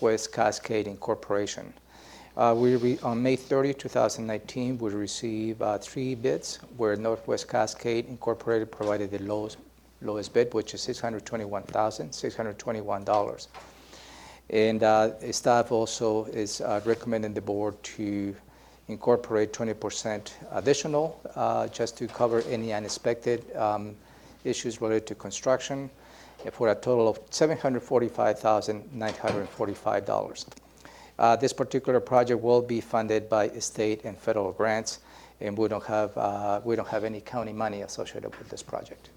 Northwest Cascade Incorporation. On May 30, 2019, we received 3 bids where Northwest Cascade Incorporated provided the lowest bid, which is $621,621. And staff also is recommending the board to incorporate 20% additional just to cover any unexpected issues related to construction for a total of $745,945. This particular project will be funded by state and federal grants, and we don't have any county money associated with this project.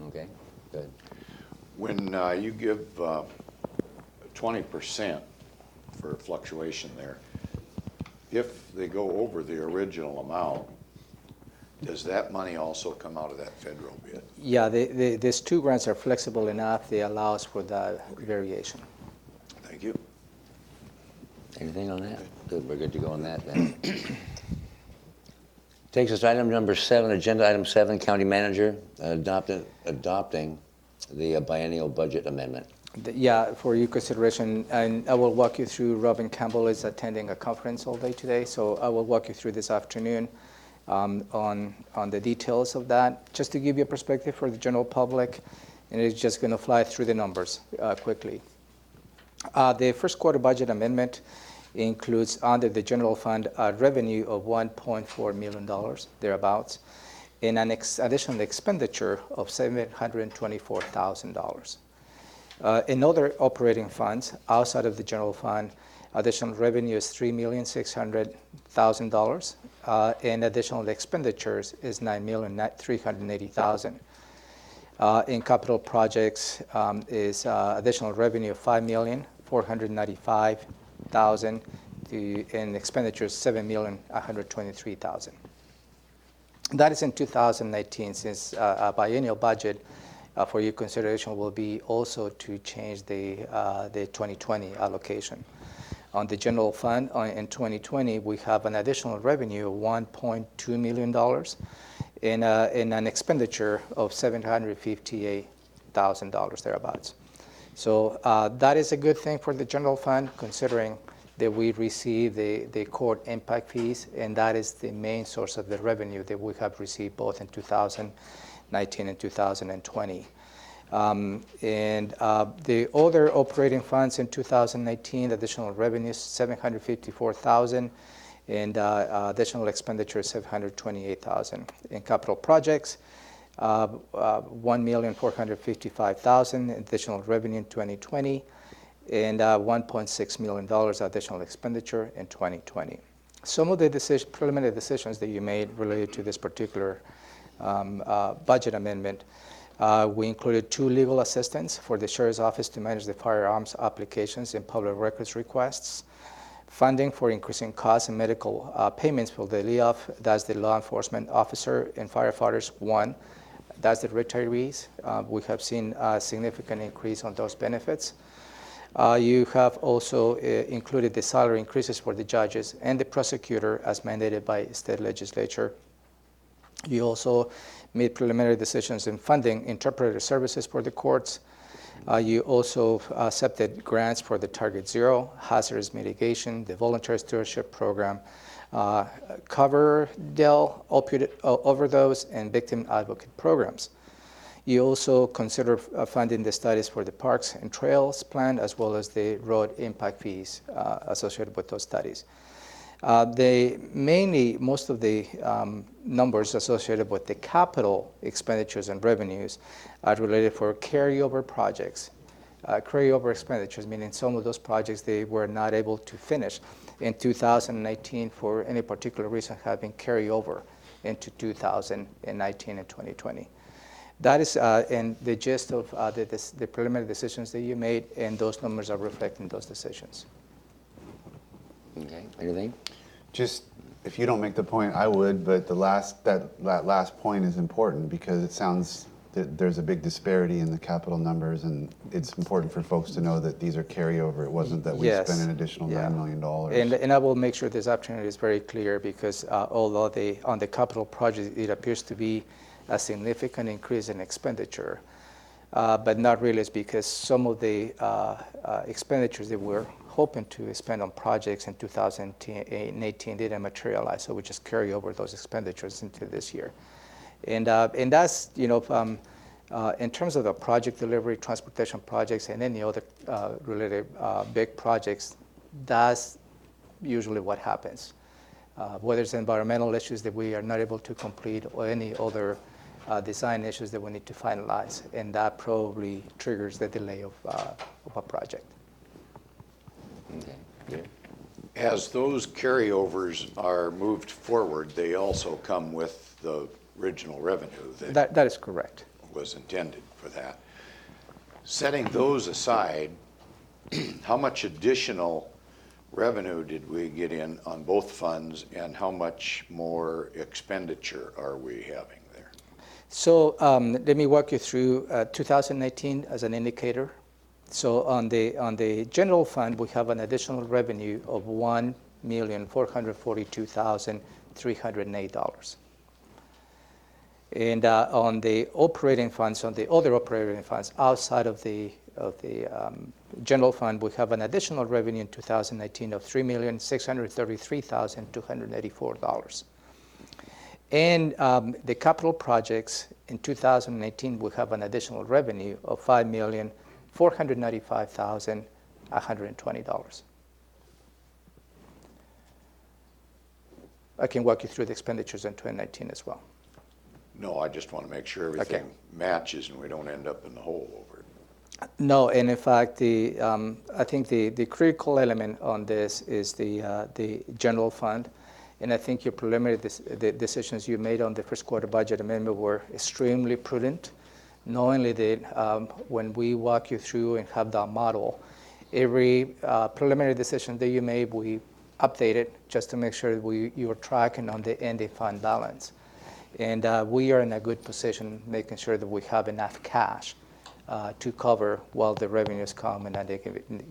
Okay, good. When you give 20% for fluctuation there, if they go over the original amount, does that money also come out of that federal bid? Yeah, these 2 grants are flexible enough. They allow us for that variation. Thank you. Anything on that? Good, we're good to go on that then. Takes us to item number 7, agenda item 7, county manager adopting the biennial budget amendment. Yeah, for your consideration, and I will walk you through. Robin Campbell is attending a conference all day today, so I will walk you through this afternoon on the details of that. Just to give you a perspective for the general public, and it's just going to fly through the numbers quickly. The first quarter budget amendment includes under the general fund a revenue of $1.4 million, thereabouts, and an additional expenditure of $724,000. In other operating funds outside of the general fund, additional revenue is $3,600,000, and additional expenditures is $9,380,000. In capital projects is additional revenue of $5,495,000 and expenditures $7,123,000. That is in 2019, since a biennial budget for your consideration will be also to change the 2020 allocation. On the general fund in 2020, we have an additional revenue of $1.2 million and an expenditure of $758,000 thereabouts. So that is a good thing for the general fund, considering that we receive the court impact fees, and that is the main source of the revenue that we have received both in 2019 and 2020. The other operating funds in 2019, additional revenues $754,000, and additional expenditures $728,000. In capital projects, $1,455,000 additional revenue in 2020, and $1.6 million additional expenditure in 2020. Some of the preliminary decisions that you made related to this particular budget amendment, we included 2 legal assistants for the Sheriff's Office to manage the firearms applications and public records requests, funding for increasing costs and medical payments for the LEOF, that's the law enforcement officer and firefighters 1, that's the retirees. We have seen a significant increase on those benefits. You have also included the salary increases for the judges and the prosecutor as mandated by state legislature. You also made preliminary decisions in funding interpreter services for the courts. You also accepted grants for the Target Zero, hazardous mitigation, the voluntary stewardship program, Coverdell, opioid overdose, and victim advocate programs. You also consider funding the studies for the parks and trails plan, as well as the road impact fees associated with those studies. Most of the numbers associated with the capital expenditures and revenues are related for carryover projects. Carryover expenditures, meaning some of those projects they were not able to finish in 2019 for any particular reason, have been carried over into 2019 and 2020. That is in the gist of the preliminary decisions that you made, and those numbers are reflecting those decisions. Okay, anything? Just, if you don't make the point, I would, but that last point is important because it sounds that there's a big disparity in the capital numbers, and it's important for folks to know that these are carryover. It wasn't that we spent an additional $9 million. And I will make sure this opportunity is very clear, because although on the capital project it appears to be a significant increase in expenditure, but not really. It's because some of the expenditures that we're hoping to spend on projects in 2018 didn't materialize, so we just carry over those expenditures into this year. And that's, in terms of the project delivery, transportation projects, and any other related big projects, that's usually what happens. Whether it's environmental issues that we are not able to complete or any other design issues that we need to finalize, and that probably triggers the delay of a project. Okay, good. As those carryovers are moved forward, they also come with the original revenue that That is correct. was intended for that. Setting those aside, how much additional revenue did we get in on both funds, and how much more expenditure are we having there? So let me walk you through 2019 as an indicator. So on the general fund, we have an additional revenue of $1,442,308. And on the operating funds, on the other operating funds outside of the general fund, we have an additional revenue in 2019 of $3,633,284. And the capital projects in 2018, we have an additional revenue of $5,495,120. I can walk you through the expenditures in 2019 as well. No, I just want to make sure everything matches and we don't end up in the hole over it. No, and in fact, I think the critical element on this is the general fund. And I think your preliminary the decisions you made on the first quarter budget amendment were extremely prudent, knowing that when we walk you through and have that model, every preliminary decision that you made, we updated just to make sure that you are tracking on the ending fund balance. And we are in a good position making sure that we have enough cash to cover while the revenues come in a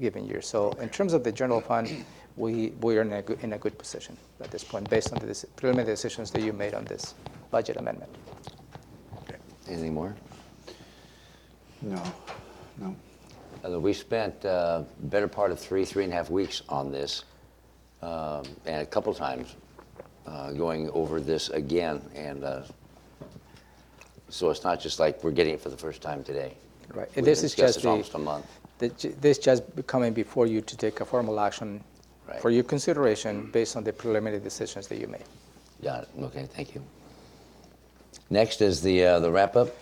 given year. So in terms of the general fund, we are in a good position at this point based on the preliminary decisions that you made on this budget amendment. Okay. Anything more? No. We spent better part of 3.5 weeks on this, and a couple times going over this again, and so it's not just like we're getting it for the first time today. Right. We've This is discussed just this almost a month. this just coming before you to take a formal action Right. for your consideration based on the preliminary decisions that you made. Got it. Okay, thank you. Next is the wrap-up.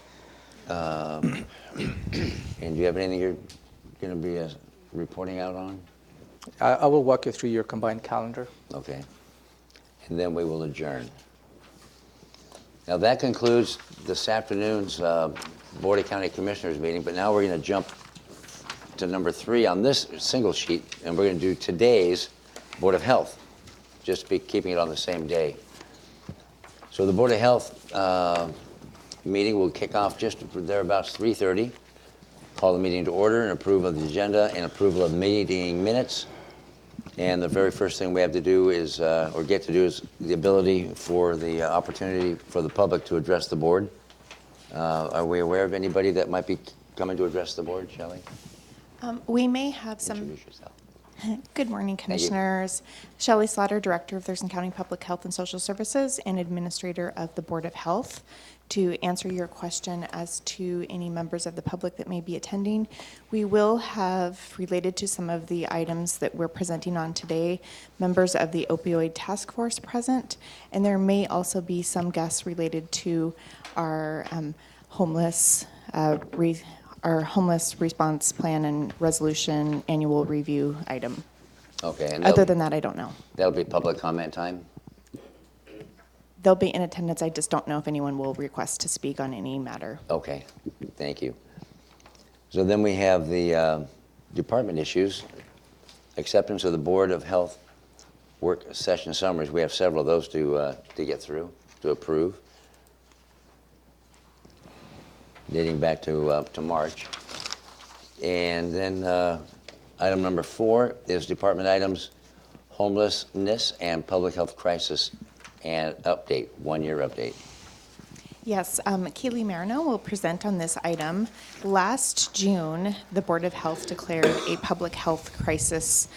And do you have anything you're going to be reporting out on? I will walk you through your combined calendar. Okay. And then we will adjourn. Now that concludes this afternoon's Board of County Commissioners meeting, but now we're going to jump to number 3 on this single sheet, and we're going to do today's Board of Health, just be keeping it on the same day. So the Board of Health meeting will kick off just thereabouts 3:30. Call the meeting to order and approve of the agenda and approval of meeting minutes. And the very first thing we have to do is, or get to do, is the ability for the opportunity for the public to address the board. Are we aware of anybody that might be coming to address the board, Shelley? We may have some. Introduce yourself. Good morning, you. Commissioners. Shelley Slaughter, Director of Thurston County Public Health and Social Services and Administrator of the Board of Health, to answer your question as to any members of the public that may be attending. We will have, related to some of the items that we're presenting on today, members of the opioid task force present, and there may also be some guests related to our homeless response plan and resolution annual review item. Okay. And Other than that, I don't know. that'll be public comment time? They'll be in attendance. I just don't know if anyone will request to speak on any matter. Okay, thank you. So then we have the department issues, acceptance of the Board of Health work session summaries. We have several of those to get through, to approve, dating back to March. And then item number 4 is department items, homelessness and public health crisis and update, 1-year update. Yes, Keely Marino will present on this item. Last June, the Board of Health declared a public health crisis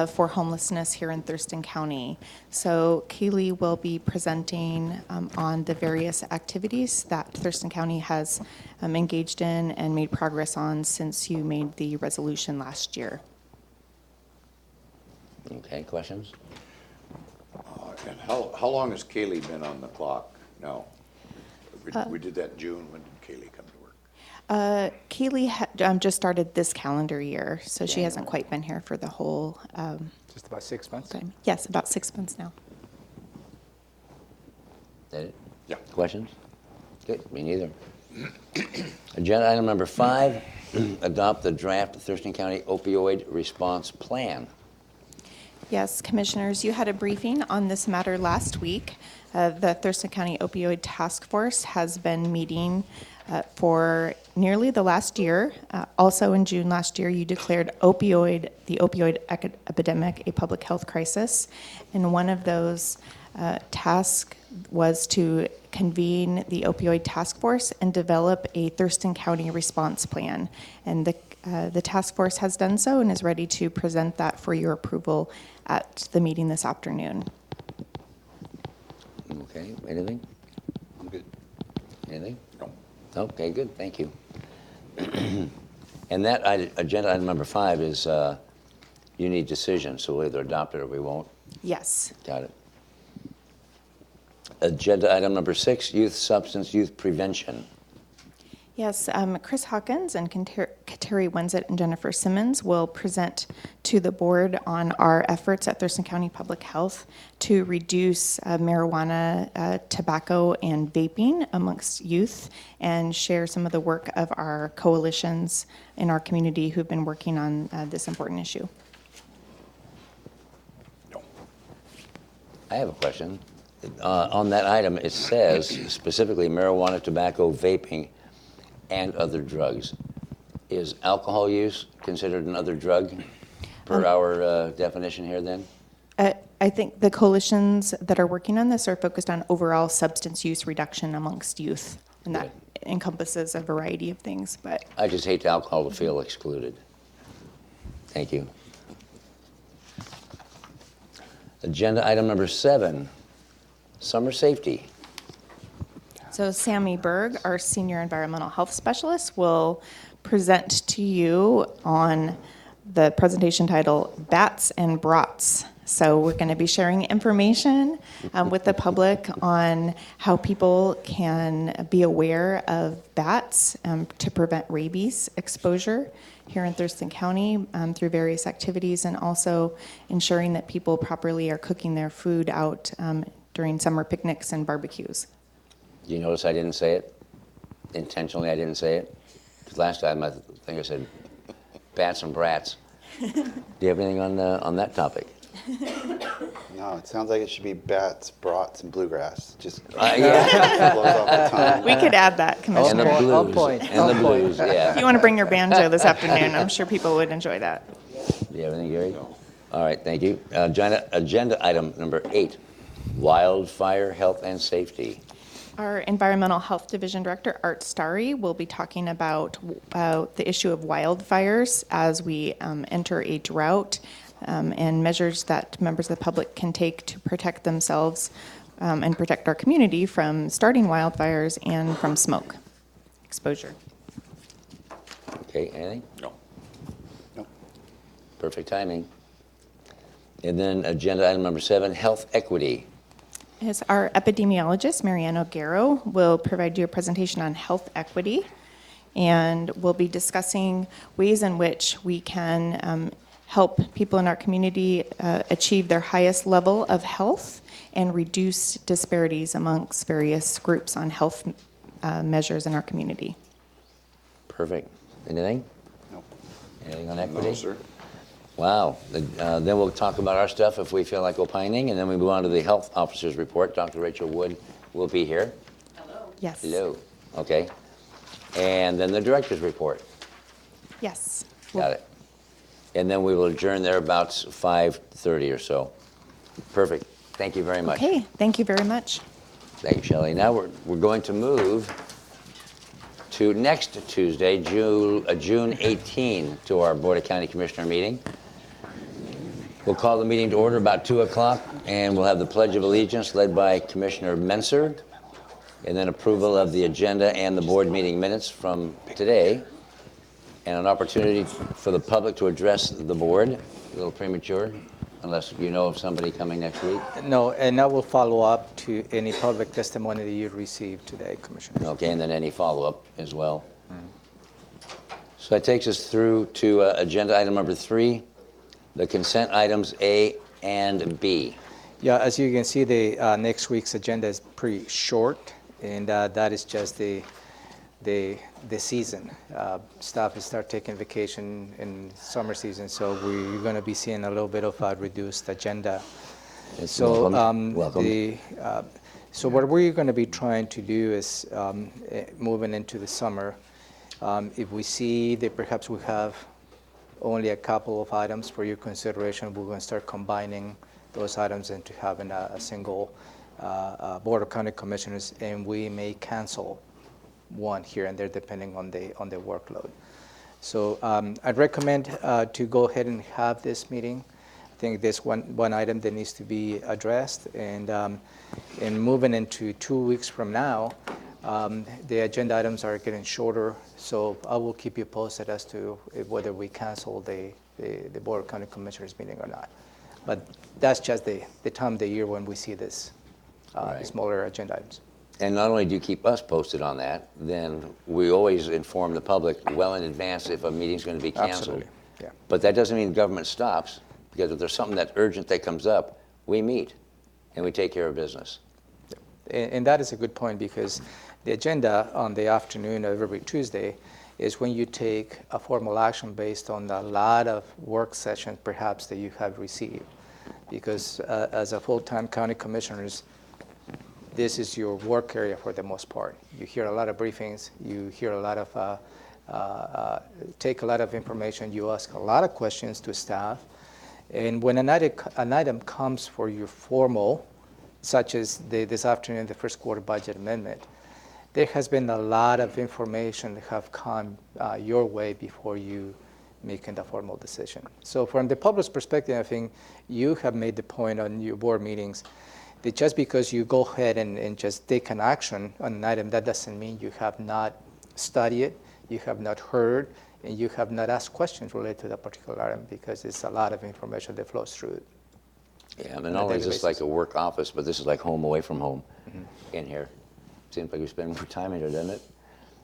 for homelessness here in Thurston County. So Keely will be presenting on the various activities that Thurston County has engaged in and made progress on since you made the resolution last year. Okay, questions? And how long has Kaylee been on the clock now? We did that in June. When did Kaylee come to work? Keely just started this calendar year, so she hasn't quite been here for the whole Just about 6 months? time. Yes, about 6 months now. That it? Yeah. Questions? Good, me neither. Agenda item number 5, adopt the draft Thurston County opioid response plan. Yes, Commissioners, you had a briefing on this matter last week. The Thurston County Opioid Task Force has been meeting for nearly the last year. Also in June last year, you declared the opioid epidemic a public health crisis. And one of those tasks was to convene the opioid task force and develop a Thurston County response plan. And the task force has done so and is ready to present that for your approval at the meeting this afternoon. Okay, anything? I'm good. Anything? No. Okay, good, thank you. And that agenda item number 5 is you need decision, so we'll either adopt it or we won't. Yes. Got it. Agenda item number 6, youth prevention. Yes, Chris Hawkins and Kateri Wenzit and Jennifer Simmons will present to the board on our efforts at Thurston County Public Health to reduce marijuana, tobacco, and vaping amongst youth and share some of the work of our coalitions in our community who've been working on this important issue. No. I have a question. On that item, it says specifically marijuana, tobacco, vaping, and other drugs. Is alcohol use considered another drug per our definition here then? I think the coalitions that are working on this are focused on overall substance use reduction amongst youth, and that encompasses a variety of things, but I just hate alcohol to feel excluded. Thank you. Agenda item number 7, summer safety. so Sammy Berg, our Senior Environmental Health Specialist, will present to you on the presentation title, Bats and Brats. So we're going to be sharing information with the public on how people can be aware of bats to prevent rabies exposure here in Thurston County through various activities, and also ensuring that people properly are cooking their food out during summer picnics and barbecues. You notice I didn't say it? Intentionally I didn't say it? 'Cause last time I think I said bats and brats. Do you have anything on that topic? No, it sounds like it should be bats, brats, and bluegrass. Just Yeah. blows off the tongue. We could add that, And the Commissioner. blues. On point, And the on point. blues, yeah. If you want to bring your banjo this afternoon, I'm sure people would enjoy that. Do you have anything, Gary? No. All right, thank you. Agenda item number 8, wildfire health and safety. Our Environmental Health Division Director, Art Starry, will be talking about the issue of wildfires as we enter a drought and measures that members of the public can take to protect themselves and protect our community from starting wildfires and from smoke exposure. Okay, anything? No. Nope. Perfect timing. And then agenda item number 7, health equity. Yes, our epidemiologist, Marianne O'Garo, will provide you a presentation on health equity, and we'll be discussing ways in which we can help people in our community achieve their highest level of health and reduce disparities amongst various groups on health measures in our community. Perfect. Anything? Nope. Anything on equity? No, sir. Wow. Then we'll talk about our stuff if we feel like opining, and then we move on to the health officer's report. Dr. Rachel Wood will be here. Yes. Hello. Okay. And then the director's report. Yes. Got it. And then we will adjourn there about 5:30 or so. Perfect. Thank you very much. Okay, thank you very much. Thank you, Shelley. Now we're going to move to next Tuesday, June 18, to our Board of County Commissioner meeting. We'll call the meeting to order about 2 o'clock, and we'll have the Pledge of Allegiance led by Commissioner Menser, and then approval of the agenda and the board meeting minutes from today, and an opportunity for the public to address the board. A little premature, unless you know of somebody coming next week. No, and I will follow up to any public testimony that you received today, Commissioner. Okay, and then any follow-up as well. So that takes us through to agenda item number 3, the consent items A and B. Yeah, as you can see, the next week's agenda is pretty short, and that is just the season. Staff will start taking vacation in summer season, so we're going to be seeing a little bit of a reduced agenda. So, welcome. So what we're going to be trying to do is moving into the summer. If we see that perhaps we have only a couple of items for your consideration, we're going to start combining those items into having a single Board of County Commissioners, and we may cancel one here and there depending on the workload. So I'd recommend to go ahead and have this meeting. I think there's one item that needs to be addressed, and moving into 2 weeks from now, the agenda items are getting shorter, so I will keep you posted as to whether we cancel the Board of County Commissioners meeting or not. But that's just the time of the year when we see this Right. smaller agenda items. And not only do you keep us posted on that, then we always inform the public well in advance if a meeting's going to be canceled. Absolutely, yeah. But that doesn't mean government stops, because if there's something that's urgent that comes up, we meet and we take care of business. And that is a good point, because the agenda on the afternoon of every Tuesday is when you take a formal action based on a lot of work sessions perhaps that you have received. Because as a full-time county commissioners, this is your work area for the most part. You hear a lot of briefings, you hear a lot of, take a lot of information, you ask a lot of questions to staff. And when an item comes for your formal, such as this afternoon, the first quarter budget amendment, there has been a lot of information that have come your way before you making the formal decision. So from the public's perspective, I think you have made the point on your board meetings that just because you go ahead and just take an action on an item, that doesn't mean you have not studied it, you have not heard, and you have not asked questions related to that particular item, because it's a lot of information that flows through it. Yeah, I mean, not only is this like a work office, but this is like home away from home in here. Seems like we spend more time in here, doesn't it?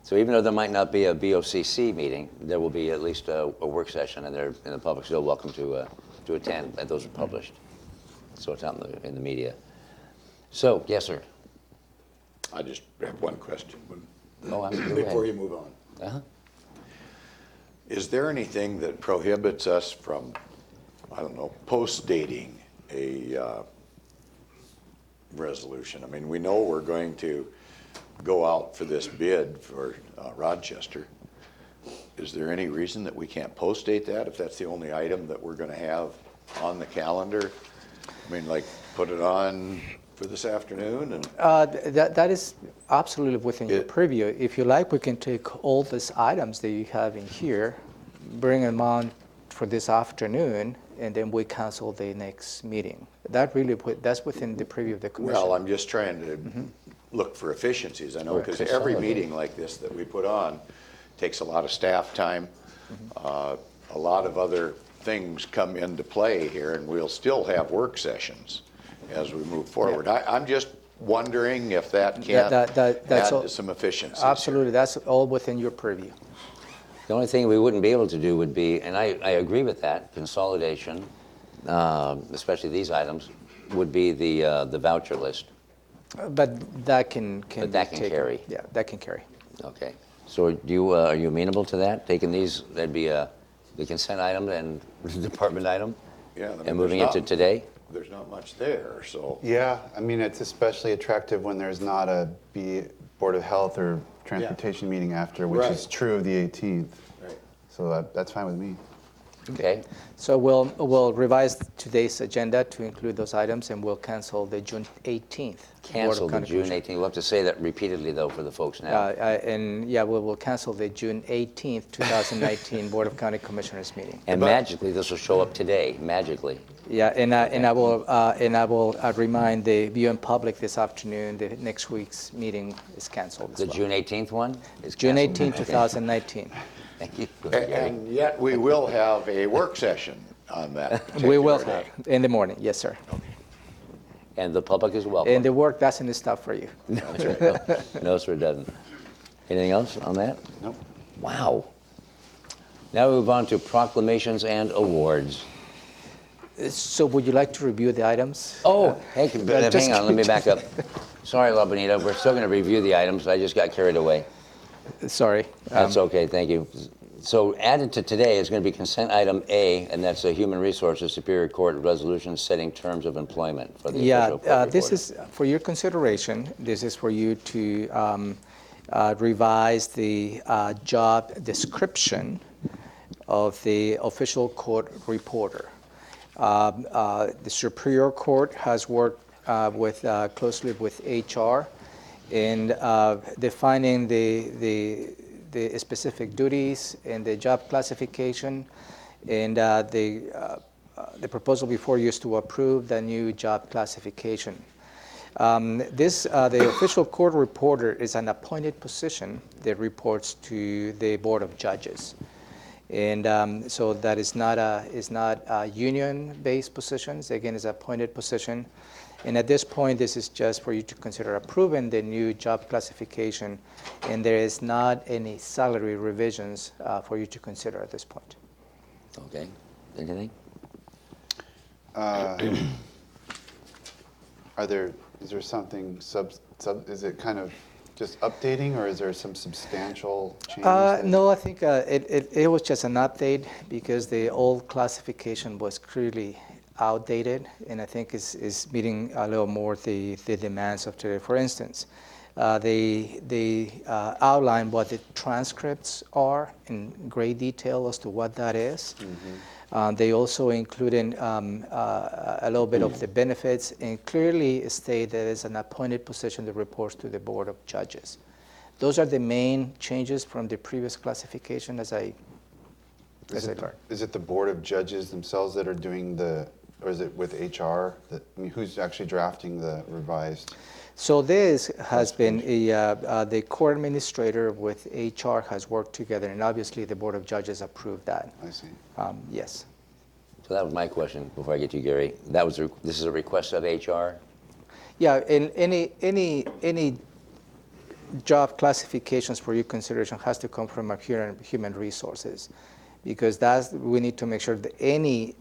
So even though there might not be a BoCC meeting, there will be at least a work session, and the public's still welcome to attend, and those are published. So it's out in the media. So, yes, sir. I just have one question Go before ahead. you move on. Uh-huh. Is there anything that prohibits us from, I don't know, post-dating a resolution? I mean, we know we're going to go out for this bid for Rochester. Is there any reason that we can't post-date that if that's the only item that we're going to have on the calendar? I mean, like, put it on for this afternoon and That is absolutely within your purview. If you like, we can take all these items that you have in here, bring them on for this afternoon, and then we cancel the next meeting. That's within the purview of the commission. well, I'm just trying to look for efficiencies. I know, because every Consolidate. meeting like this that we put on takes a lot of staff time. A lot of other things come into play here, and we'll still have work sessions as we move forward. I'm just wondering if that can't that's all- add to some efficiencies. Absolutely, that's all within your purview. The only thing we wouldn't be able to do would be, and I agree with that, consolidation, especially these items, would be the voucher list. But that can But that be can taken. carry. Yeah, that can carry. Okay. So are you amenable to that? Taking these, that'd be the consent item and the department item? Yeah, I mean, And moving it to there's not- today? There's not much there, so. Yeah, I mean, it's especially attractive when there's not a Board of Health or Transportation meeting after, which is Right. true of the 18th. Right. So that's fine with me. Okay. So we'll revise today's agenda to include those items, and we'll cancel the June 18th. Cancel the Board of County June Commissioners. 18th. We'll have to say that repeatedly, though, for the folks now. And yeah, we'll cancel the June 18th, 2019 Board of County Commissioners meeting. And magically, this will show up today, magically. Yeah, and I will remind the viewing public this afternoon that next week's meeting is canceled as The well. June 18th one is June canceled? 18, Okay. 2019. Thank you. And yet we will have a work session on that We will particular have day. in the morning, yes, sir. And the public is welcome. And the work doesn't stop for you. No, sir, it doesn't. Anything else on that? Nope. Wow. Now we move on to proclamations and awards. So would you like to review the items? Oh, hey, just hang on, let me back up. Sorry, La Bonita, we're still going to review the items. I just got carried away. Sorry. That's okay, thank you. So added to today is going to be consent item A, and that's a Human Resources Superior Court resolution setting terms of employment for the official court this reporter. is for your consideration. This is for you to revise the job description of the official court reporter. The Superior Court has worked closely with HR in defining the specific duties and the job classification, and the proposal before you is to approve the new job classification. The official court reporter is an appointed position that reports to the Board of Judges. And so that is not a union-based position. Again, it's an appointed position. And at this point, this is just for you to consider approving the new job classification, and there is not any salary revisions for you to consider at this point. Okay, anything? Is there something is it kind of just updating, or is there some substantial change? No, I think it was just an update because the old classification was clearly outdated, and I think is meeting a little more the demands of today. For instance, they outline what the transcripts are in great detail as to what that is. Mm-hmm. They also included a little bit of the benefits and clearly state that it's an appointed position that reports to the Board of Judges. Those are the main changes from the previous classification as I learned. Is it the Board of Judges themselves that are doing or is it with HR? Who's actually drafting the revised? So this has been the court administrator with HR has worked together, and obviously the Board of Judges approved that. I see. Yes. So that was my question before I get to you, Gary. This is a request of HR? Yeah, in any job classifications for your consideration has to come from our human resources, because we need to make sure that any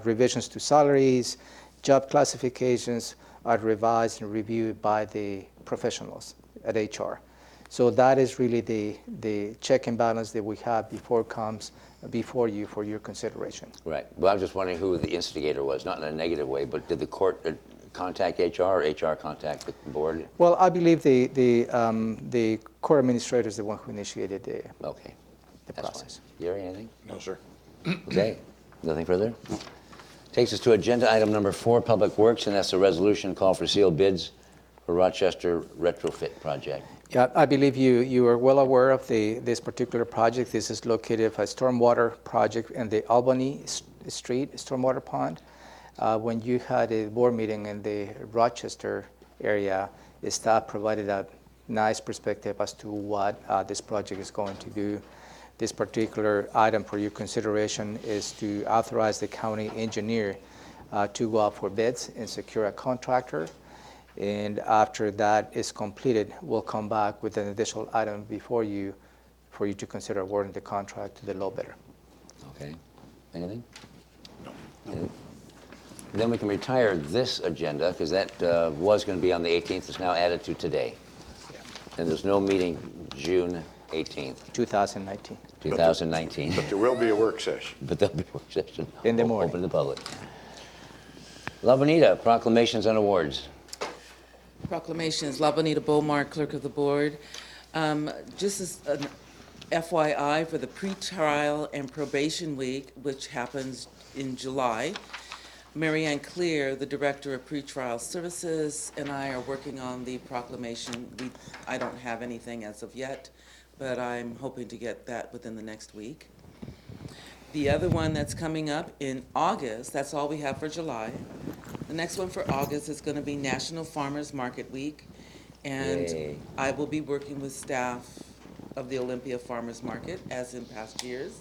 revisions to salaries, job classifications are revised and reviewed by the professionals at HR. So that is really the check and balance that we have before it comes before you for your consideration. Right. Well, I'm just wondering who the instigator was, not in a negative way, but did the court contact HR or HR contact the board? Well, I believe the court administrator is the one who initiated the Okay. That's process. fine. Gary, anything? No, sir. Okay. Nothing further? Takes us to agenda item number 4, Public Works, and that's a resolution call for sealed bids for Rochester retrofit project. Yeah, I believe you are well aware of this particular project. This is located a stormwater project in the Albany Street stormwater pond. When you had a board meeting in the Rochester area, the staff provided a nice perspective as to what this project is going to do. This particular item for your consideration is to authorize the county engineer to go out for bids and secure a contractor. And after that is completed, we'll come back with an additional item before you for you to consider awarding the contract to the low bidder. Okay. Anything? No. Then we can retire this agenda, because that was going to be on the 18th. It's now added to today. Yeah. And there's no meeting June 18th, 2019. 2019. But there will be a work session. But there'll be a work session. In the morning. Open to the public. La Bonita, proclamations and awards. Proclamations, La Bonita Bomar, Clerk of the Board. Just as FYI, for the pretrial and probation week, which happens in July, Mary Ann Clear, the Director of Pretrial Services, and I are working on the proclamation. I don't have anything as of yet, but I'm hoping to get that within the next week. The other one that's coming up in August, that's all we have for July. The next one for August is going to be National Farmers Market Week, and Yay. I will be working with staff of the Olympia Farmers Market, as in past years.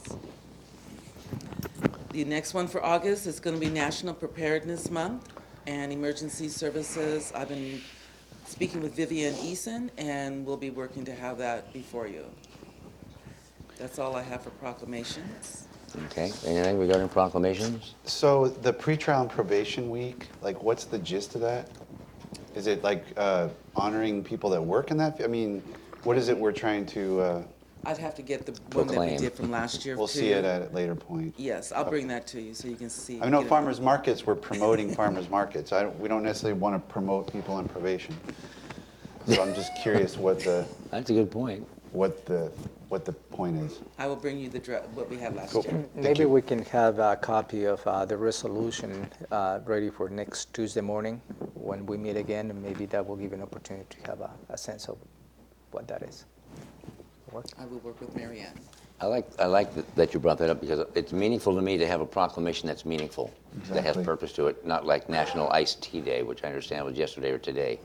The next one for August is going to be National Preparedness Month and Emergency Services. I've been speaking with Vivian Eason, and we'll be working to have that before you. That's all I have for proclamations. Okay, anything regarding proclamations? So the pretrial and probation week, like what's the gist of that? Is it like honoring people that work in that? I mean, what is it we're trying to, I'd have to get the one that we Proclaim. did from last year. we'll to see you. it at a later point. Yes, I'll bring that to you so you can see. I know get it. farmers markets, we're promoting farmers markets. We don't necessarily want to promote people on probation. So I'm just curious what the That's a good point. point is. I will bring you what we had last Cool. year. Maybe we can have a copy of the resolution ready for next Tuesday morning when we meet again, and maybe that will give you an opportunity to have a sense of what that is. Work? I will work with Mary Ann. I like that you brought that up because it's meaningful to me to have a proclamation that's meaningful, that has Exactly. purpose to it, not like National Iced Tea Day, which I understand was yesterday or today.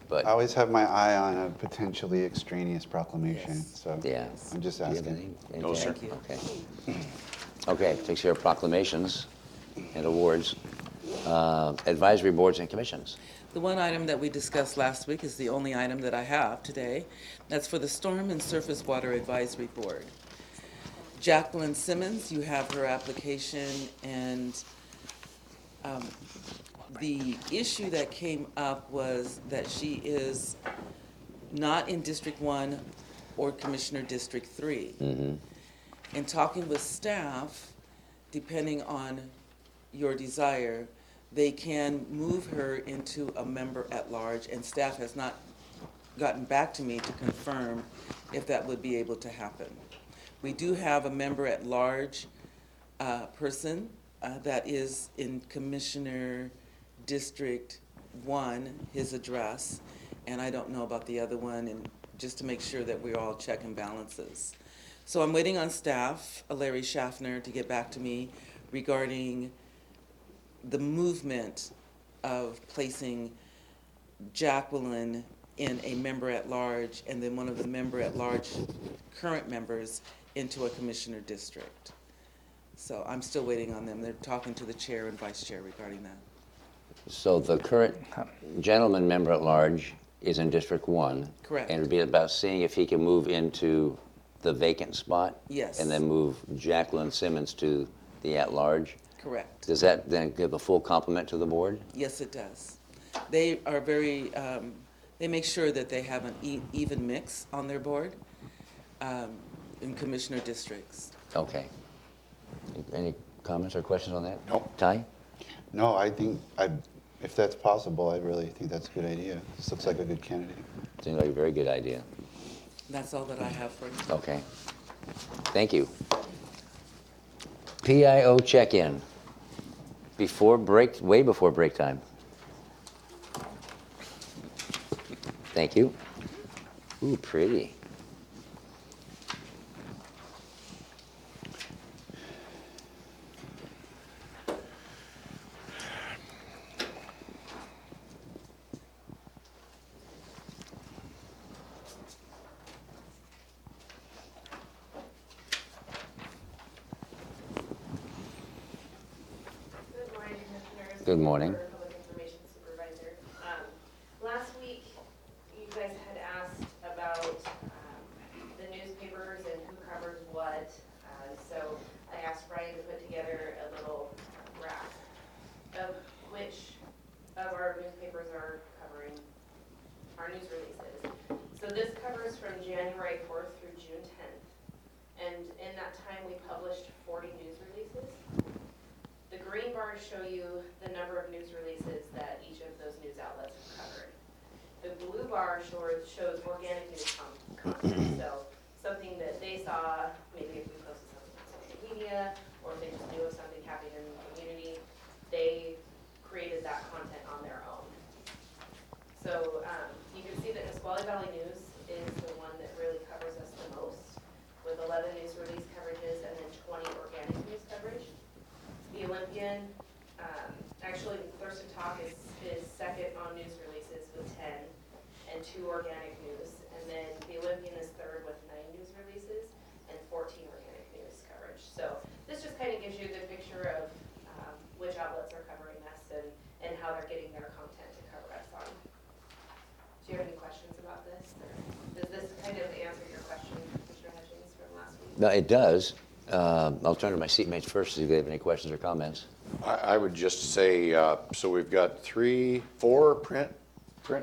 But I always have my eye on a potentially extraneous proclamation, Yes. so yeah. I'm just Do you have asking. anything? No, sir. Thank you. Okay. Okay, takes care of proclamations and awards. Advisory boards and commissions. The one item that we discussed last week is the only item that I have today. That's for the Storm and Surface Water Advisory Board. Jacqueline Simmons, you have her application, and the issue that came up was that she is not in District 1 or Commissioner District 3. In talking with staff, depending on your desire, they can move her into a member at large, and staff has not gotten back to me to confirm if that would be able to happen. We do have a member at large person that is in Commissioner District 1, his address, and I don't know about the other one, and just to make sure that we're all check and balances. So I'm waiting on staff, Larry Schaffner, to get back to me regarding the movement of placing Jacqueline in a member at large and then one of the member at large current members into a commissioner district. So I'm still waiting on them. They're talking to the chair and vice chair regarding that. So the current gentleman member at large is in District 1. Correct. And it would be about seeing if he can move into the vacant spot? Yes. And then move Jacqueline Simmons to the at-large? Correct. Does that then give a full complement to the board? Yes, it does. They are very, they make sure that they have an even mix on their board in commissioner districts. Okay. Any comments or questions on that? Nope. Ty? No, I think, if that's possible, I really think that's a good idea. This looks like a good candidate. Seems like a very good idea. That's all that I have for you. Okay. Thank you. PIO check-in. Before break, way before break time. Thank you. Ooh, pretty. Good morning, Commissioners. Good morning. Public Information Supervisor. Last week, you guys had asked about the newspapers and who covers what. So I asked Brian to put together a little graph of which of our newspapers are covering our news releases. So this covers from January 4th through June 10th. And in that time, we published 40 news releases. The green bars show you the number of news releases that each of those news outlets have covered. The blue bar shows organic news content. So some something that they saw, maybe if we posted something on social media, or if they just knew of something happening in the community, they created that content on their own. So you can see that Nisqually Valley News is the one that really covers us the most, with 11 news release coverages and then 20 organic news coverage. The Olympian, actually Thurston Talk is second on news releases with 10 and 2 organic news. And then the Olympian is third with 9 news releases and 14 organic news coverage. So this just kind of gives you a good picture of which outlets are covering us and how they're getting their content to cover us on. Do you have any questions about this? Or does this kind of answer your question, Commissioner Hutchings, from last week? No, it does. I'll turn to my seatmates first to see if they have any questions or comments. I would just say, so we've got 4 print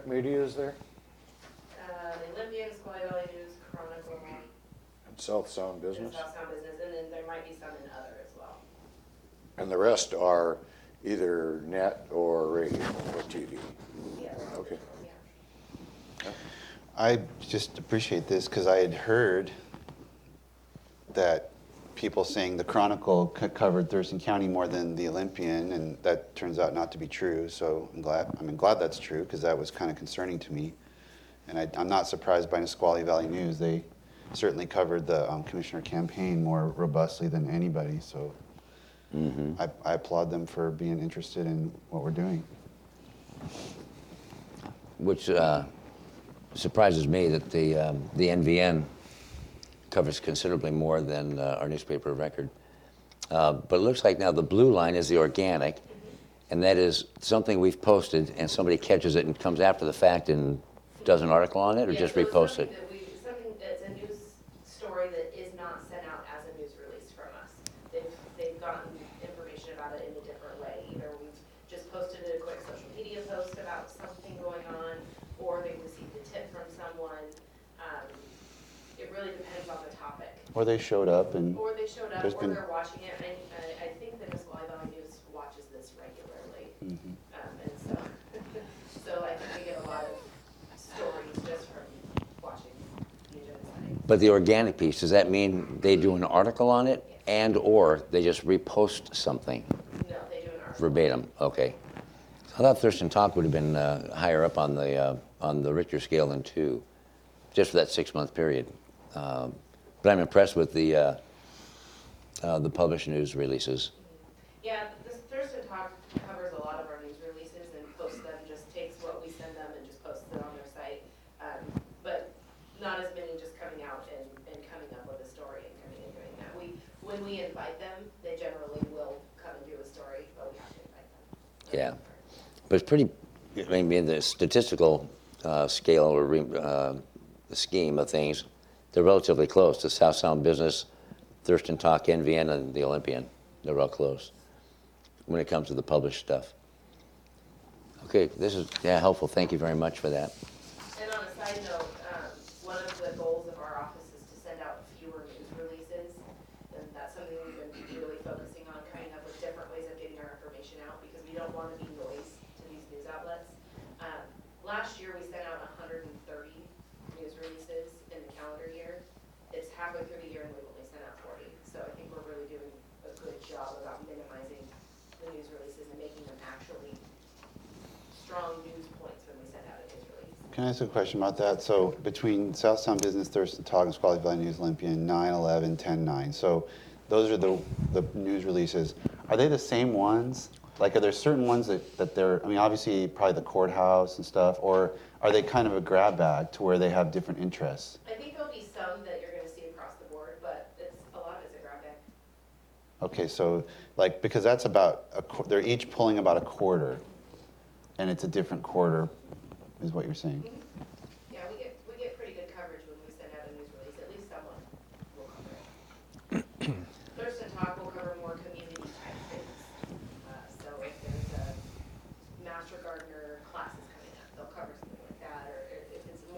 medias there? The Olympian, Nisqually Valley News, Chronicle, And South Sound and Business? South Sound Business, and then there might be some in other as well. And the rest are either net or radio or TV? Yeah. Okay. Yeah. I just appreciate this because I had heard that people saying the Chronicle covered Thurston County more than the Olympian, and that turns out not to be true. So I'm glad that's true because that was kind of concerning to me. And I'm not surprised by Nisqually Valley News. They certainly covered the commissioner campaign more robustly than anybody. So I applaud them for being interested in what we're doing. Which surprises me that the NVN covers considerably more than our newspaper of record. But it looks like now the blue line is the organic, and that is something we've posted and somebody catches it and comes after the fact and does an article on it or Yeah, just so it's reposts it? something that's a news story that is not sent out as a news release from us. They've gotten information about it in a different way. Either we've just posted a quick social media post about something going on, or they received a tip from someone. It really depends on the topic. Or they showed up and Or they showed up, there's or been- they're watching it. I think the Nisqually Valley News watches this regularly. And so, so I think we get a lot of stories just from watching the agenda setting. But the organic piece, does that mean they do an article on it and or they just repost something No, they do an article. verbatim? Okay. I thought Thurston Talk would have been higher up on the Richter scale than 2, just for that 6-month period. But I'm impressed with the published news releases. Yeah, this Thurston Talk covers a lot of our news releases and posts them, just takes what we send them and just posts it on their site. But not as many just coming out and coming up with a story and coming and doing that. When we invite them, they generally will come and do a story, but we have to invite them. Yeah. But it's pretty, I mean, the statistical scale or the scheme of things, they're relatively close. The South Sound Business, Thurston Talk, NVN, and the Olympian, they're all close when it comes to the published stuff. Okay, this is helpful. Thank you very much for that. And on a side note, one of the goals of our office is to send out fewer news releases. And that's something we've been really focusing on, coming up with different ways of getting our information out because we don't want to be noise to these news outlets. Last year, we sent out 130 news releases in the calendar year. It's halfway through the year and we've only sent out 40. So I think we're really doing a good job about minimizing the news releases and making them actually strong news points when we send out a news release. Can I ask a question about that? So between South Sound Business, Thurston Talk, and Nisqually Valley News, Olympian, 9/11, 10/9. So those are the news releases. Are they the same ones? Like, are there certain ones that they're, I mean, obviously probably the courthouse and stuff, or are they kind of a grab bag to where they have different interests? I think there'll be some that you're going to see across the board, but a lot of it's a grab bag. Okay, so like, because that's about, they're each pulling about a quarter, and it's a different quarter, is what you're saying? Yeah, we get pretty good coverage when we send out a news release. At least someone will cover it. Thurston Talk will cover more community type things. So if there's a master gardener classes coming up, they'll cover something like that. Or if it's a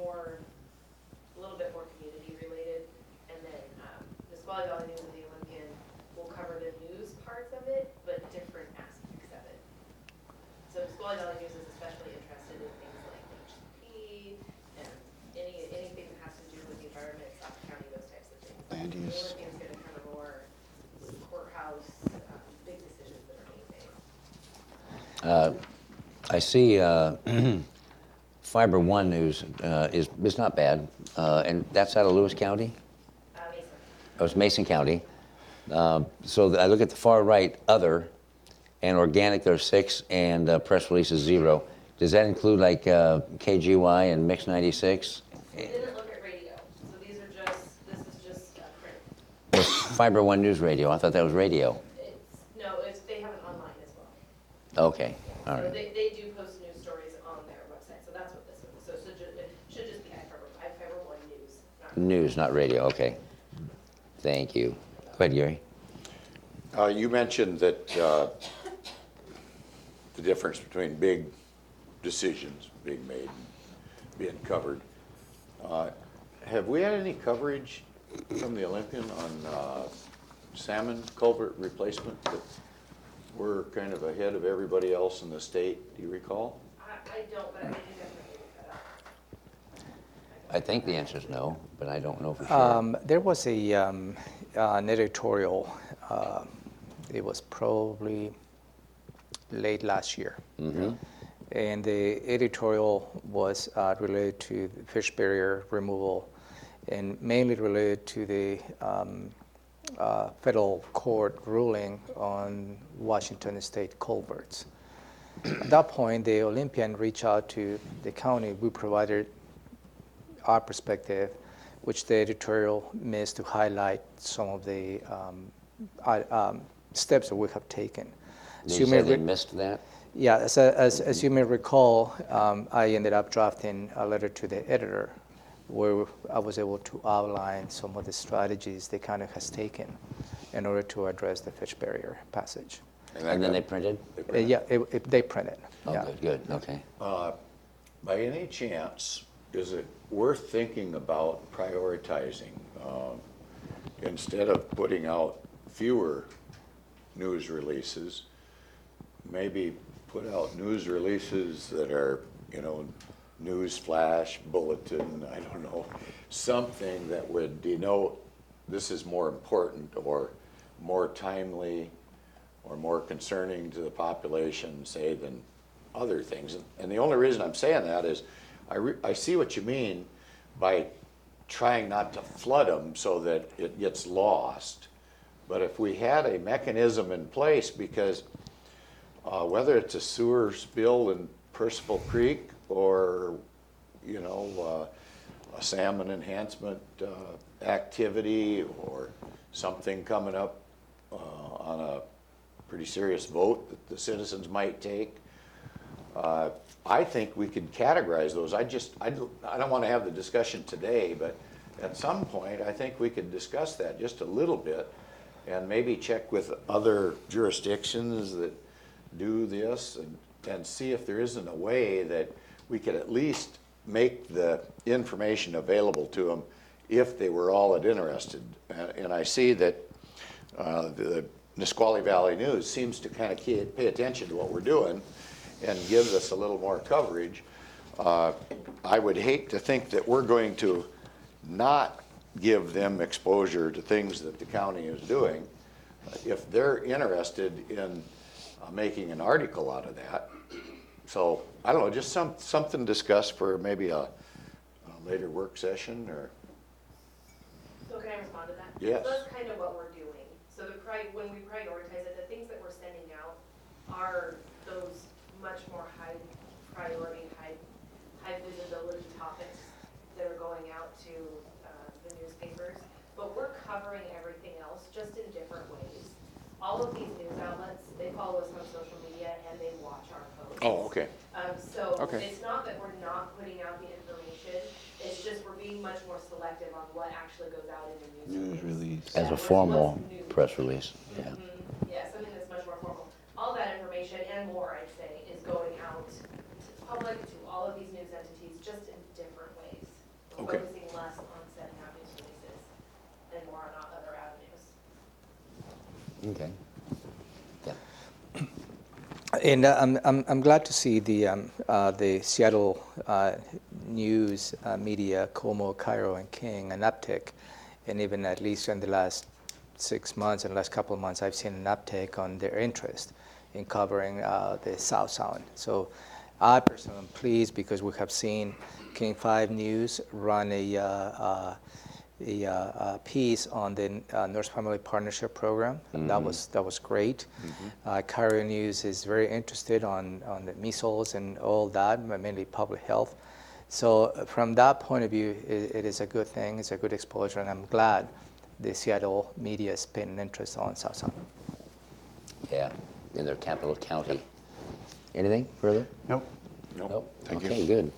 little bit more community related. And then Nisqually Valley News and the Olympian will cover the news parts of it, but different aspects of it. So Nisqually Valley News is especially interested in things like HCP and anything that has to do with the environment, South County, those types of I see Fiber One News is not bad, and that's out of Lewis County? Mason. Oh, it's Mason County. So I look at the far right, other, and organic, there's 6, and press release is 0. Does that include like KGY and Mix 96? We didn't look at radio, so these are just, this is just print. Well, Fiber One News Radio, I thought that was radio. They have it online as well. Okay, all So right. they do post news stories on their website, so that's what this is. So it should just be iFiber One News. News, not radio, okay. Thank you. Go ahead, Gary. You mentioned that the difference between big decisions being made and being covered. Have we had any coverage from the Olympian on salmon culvert replacement? That we're kind of ahead of everybody else in the state, do you recall? I don't, but I can definitely look that up. I think the answer is no, but I don't know for sure. There was an editorial, it was probably late last year. And the editorial was related to the fish barrier removal and mainly related to the federal court ruling on Washington state culverts. At that point, the Olympian reached out to the county. We provided our perspective, which the editorial missed to highlight some of the steps that we have taken. Did you say they missed that? Yeah, as you may recall, I ended up drafting a letter to the editor where I was able to outline some of the strategies the county has taken in order to address the fish barrier passage. And then they printed? Yeah, they printed. Oh, Yeah. good, okay. By any chance, is it worth thinking about prioritizing? Instead of putting out fewer news releases, maybe put out news releases that are, news flash, bulletin, I don't know, something that would denote this is more important or more timely or more concerning to the population, say, than other things. And the only reason I'm saying that is I see what you mean by trying not to flood them so that it gets lost. But if we had a mechanism in place, because whether it's a sewer spill in Percival Creek or, a salmon enhancement activity or something coming up on a pretty serious vote that the citizens might take, I think we could categorize those. I don't want to have the discussion today, but at some point, I think we could discuss that just a little bit and maybe check with other jurisdictions that do this and see if there isn't a way that we could at least make the information available to them if they were all interested. And I see that the Nisqually Valley News seems to kind of pay attention to what we're doing and gives us a little more coverage. I would hate to think that we're going to not give them exposure to things that the county is doing. If they're interested in making an article out of that. So, I don't know, just something discussed for maybe a later work session or. So can I respond to that? Yes. So that's kind of what we're doing. So when we prioritize it, the things that we're sending out are those much more high priority, high visibility topics that are going out to the newspapers. But we're covering everything else just in different ways. All of these news outlets, they follow us on social media and they watch our posts. Oh, okay. So Okay. it's not that we're not putting out the information, it's just we're being much more selective on what actually goes out in the news release. As a Yeah, formal what's new. press release, yeah. Yeah, something that's much more formal. All that information and more, I'd say, is going out to the public, to all of these news entities, just in different ways. We're Okay. focusing less on sending out news releases and more on other avenues. Okay. Yeah. And I'm glad to see the Seattle news media, Como, Cairo, and King, an uptick, and even at least in the last 6 months and last couple of months, I've seen an uptick on their interest in covering the South Sound. So I personally am pleased because we have seen King 5 News run a piece on the Nurse Family Partnership Program. That was great. Carrier News is very interested on the measles and all that, but mainly public health. So from that point of view, it is a good thing. It's a good exposure, and I'm glad the Seattle media is paying interest on South Sound. Yeah, in their capital county. Anything further? Nope. Nope, thank you. Okay, good.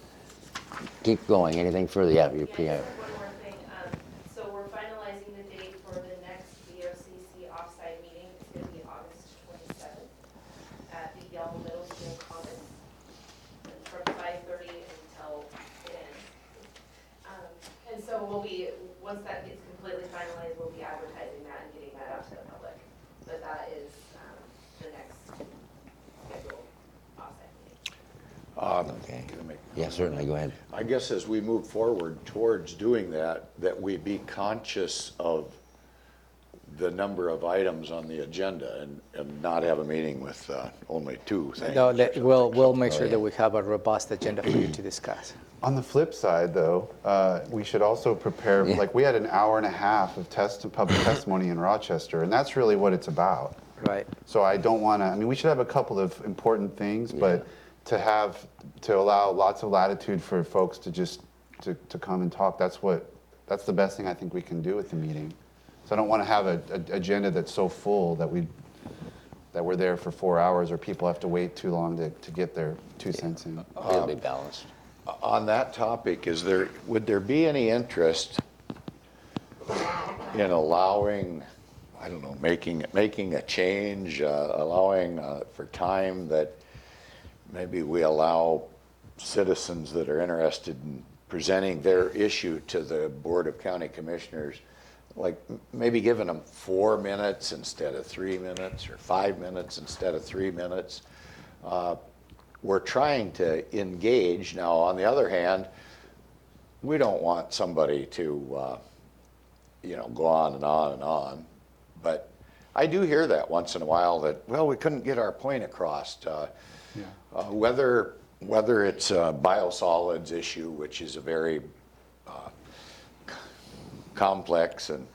Keep going. Anything further? Yeah, your PI. Yeah, just one more thing. So we're finalizing the date for the next BoCC offsite meeting. It's going to be August 27th at the Yellow Middle School Commons from 5:30 until it ends. And so we'll be, once that gets completely finalized, we'll be advertising that and getting that out to the public. But that is the next scheduled offsite meeting. Okay. Can I make- Yeah, certainly. Go ahead. I guess as we move forward towards doing that, that we be conscious of the number of items on the agenda and not have a meeting with only two things. No, or something. we'll make sure yeah. that we have a robust agenda for you to discuss. On the flip side, though, we should also prepare, Yeah. like we had an hour and a half of public testimony in Rochester, and that's really what it's about. Right. So I don't want to, I mean, we should have a couple of important things, but to allow lots of latitude for folks to just, to come and talk, that's the best thing I think we can do at the meeting. So I don't want to have an agenda that's so full that we're there for 4 hours or people have to wait too long to get their 2 cents in. It'll be balanced. On that topic, would there be any interest in allowing, I don't know, making a change, allowing for time that maybe we allow citizens that are interested in presenting their issue to the Board of County Commissioners, like maybe giving them 4 minutes instead of 3 minutes or 5 minutes instead of 3 minutes? We're trying to engage. Now, on the other hand, we don't want somebody to, go on and on and on. But I do hear that once in a while that, well, we couldn't get our point across. Whether it's a biosolids issue, which is a very complex and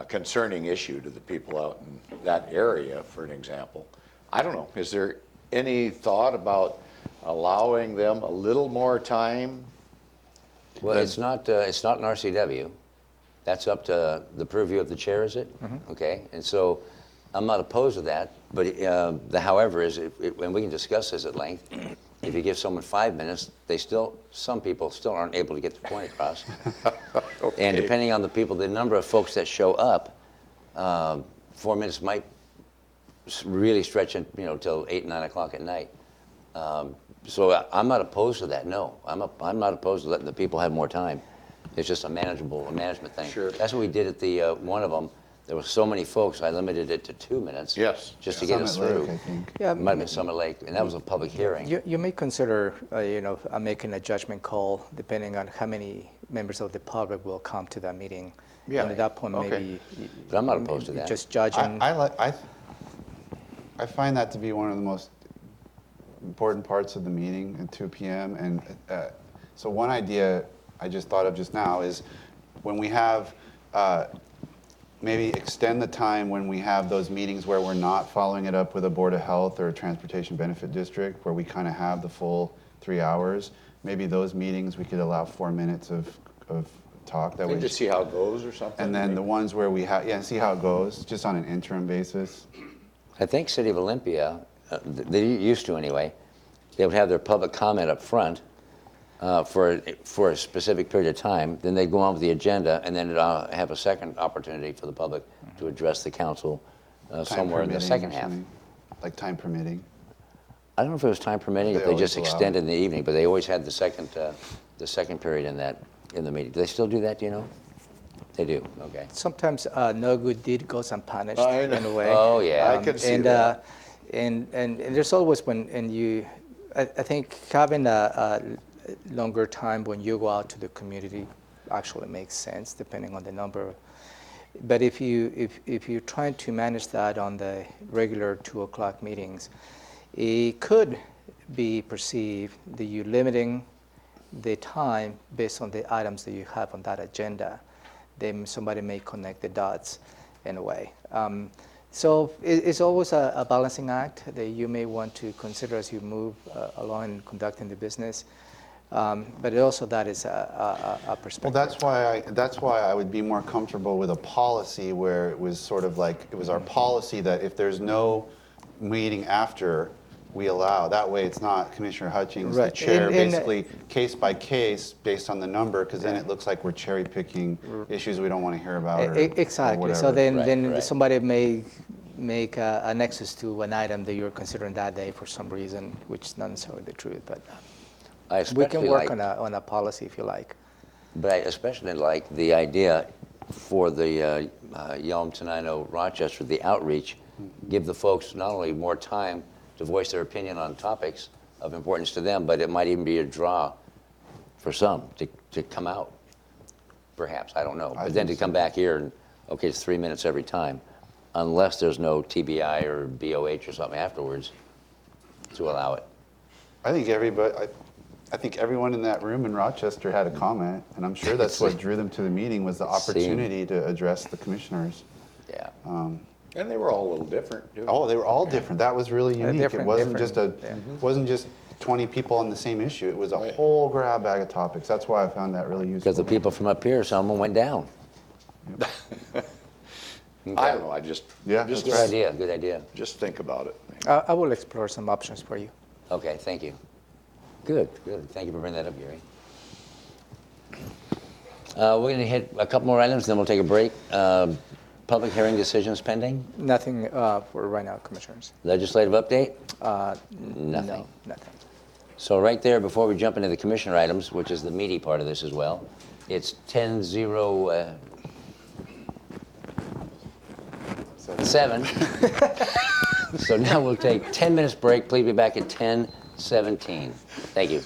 concerning issue to the people out in that area, for an example. I don't know. Is there any thought about allowing them a little more time? Well, it's not an RCW. That's up to the purview of the chair, is it? Okay, and so I'm not opposed to that, but the however is, and we can discuss this at length, if you give someone 5 minutes, some people still aren't able to get their point across. Okay. And depending on the number of folks that show up, 4 minutes might really stretch in, till 8, 9 o'clock at night. So I'm not opposed to that. No, I'm not opposed to letting the people have more time. It's just a management thing. Sure. That's what we did at the one of them. There were so many folks, I limited it to 2 minutes. Yes. Just to get us Summit Lake, through. I think. Yeah, It might have been Summit Lake, and that was a public hearing. you may consider, making a judgment call depending on how many members of the public will come to that meeting. Yeah. And at that point, Okay. maybe. But I'm not opposed to that. Just judging. I find that to be one of the most important parts of the meeting at 2 p.m. And so one idea I just thought of just now is when we have, maybe extend the time when we have those meetings where we're not following it up with a Board of Health or a Transportation Benefit District, where we kind of have the full 3 hours. Maybe those meetings, we could allow 4 minutes of talk. That And way. just see how it goes or something? And then the ones where we have, see how it goes, just on an interim basis. I think City of Olympia, they used to anyway, they would have their public comment up front for a specific period of time, then they'd go on with the agenda, and then have a second opportunity for the public to address the council Time somewhere in the permitting second or half. something. Like time permitting. I don't know if it was time permitting, if They they just always allow extended it. in the evening, but they always had the second period in the meeting. Do they still do that, do you know? They do, okay. Sometimes no good deed goes unpunished I know. in a way. Oh, yeah. I can see and, that. And there's always I think having a longer time when you go out to the community actually makes sense depending on the number. But if you're trying to manage that on the regular 2 o'clock meetings, it could be perceived that you're limiting the time based on the items that you have on that agenda. Then somebody may connect the dots in a way. So it's always a balancing act that you may want to consider as you move along in conducting the business. But also that is a perspective. Well, that's why I would be more comfortable with a policy where it was sort of like, it was our policy that if there's no meeting after, we allow. That way it's not Commissioner Hutchings, the Right. chair, And- basically case by case based on the number, because then it looks like we're cherry picking issues we don't want to hear about. Or Exactly. So whatever. then Right. somebody may make a nexus to an item that you're considering that day for some reason, which is not necessarily the truth. But I we can especially work like, on a policy if you like. but I especially like the idea for the Yelm, Tenino, Rochester, the outreach, give the folks not only more time to voice their opinion on topics of importance to them, but it might even be a draw for some to come out, perhaps, I don't know. I But then to think come so. back here and, okay, it's 3 minutes every time, unless there's no TBI or BOH or something afterwards to allow it. I think I think everyone in that room in Rochester had a comment, and I'm sure that's what drew them to the meeting was the opportunity to address the commissioners. Yeah. And they were all a little different, too. Oh, they were all different. That was really unique. It different- wasn't different, just yeah. wasn't just 20 people on the same issue. It was a Right. whole grab bag of topics. That's why I found that really useful. Because the people from up here, some of them went down. I don't know, I just, Yeah, just, Good idea, good idea. just think about it. I will explore some options for you. Okay, thank you. Good, good. Thank you for bringing that up, Gary. We're going to hit a couple more items, then we'll take a break. Public hearing decisions pending. Nothing for right now, Commissioners. Legislative update? Nothing. Nothing. Nothing. So right there, before we jump into the commissioner items, which is the meaty part of this as well, it's 10:07. So now we'll take 10 minutes break. Please be back at 10:17. Thank you.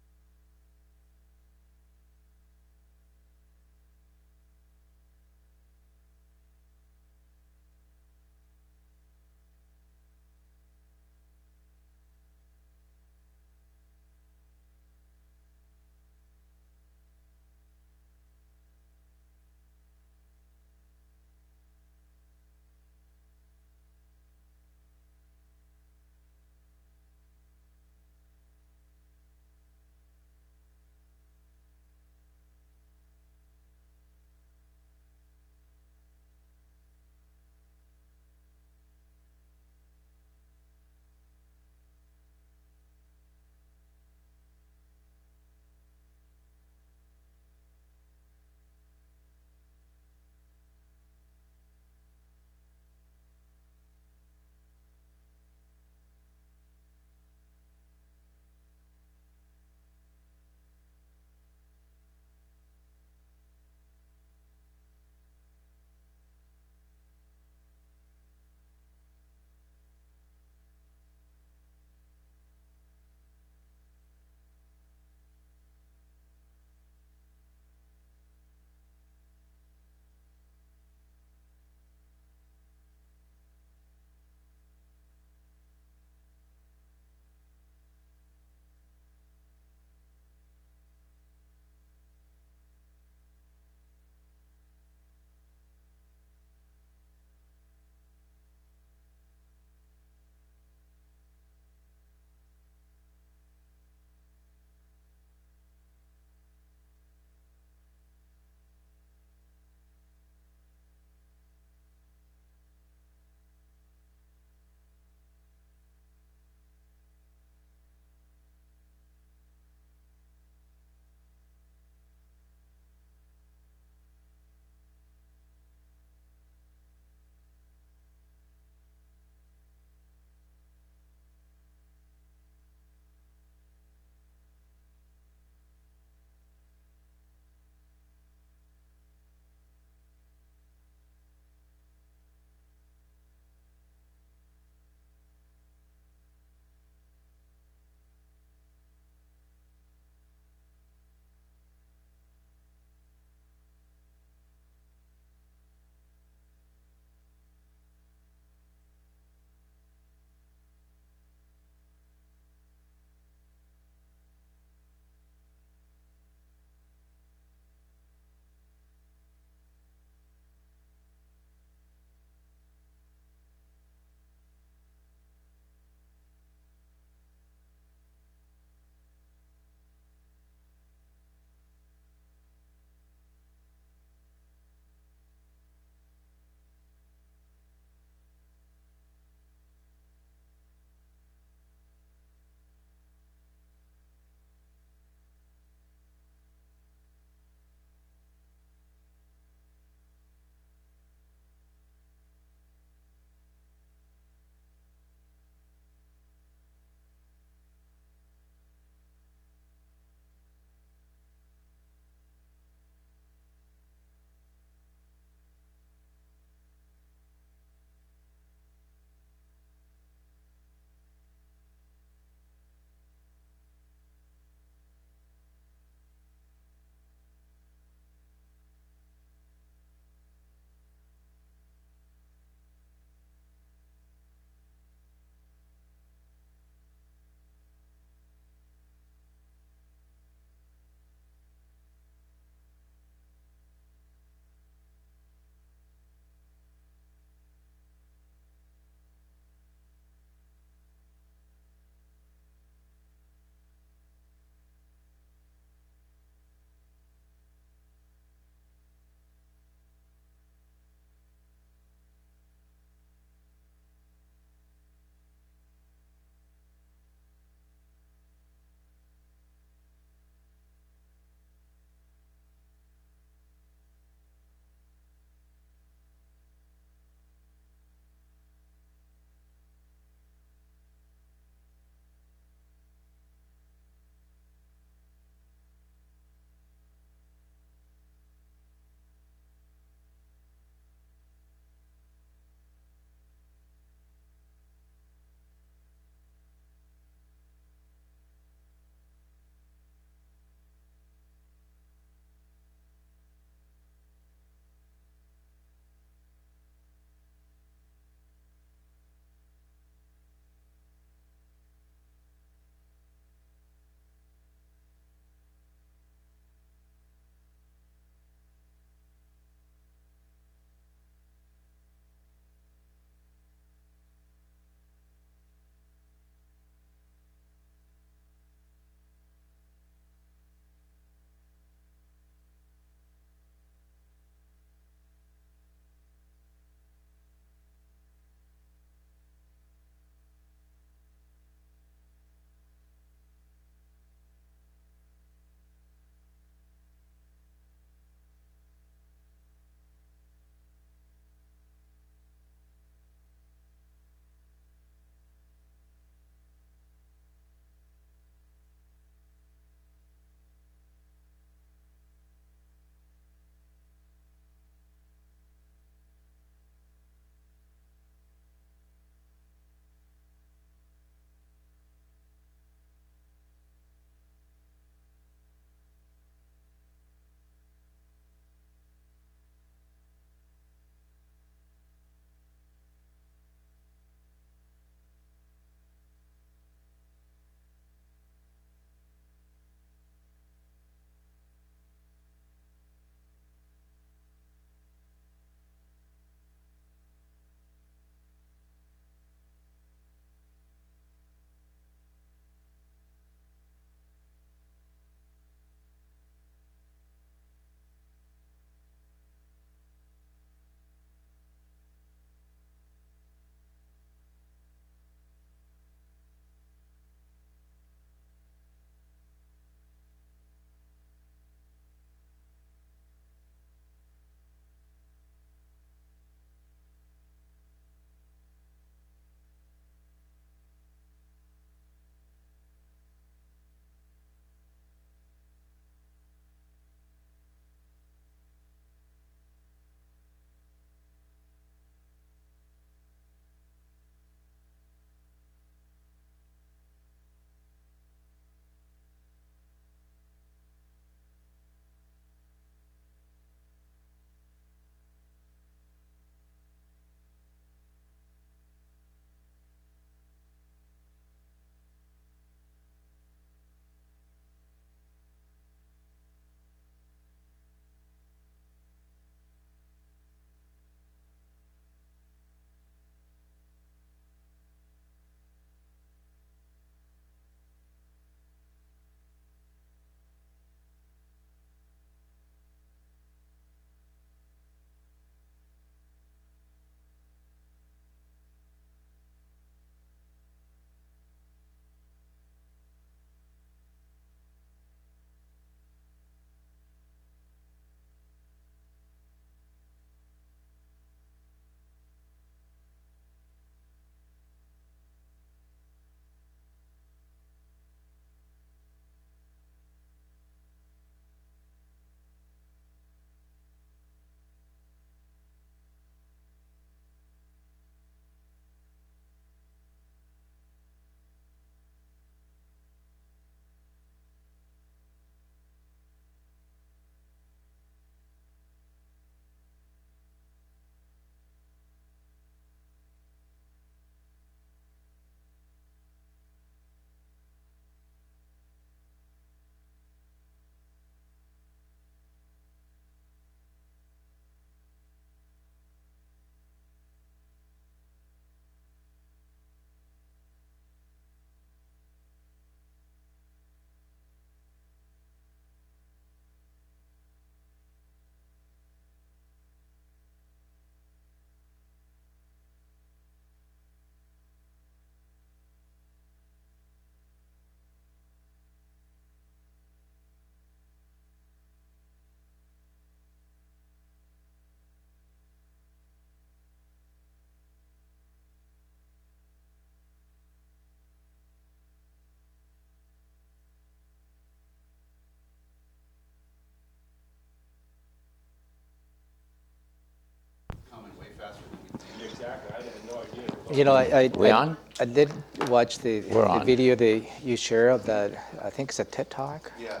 You know, We on? I did watch the We're on. video that you share of that, I think it's a TED Talk. Yeah.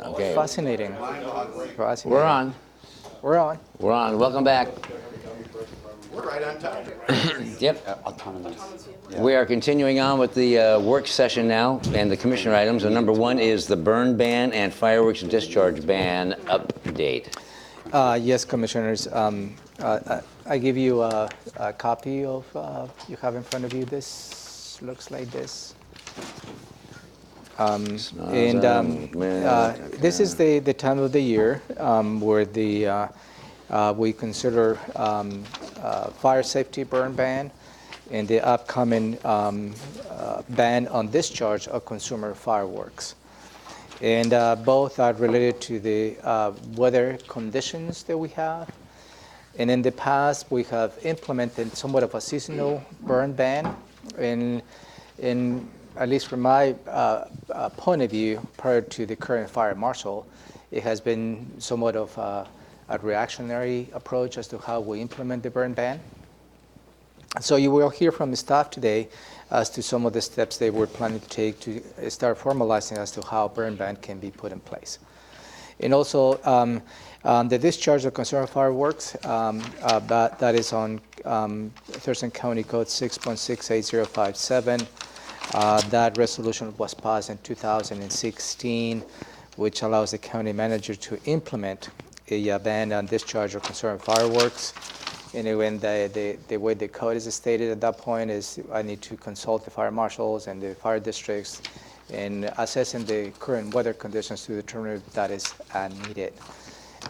Okay. Fascinating. Fascinating. We're on. We're on. We're on. Welcome back. We're right on time. Yep. Autonomous. We are continuing on with the work session now and the commissioner items. And number 1 is the burn ban and fireworks discharge ban update. Yes, Commissioners. I give you a copy of, you have in front of you, this looks like this. This is the time of the year where we consider fire safety burn ban and the upcoming ban on discharge of consumer fireworks. And both are related to the weather conditions that we have. And in the past, we have implemented somewhat of a seasonal burn ban. And at least from my point of view, prior to the current fire marshal, it has been somewhat of a reactionary approach as to how we implement the burn ban. So you will hear from the staff today as to some of the steps they were planning to take to start formalizing as to how burn ban can be put in place. And also, the discharge of consumer fireworks, that is on Thurston County Code 6.68057. That resolution was passed in 2016, which allows the county manager to implement a ban on discharge of consumer fireworks. And when the way the code is stated at that point is I need to consult the fire marshals and the fire districts in assessing the current weather conditions to determine if that is needed.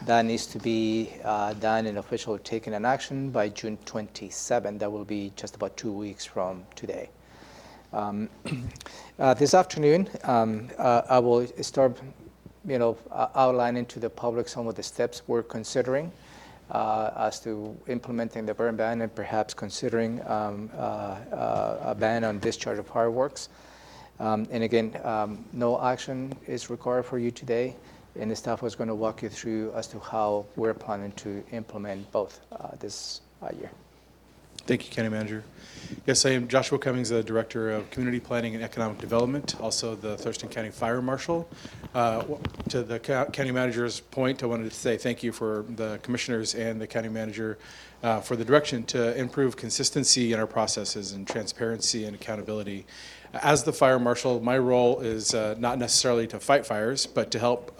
That needs to be done and officially taken in action by June 27. That will be just about 2 weeks from today. This afternoon, I will start, outlining to the public some of the steps we're considering as to implementing the burn ban and perhaps considering a ban on discharge of fireworks. And again, no action is required for you today, and the staff was going to walk you through as to how we're planning to implement both this year. Thank you, County Manager. Yes, I am Joshua Cummings, the Director of Community Planning and Economic Development, also the Thurston County Fire Marshal. To the County Manager's point, I wanted to say thank you for the Commissioners and the County Manager for the direction to improve consistency in our processes and transparency and accountability. As the Fire Marshal, my role is not necessarily to fight fires, but to help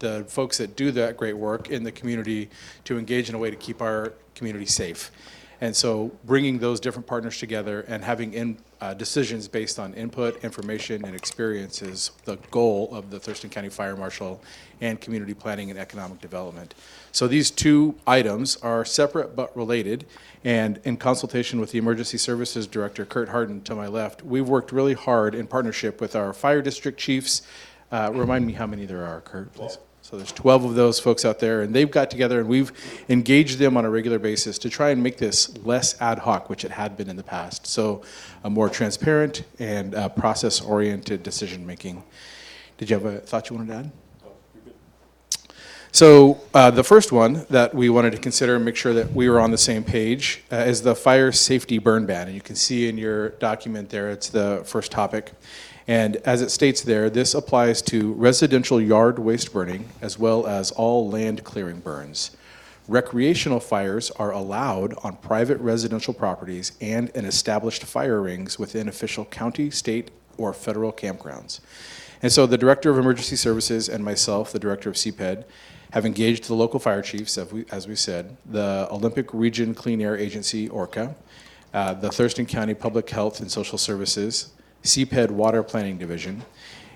the folks that do that great work in the community to engage in a way to keep our community safe. And so bringing those different partners together and having decisions based on input, information, and experience is the goal of the Thurston County Fire Marshal and Community Planning and Economic Development. So these two items are separate but related, and in consultation with the Emergency Services Director, Kurt Harden, to my left, we've worked really hard in partnership with our fire district chiefs. Remind me how many there are, Kurt, please. So there's 12 of those folks out there, and they've got together, and we've engaged them on a regular basis to try and make this less ad hoc, which it had been in the past. So a more transparent and process-oriented decision-making. Did you have a thought you wanted to add? So the first one that we wanted to consider and make sure that we were on the same page is the fire safety burn ban. And you can see in your document there, it's the first topic. And as it states there, this applies to residential yard waste burning as well as all land clearing burns. Recreational fires are allowed on private residential properties and in established fire rings within official county, state, or federal campgrounds. And so the Director of Emergency Services and myself, the Director of CPED, have engaged the local fire chiefs, as we said, the Olympic Region Clean Air Agency, ORCA, the Thurston County Public Health and Social Services, CPED Water Planning Division,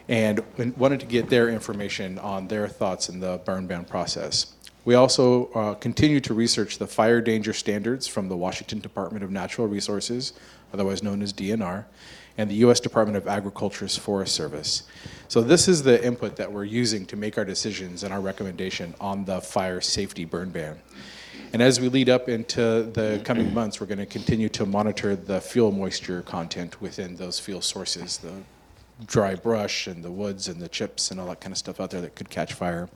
and wanted to get their information on their thoughts in the burn ban process. We also continue to research the fire danger standards from the Washington Department of Natural Resources, otherwise known as DNR, and the U.S. Department of Agriculture's Forest Service. So this is the input that we're using to make our decisions and our recommendation on the fire safety burn ban. And as we lead up into the coming months, we're going to continue to monitor the fuel moisture content within those fuel sources, the dry brush and the woods and the chips and all that kind of stuff out there that could catch fire.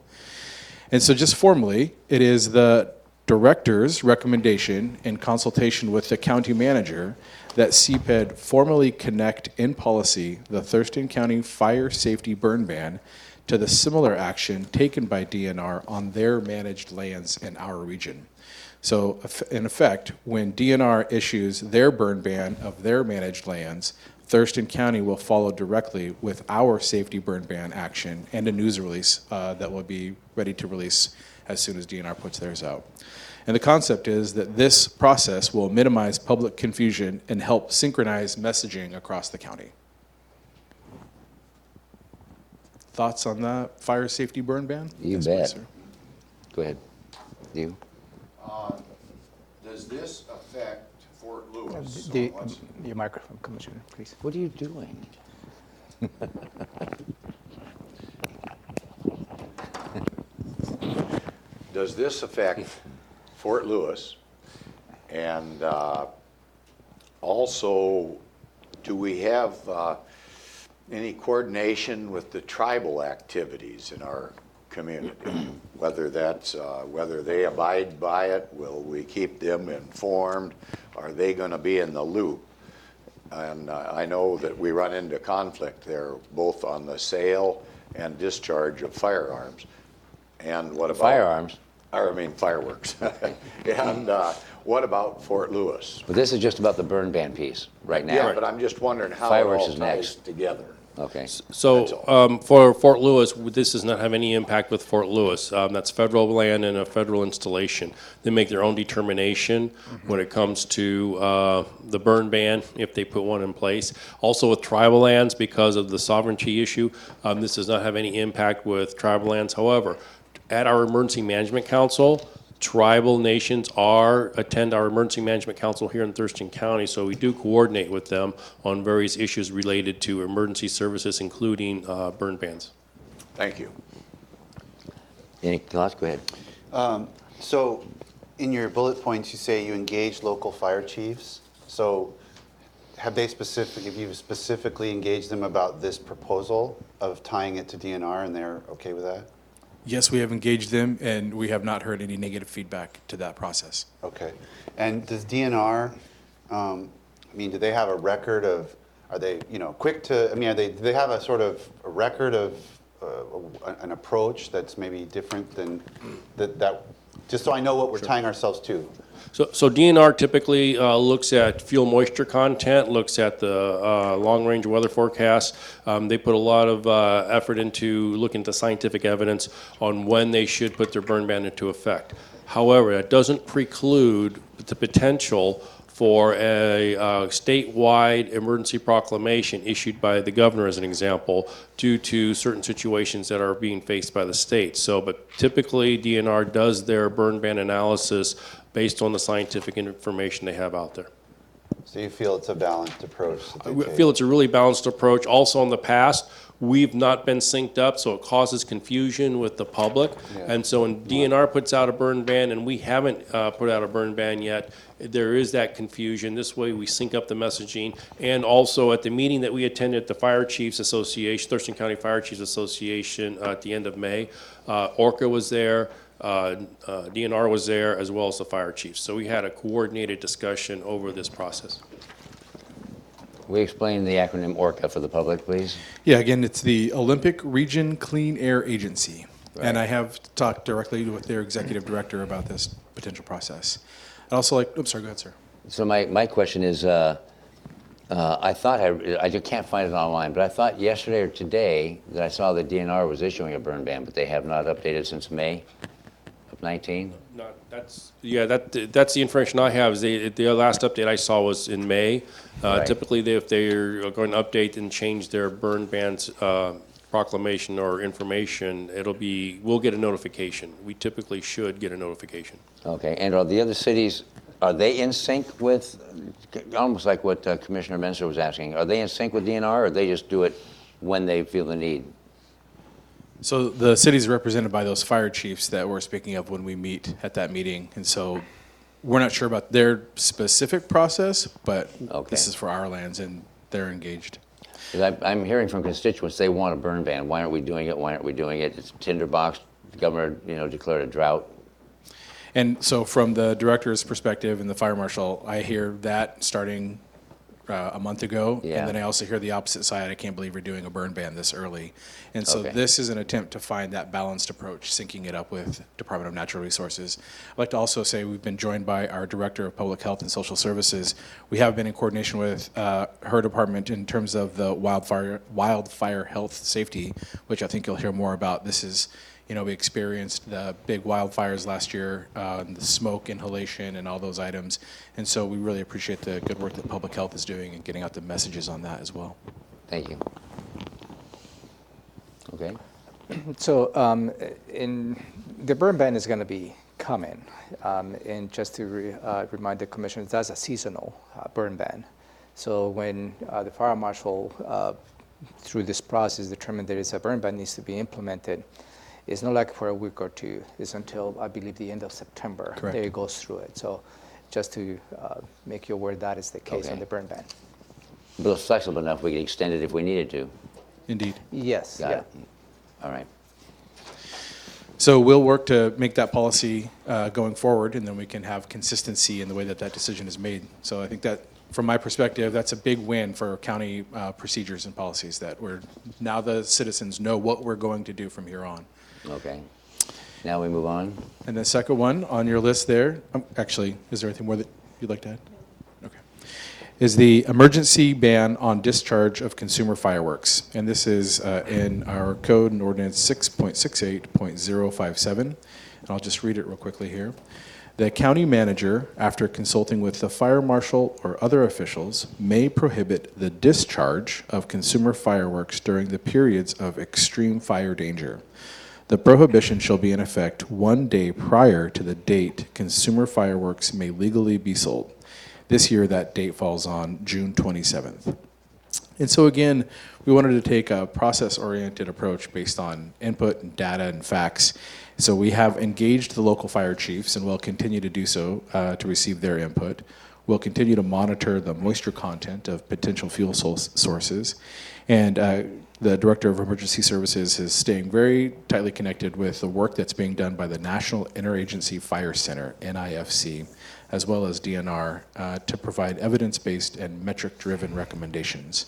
And so just formally, it is the director's recommendation in consultation with the county manager that CPED formally connect in policy the Thurston County fire safety burn ban to the similar action taken by DNR on their managed lands in our region. So in effect, when DNR issues their burn ban of their managed lands, Thurston County will follow directly with our safety burn ban action and a news release that will be ready to release as soon as DNR puts theirs out. And the concept is that this process will minimize public confusion and help synchronize messaging across the county. Thoughts on that fire safety burn ban? You Yes, bet. please, sir. Go ahead. You? Does this affect Fort Lewis? Your microphone, Commissioner, please. What are you doing? Does this affect Fort Lewis? And also, do we have any coordination with the tribal activities in our community? Whether that's, whether they abide by it, will we keep them informed? Are they going to be in the loop? And I know that we run into conflict there, both on the sale and discharge of firearms. And what about Firearms? I mean fireworks. And what about Fort Lewis? But this is just about the burn ban piece right now. Yeah, but I'm just wondering how it Fireworks all is ties next. together. Okay. That's So all. for Fort Lewis, this does not have any impact with Fort Lewis. That's federal land and a federal installation. They make their own determination when it comes to the burn ban, if they put one in place. Also with tribal lands, because of the sovereignty issue, this does not have any impact with tribal lands. However, at our Emergency Management Council, tribal nations attend our Emergency Management Council here in Thurston County, so we do coordinate with them on various issues related to emergency services, including burn bans. Thank you. Any thoughts? Go ahead. So in your bullet points, you say you engage local fire chiefs. So have you specifically engaged them about this proposal of tying it to DNR, and they're okay with that? Yes, we have engaged them, and we have not heard any negative feedback to that process. Okay. And does DNR, do they have a record of, are they, quick to, do they have a sort of a record of an approach that's maybe different than that, just so I know what we're tying ourselves to? So DNR typically looks at fuel moisture content, looks at the long-range weather forecast. They put a lot of effort into looking at the scientific evidence on when they should put their burn ban into effect. However, that doesn't preclude the potential for a statewide emergency proclamation issued by the governor, as an example, due to certain situations that are being faced by the state. But typically DNR does their burn ban analysis based on the scientific information they have out there. So you feel it's a balanced approach that they I take? feel it's a really balanced approach. Also in the past, we've not been synced up, so it causes confusion with the public. Yeah. And so when DNR puts out a burn ban and we haven't put out a burn ban yet, there is that confusion. This way we sync up the messaging. And also at the meeting that we attended at the Fire Chiefs Association, Thurston County Fire Chiefs Association at the end of May, ORCA was there, DNR was there, as well as the fire chiefs. So we had a coordinated discussion over this process. We explain the acronym ORCA for the public, please. Yeah, again, it's the Olympic Region Clean Air Agency. And I have talked directly with their executive director about this potential process. I'd also like, oops, sorry, go ahead, sir. So my question is, I thought, I just can't find it online, but I thought yesterday or today that I saw the DNR was issuing a burn ban, but they have not updated since May of 19? No, that's the information I have. Is the last update I saw was in May. Right. Typically, if they're going to update and change their burn bans proclamation or information, we'll get a notification. We typically should get a notification. Okay, and are the other cities, are they in sync with, almost like what Commissioner Menser was asking, are they in sync with DNR, or they just do it when they feel the need? So the city's represented by those fire chiefs that we're speaking of when we meet at that meeting. And so we're not sure about their specific process, but Okay. this is for our lands and they're engaged. 'Cause I'm hearing from constituents, they want a burn ban. Why aren't we doing it? Why aren't we doing it? It's tinderbox. The governor, declared a drought. And so from the director's perspective and the fire marshal, I hear that starting a month ago. Yeah. And then I also hear the opposite side. I can't believe we're doing a burn ban this early. And so Okay. this is an attempt to find that balanced approach, syncing it up with Department of Natural Resources. I'd like to also say we've been joined by our Director of Public Health and Social Services. We have been in coordination with her department in terms of the wildfire health safety, which I think you'll hear more about. This is, we experienced the big wildfires last year, the smoke inhalation and all those items. And so we really appreciate the good work that public health is doing and getting out the messages on that as well. Thank you. Okay. So the burn ban is going to be coming. And just to remind the commissioners, that's a seasonal burn ban. So when the fire marshal, through this process, determined there is a burn ban needs to be implemented, it's not like for a week or two. It's until, I believe, the end of September. Correct. That it goes through it. So just to make you aware that is the case Okay. on the burn ban. But it's flexible enough, we could extend it if we needed to. Indeed. Yes, Got yeah. it. All right. So we'll work to make that policy going forward, and then we can have consistency in the way that that decision is made. So I think that, from my perspective, that's a big win for county procedures and policies, that now the citizens know what we're going to do from here on. Okay. Now we move on. And the second one on your list there, actually, is there anything more that you'd like to add? Okay. Is the emergency ban on discharge of consumer fireworks. And this is in our code and ordinance 6.68.057. And I'll just read it real quickly here. The county manager, after consulting with the fire marshal or other officials, may prohibit the discharge of consumer fireworks during the periods of extreme fire danger. The prohibition shall be in effect 1 day prior to the date consumer fireworks may legally be sold. This year, that date falls on June 27th. And so again, we wanted to take a process-oriented approach based on input and data and facts. So we have engaged the local fire chiefs, and we'll continue to do so to receive their input. We'll continue to monitor the moisture content of potential fuel sources. And the Director of Emergency Services is staying very tightly connected with the work that's being done by the National Interagency Fire Center, NIFC, as well as DNR, to provide evidence-based and metric-driven recommendations.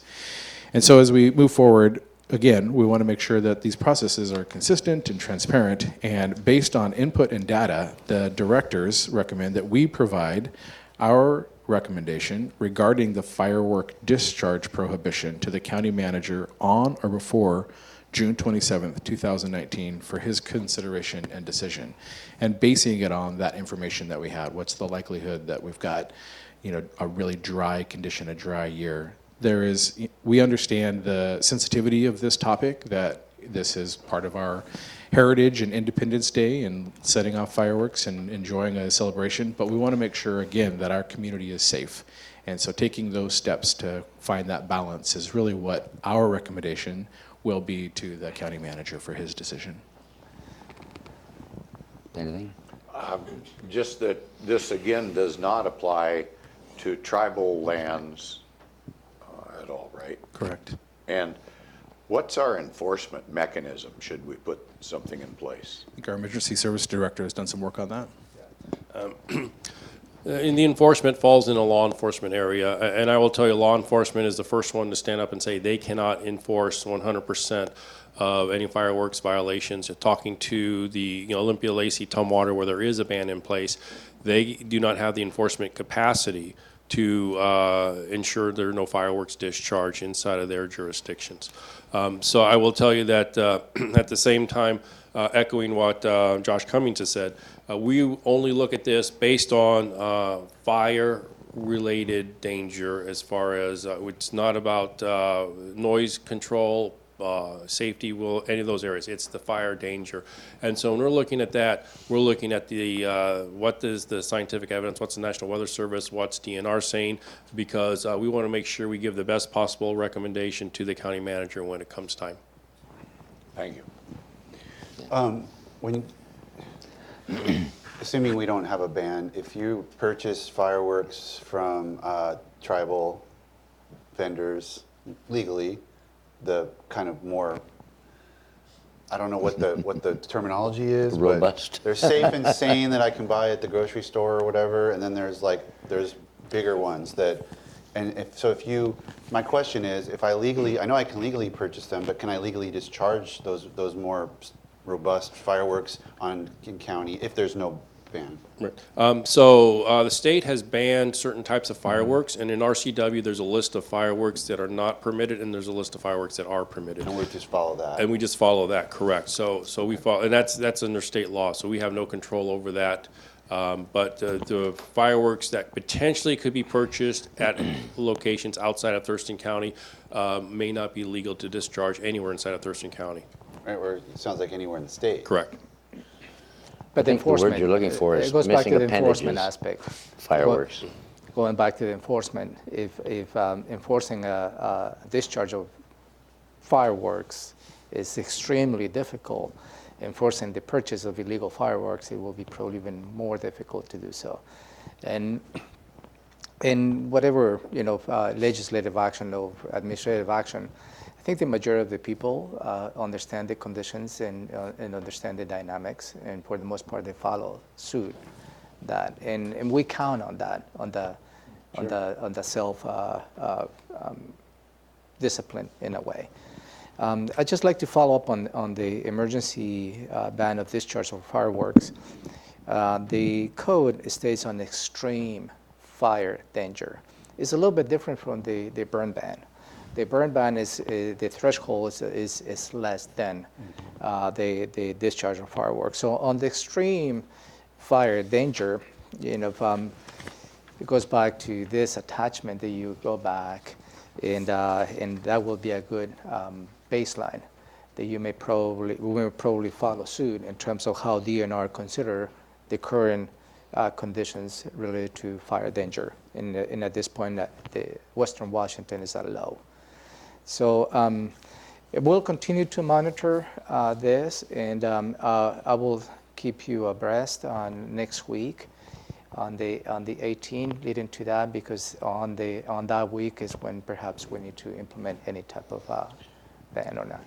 And so as we move forward, again, we want to make sure that these processes are consistent and transparent, and based on input and data, the directors recommend that we provide our recommendation regarding the firework discharge prohibition to the county manager on or before June 27th, 2019 for his consideration and decision, and basing it on that information that we had. What's the likelihood that we've got, a really dry condition, a dry year? We understand the sensitivity of this topic, that this is part of our heritage and Independence Day and setting off fireworks and enjoying a celebration, but we want to make sure, again, that our community is safe. And so taking those steps to find that balance is really what our recommendation will be to the county manager for his decision. Anything? Just that this, again, does not apply to tribal lands at all, right? Correct. And what's our enforcement mechanism? Should we put something in place? I think our emergency service director has done some work on that. In the enforcement falls in a law enforcement area, and I will tell you, law enforcement is the first one to stand up and say they cannot enforce 100% of any fireworks violations. Talking to the Olympia, Lacey, Tumwater, where there is a ban in place, they do not have the enforcement capacity to ensure there are no fireworks discharged inside of their jurisdictions. So I will tell you that at the same time, echoing what Josh Cummings has said, we only look at this based on fire-related danger, as far as it's not about noise control, safety, any of those areas. It's the fire danger. And so when we're looking at that, we're looking at the what is the scientific evidence, what's the National Weather Service, what's DNR saying, because we want to make sure we give the best possible recommendation to the county manager when it comes time. Thank you. Assuming we don't have a ban, if you purchase fireworks from tribal vendors legally, the kind of more I don't know what the terminology is. Robust. But there's safe and sane that I can buy at the grocery store or whatever, and then there's bigger ones that, and my question is, if I know I can legally purchase them, but can I legally discharge those more robust fireworks in county if there's no ban? Right. So the state has banned certain types of fireworks, and in RCW, there's a list of fireworks that are not permitted, and there's a list of fireworks that are permitted. And we just follow that. And we just follow that, correct. So we follow, and that's under state law, so we have no control over that. But the fireworks that potentially could be purchased at locations outside of Thurston County may not be legal to discharge anywhere inside of Thurston County. Right, or it sounds like anywhere in the state. Correct. But I think the word you're looking for is it goes back missing to the enforcement appendages. aspect. Fireworks. Going back to the enforcement, if enforcing a discharge of fireworks is extremely difficult, enforcing the purchase of illegal fireworks, it will be probably even more difficult to do so. And in whatever legislative action or administrative action, I think the majority of the people understand the conditions and understand the dynamics, and for the most part, they follow suit. That and we count on that on the self discipline in a way. I'd just like to follow up on the emergency ban of discharge of fireworks. The code states on extreme fire danger. It's a little bit different from the burn ban. The burn ban is the threshold is less than the discharge of fireworks. So on the extreme fire danger, it goes back to this attachment that you go back, and that will be a good baseline that we may probably follow suit in terms of how DNR consider the current conditions related to fire danger. And at this point, the Western Washington is at low. So we'll continue to monitor this, and I will keep you abreast on next week on the 18th, leading to that, because on that week is when perhaps we need to implement any type of ban or not.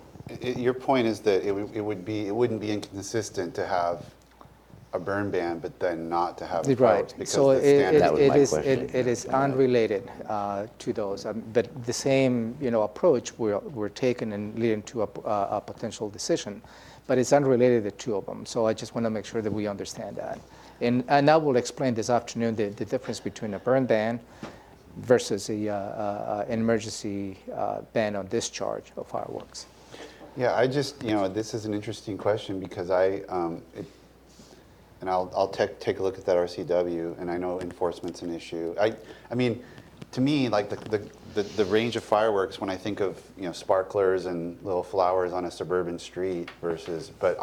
Your point is that it wouldn't be inconsistent to have a burn ban, but then not to have a Right. because So the standard. That was my question. it is unrelated to those, but the same approach we're taking and leading to a potential decision, but it's unrelated, the two of them. So I just want to make sure that we understand that, and I will explain this afternoon the difference between a burn ban versus an emergency ban on discharge of fireworks. Yeah, I just this is an interesting question because and I'll take a look at that RCW, and I know enforcement's an issue. I mean, to me, like the range of fireworks when I think of sparklers and little flowers on a suburban street versus, but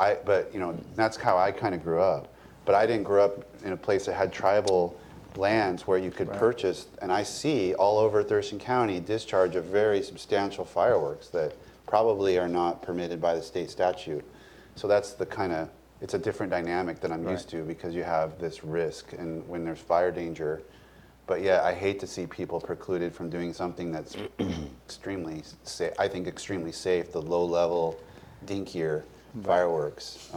that's how I kind of grew up. But I didn't grow up in a place that had tribal lands where you could purchase, and I see all over Thurston County discharge of very substantial fireworks that probably are not permitted by the state statute. So that's it's a different dynamic than I'm used to, because you have this risk and when there's fire danger. But yeah, I hate to see people precluded from doing something that's extremely safe, the low level, dinkier fireworks.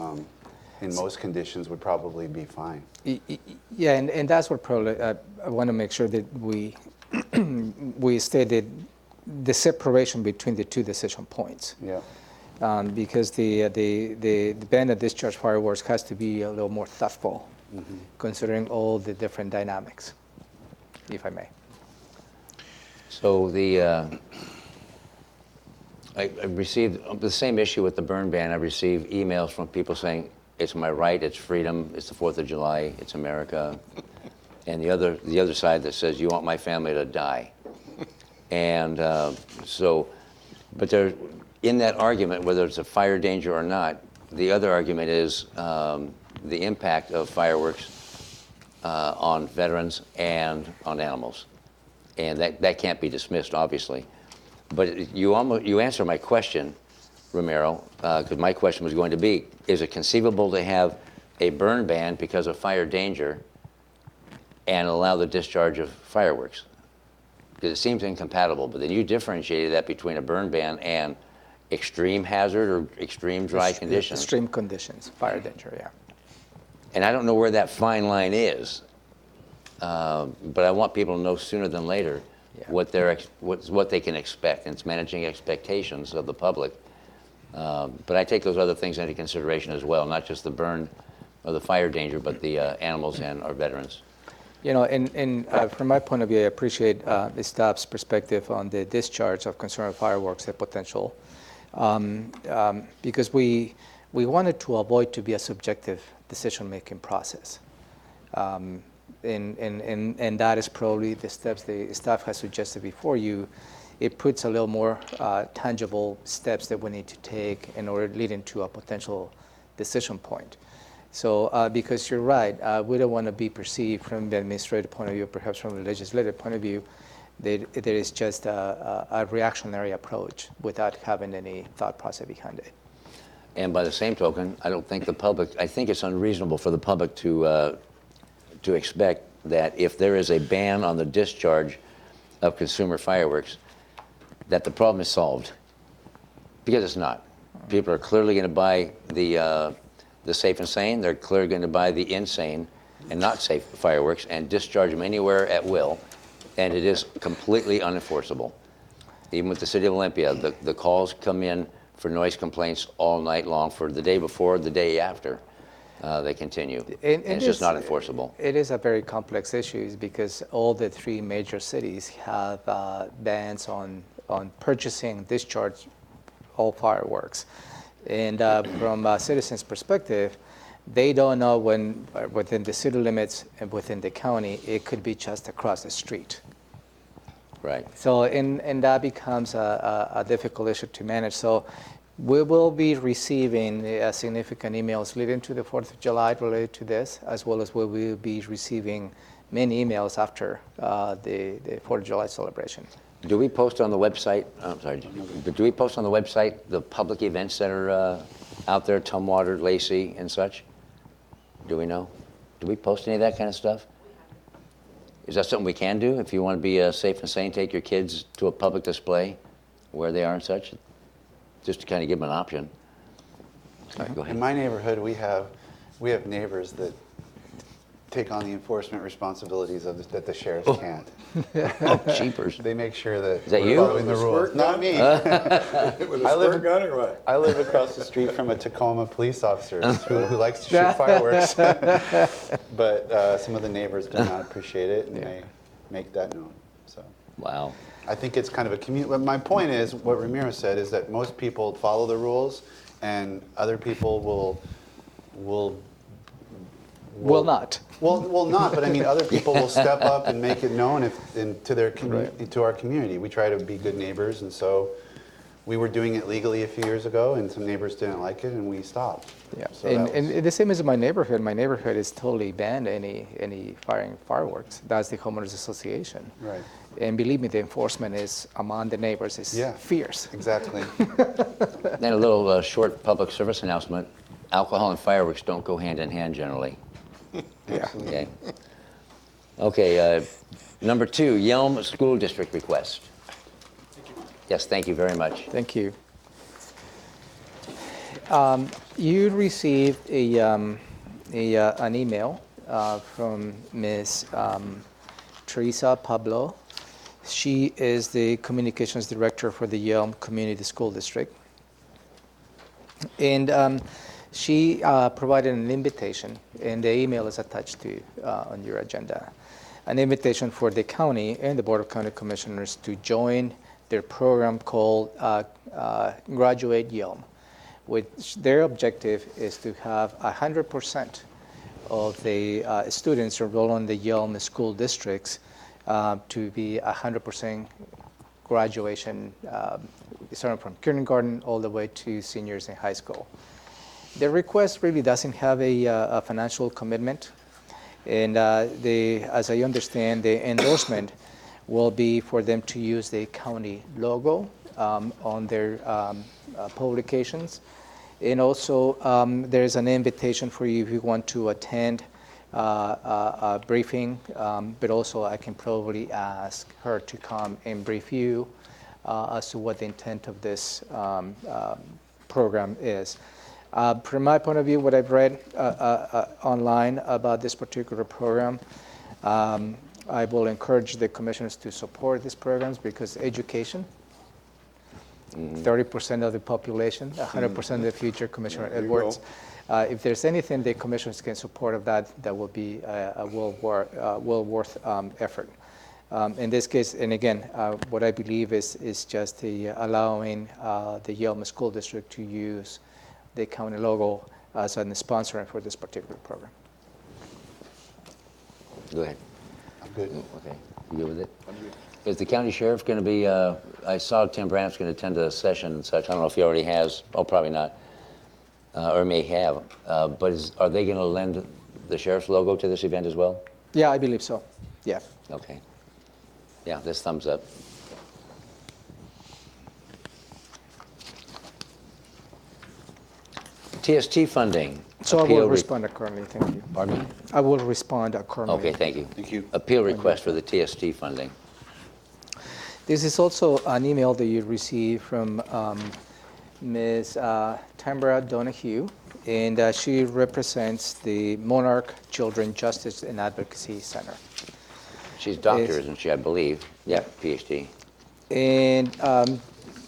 In most conditions would probably be fine. Yeah, and that's what probably I want to make sure that we we stated the separation between the two decision points. Yeah. Because the ban of discharge fireworks has to be a little more thoughtful, considering all the different dynamics, if I may. So I received the same issue with the burn ban. I received emails from people saying, it's my right, it's freedom, it's the 4th of July, it's America. And the other side that says, you want my family to die. And but in that argument, whether it's a fire danger or not, the other argument is the impact of fireworks on veterans and on animals. And that can't be dismissed, obviously. But you answer my question, Romero, because my question was going to be, is it conceivable to have a burn ban because of fire danger and allow the discharge of fireworks? Because it seems incompatible, but then you differentiated that between a burn ban and extreme hazard or extreme dry conditions. Extreme conditions, fire danger, yeah. And I don't know where that fine line is, but I want people to know sooner than later Yeah. what they can expect. And it's managing expectations of the public. But I take those other things into consideration as well, not just the burn or the fire danger, but the animals and our veterans. You know, and from my point of view, I appreciate the staff's perspective on the discharge of concerned fireworks, the potential, because we wanted to avoid to be a subjective decision-making process. And that is probably the steps the staff has suggested before you. It puts a little more tangible steps that we need to take in order leading to a potential decision point. So, because you're right, we don't want to be perceived from the administrative point of view, perhaps from the legislative point of view, that there is just a reactionary approach without having any thought process behind it. And by the same token, I think it's unreasonable for the public to expect that if there is a ban on the discharge of consumer fireworks, that the problem is solved, because it's not. People are clearly going to buy the safe and sane. They're clearly going to buy the insane and not safe fireworks and discharge them anywhere at will, and it is completely unenforceable. Even with the City of Olympia, the calls come in for noise complaints all night long, for the day before, the day after. They continue, and it's just not enforceable. It is a very complex issue because all the three major cities have bans on purchasing, discharge all fireworks. And from a citizen's perspective, they don't know when within the city limits and within the county, it could be just across the street. Right. So, and that becomes a difficult issue to manage. So we will be receiving significant emails leading to the 4th of July related to this, as well as we will be receiving many emails after the 4th of July celebration. Do we post on the website, I'm sorry, but do we post on the website the public events that are out there, Tumwater, Lacey, and such? Do we know? Do we post any of that kind of stuff? Is that something we can do? If you want to be safe and sane, take your kids to a public display where they are and such, just to kind of give them an option. Sorry, go ahead. In my neighborhood, we have neighbors that take on the enforcement responsibilities that the sheriffs can't. Oh, jeepers. They make sure that Is that we're you? following the rules. Not me. With a squirt gun or what? I live across the street from a Tacoma police officer who likes to shoot fireworks. But some of the neighbors do not appreciate it, and they make that known. So Wow. I think it's kind of a community. My point is, what Ramiro said is that most people follow the rules, and other people will not. Well, not. But I mean, other people will step up and make it known to our community. We try to be good neighbors, and so we were doing it legally a few years ago, and some neighbors didn't like it, and we stopped. Yeah, So and the same as in my neighborhood. My neighborhood is totally banned any firing fireworks. That's the homeowners association. Right. And believe me, the enforcement is among the neighbors is fierce. Exactly. Then a little short public service announcement. Alcohol and fireworks don't go hand in hand generally. Yeah. Okay. Okay, number 2, Yelm School District request. Yes, thank you very much. Thank you. You received an email from Ms. Teresa Pablo. She is the communications director for the Yelm Community School District. And she provided an invitation, and the email is attached to on your agenda, an invitation for the county and the Board of County Commissioners to join their program called Graduate Yelm, which their objective is to have 100% of the students enrolled in the Yelm school districts to be 100% graduation, starting from kindergarten all the way to seniors in high school. The request really doesn't have a financial commitment, and as I understand, the endorsement will be for them to use the county logo on their publications. And also, there's an invitation for you if you want to attend a briefing, but also I can probably ask her to come and brief you as to what the intent of this program is. From my point of view, what I've read online about this particular program, I will encourage the commissioners to support these programs because education, 30% of the population, 100% of the future, Commissioner There you Edwards. If there's anything the commissioners can support of that, that will be a well worth effort. In this case, and again, what I believe is just the allowing the Yelma School District to use the county logo as a sponsor for this particular program. Go ahead. I'm good. Okay, you good with it? I'm good. Is the county sheriff going to be, I saw Tim Brandt's going to attend a session and such. I don't know if he already has. Oh, probably not. Or may have. But are they going to lend the sheriff's logo to this event as well? Yeah, I believe so. Yeah. Okay. Yeah, this thumbs up. TST funding. So I Appeal will re- respond accordingly. Thank you. Pardon me? I will respond accordingly. Okay, thank you. Thank you. Appeal request for the TST funding. This is also an email that you received from Ms. Tambra Donahue, and she represents the Monarch Children Justice and Advocacy Center. She's a doctor, Is- isn't she, I believe? Yeah, PhD. And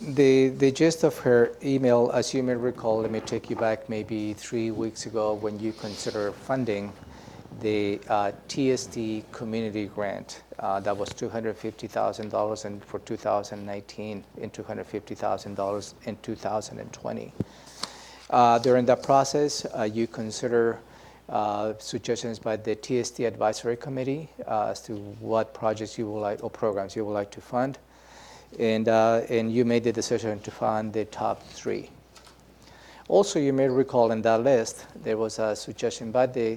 the gist of her email, as you may recall, let me take you back maybe 3 weeks ago when you considered funding the TST community grant that was $250,000 for 2019 and $250,000 in 2020. During that process, you consider suggestions by the TST Advisory Committee as to what projects you would like or programs you would like to fund, and you made the decision to fund the top 3. Also, you may recall in that list, there was a suggestion by the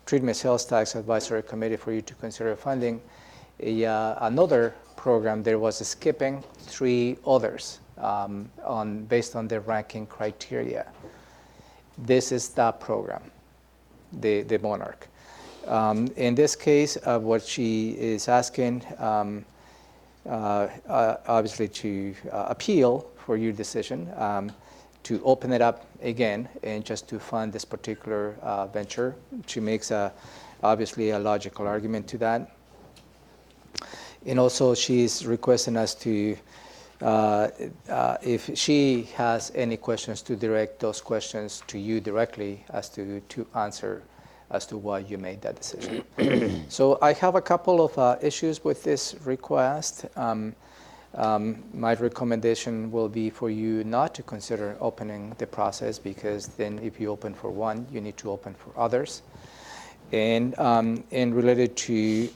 Treatment Sales Tax Advisory Committee for you to consider funding another program. There was skipping 3 others based on the ranking criteria. This is that program, the Monarch. In this case, what she is asking, obviously, to appeal for your decision, to open it up again and just to fund this particular venture. She makes obviously a logical argument to that. And also, she's requesting us to, if she has any questions, to direct those questions to you directly as to answer as to why you made that decision. So I have a couple of issues with this request. My recommendation will be for you not to consider opening the process, because then if you open for one, you need to open for others. And related to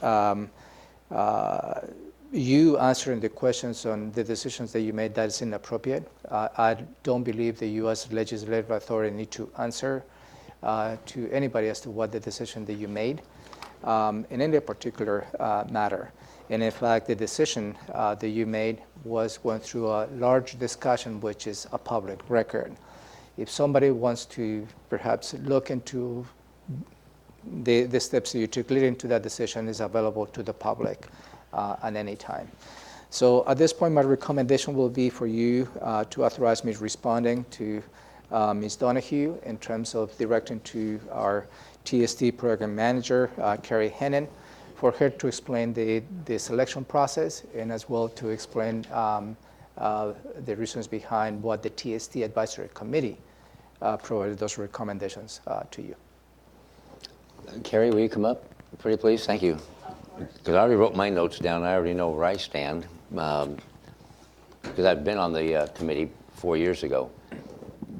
you answering the questions on the decisions that you made, that is inappropriate. I don't believe the U.S. legislative authority need to answer to anybody as to what the decision that you made in any particular matter. And in fact, the decision that you made went through a large discussion, which is a public record. If somebody wants to perhaps look into the steps that you took leading to that decision, is available to the public at any time. So at this point, my recommendation will be for you to authorize me responding to Ms. Donahue in terms of directing to our TST program manager, Carrie Hennon, for her to explain the selection process, and as well to explain the reasons behind what the TST Advisory Committee provided those recommendations to you. Carrie, will you come up, pretty please? Thank you. Because I already wrote my notes down. I already know where I stand, because I've been on the committee 4 years ago.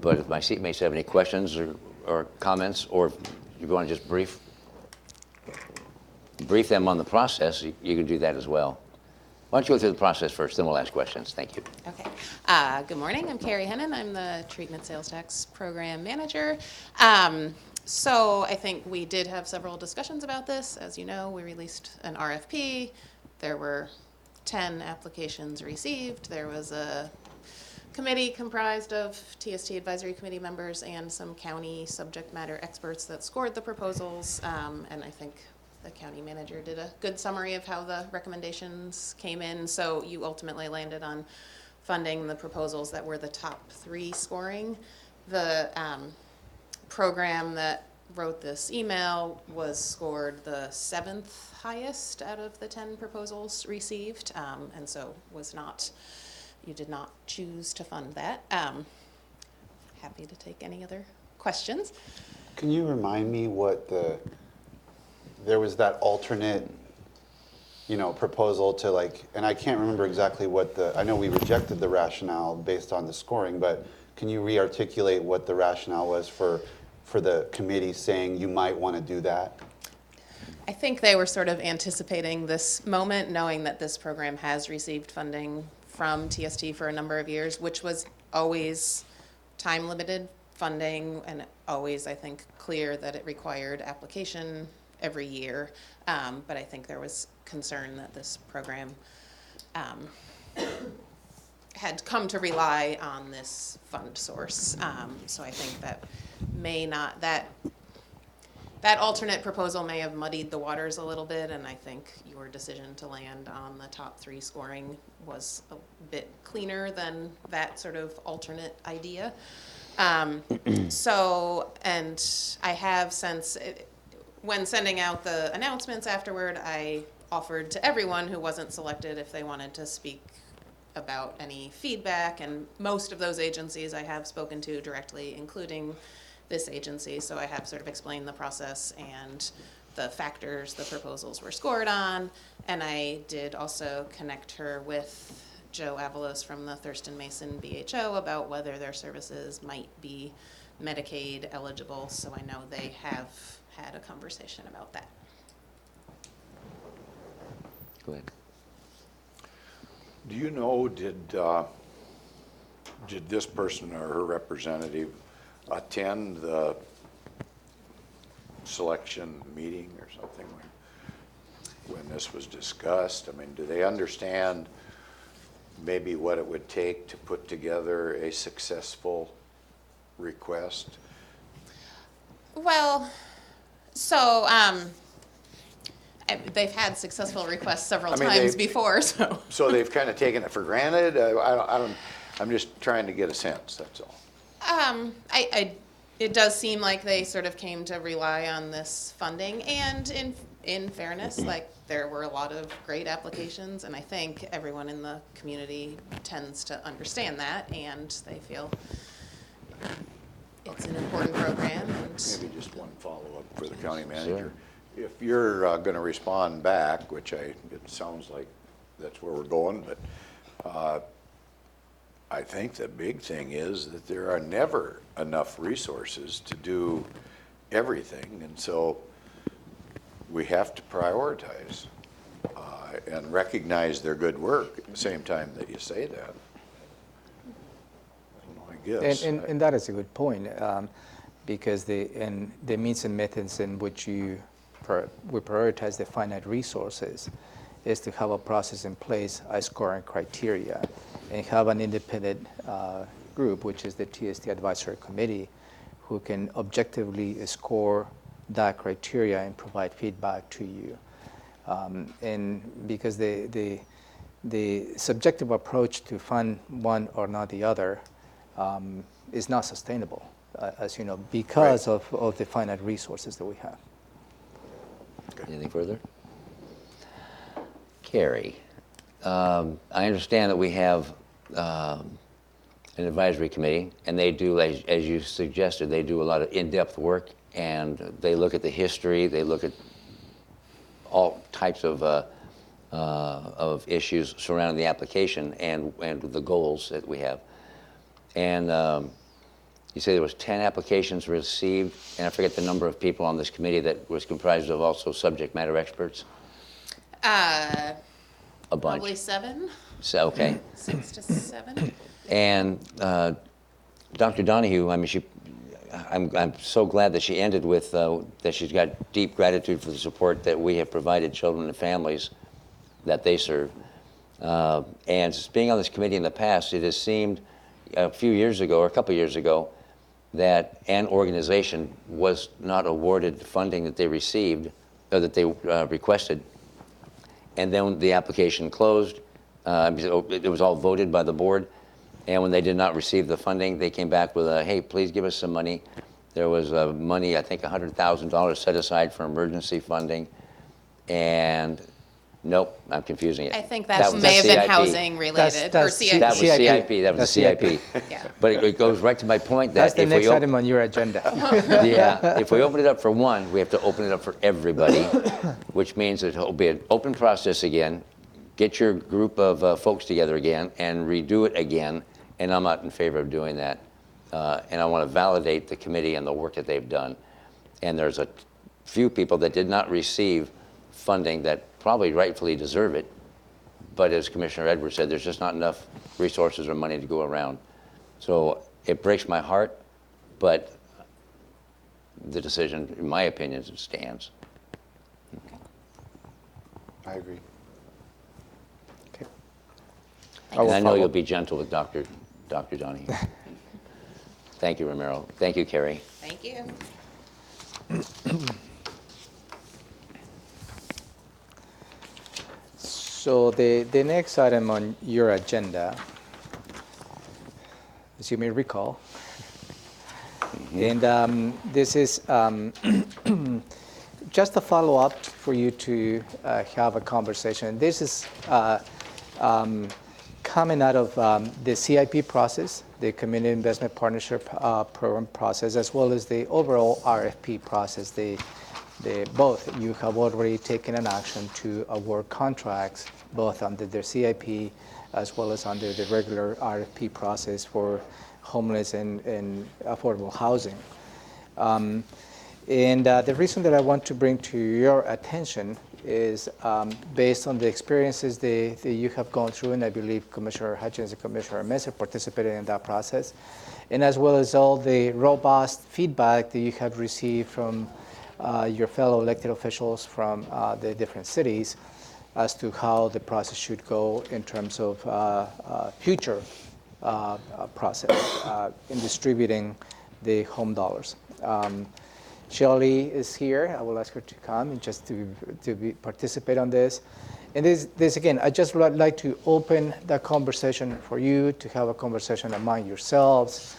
But if my seatmates have any questions or comments, or if you want to just brief them on the process, you can do that as well. Why don't you go through the process first, then we'll ask questions. Thank you. Okay. Good morning. I'm Carrie Hennon. I'm the Treatment Sales Tax Program Manager. So I think we did have several discussions about this. As you know, we released an RFP. There were 10 applications received. There was a committee comprised of TST Advisory Committee members and some county subject matter experts that scored the proposals. And I think the county manager did a good summary of how the recommendations came in. So you ultimately landed on funding the proposals that were the top 3 scoring. The program that wrote this email was scored the 7th highest out of the 10 proposals received, and so was not, you did not choose to fund that. Happy to take any other questions. Can you remind me what there was that alternate, proposal to like, and I can't remember exactly what I know we rejected the rationale based on the scoring, but can you re-articulate what the rationale was for the committee saying you might want to do that? I think they were sort of anticipating this moment, knowing that this program has received funding from TST for a number of years, which was always time-limited funding and always, I think, clear that it required application every year. But I think there was concern that this program had come to rely on this fund source. So I think that that alternate proposal may have muddied the waters a little bit, and I think your decision to land on the top 3 scoring was a bit cleaner than that sort of alternate idea. So, and I have since, when sending out the announcements afterward, I offered to everyone who wasn't selected if they wanted to speak about any feedback, and most of those agencies I have spoken to directly, including this agency, so I have sort of explained the process and the factors the proposals were scored on, and I did also connect her with Joe Avalos from the Thurston Mason BHO about whether their services might be Medicaid eligible, so I know they have had a conversation about that. Go ahead. Do you know, did this person or her representative attend the selection meeting or something when this was discussed? I mean, do they understand maybe what it would take to put together a successful request? Well, so they've had successful requests several times before, so. So they've kind of taken it for granted? I'm just trying to get a sense, that's all. It does seem like they sort of came to rely on this funding, and in fairness, like, there were a lot of great applications, and I think everyone in the community tends to understand that, and they feel it's an important program. And Maybe just one follow-up for the county manager. If you're going to respond back, which it sounds like that's where we're going, but I think the big thing is that there are never enough resources to do everything, and so we have to prioritize and recognize their good work at the same time that you say that. I guess. And that is a good point, because the means and methods in which we prioritize the finite resources is to have a process in place, a scoring criteria, and have an independent group, which is the TST Advisory Committee, who can objectively score that criteria and provide feedback to you. And because the subjective approach to fund one or not the other is not sustainable, as you know, because of the finite resources that we have. Anything further? Carrie, I understand that we have an advisory committee, and they do, as you suggested, they do a lot of in-depth work, and they look at the history, they look at all types of issues surrounding the application and the goals that we have. And you say there was 10 applications received, and I forget the number of people on this committee that was comprised of also subject matter experts? A bunch. Probably 7. So, okay. 6 to 7. And Dr. Donahue, I mean, I'm so glad that she ended with that she's got deep gratitude for the support that we have provided children and families that they serve. And being on this committee in the past, it has seemed a few years ago, or a couple years ago, that an organization was not awarded funding that they received that they requested. And then the application closed. It was all voted by the board. And when they did not receive the funding, they came back with a, hey, please give us some money. There was money, I think $100,000 set aside for emergency funding. And nope, I'm confusing it. I think that was may have the been CIP. housing related, or that's CIP. That was CIP. CIP. That was the That's CIP. Yeah. But it goes right to my point That's that the if next we item on your agenda. yeah, if we open it up for one, we have to open it up for everybody, which means that it'll be an open process again. Get your group of folks together again and redo it again. And I'm not in favor of doing that. And I want to validate the committee and the work that they've done. And there's a few people that did not receive funding that probably rightfully deserve it. But as Commissioner Edwards said, there's just not enough resources or money to go around. So it breaks my heart, but the decision, in my opinion, stands. I agree. Okay. And I know you'll be gentle with Dr. Donahue. Thank you, Romero. Thank you, Carrie. Thank you. So the next item on your agenda, as you may recall, and this is just a follow-up for you to have a conversation. This is coming out of the CIP process, the Community Investment Partnership Program process, as well as the overall RFP process. Both you have already taken an action to award contracts, both under the CIP as well as under the regular RFP process for homeless and affordable housing. And the reason that I want to bring to your attention is based on the experiences that you have gone through, and I believe Commissioner Hutchins and Commissioner Mesa participated in that process, and as well as all the robust feedback that you have received from your fellow elected officials from the different cities as to how the process should go in terms of future process in distributing the home dollars. Shelley is here. I will ask her to come and just to participate on this. And this again, I just would like to open that conversation for you to have a conversation among yourselves.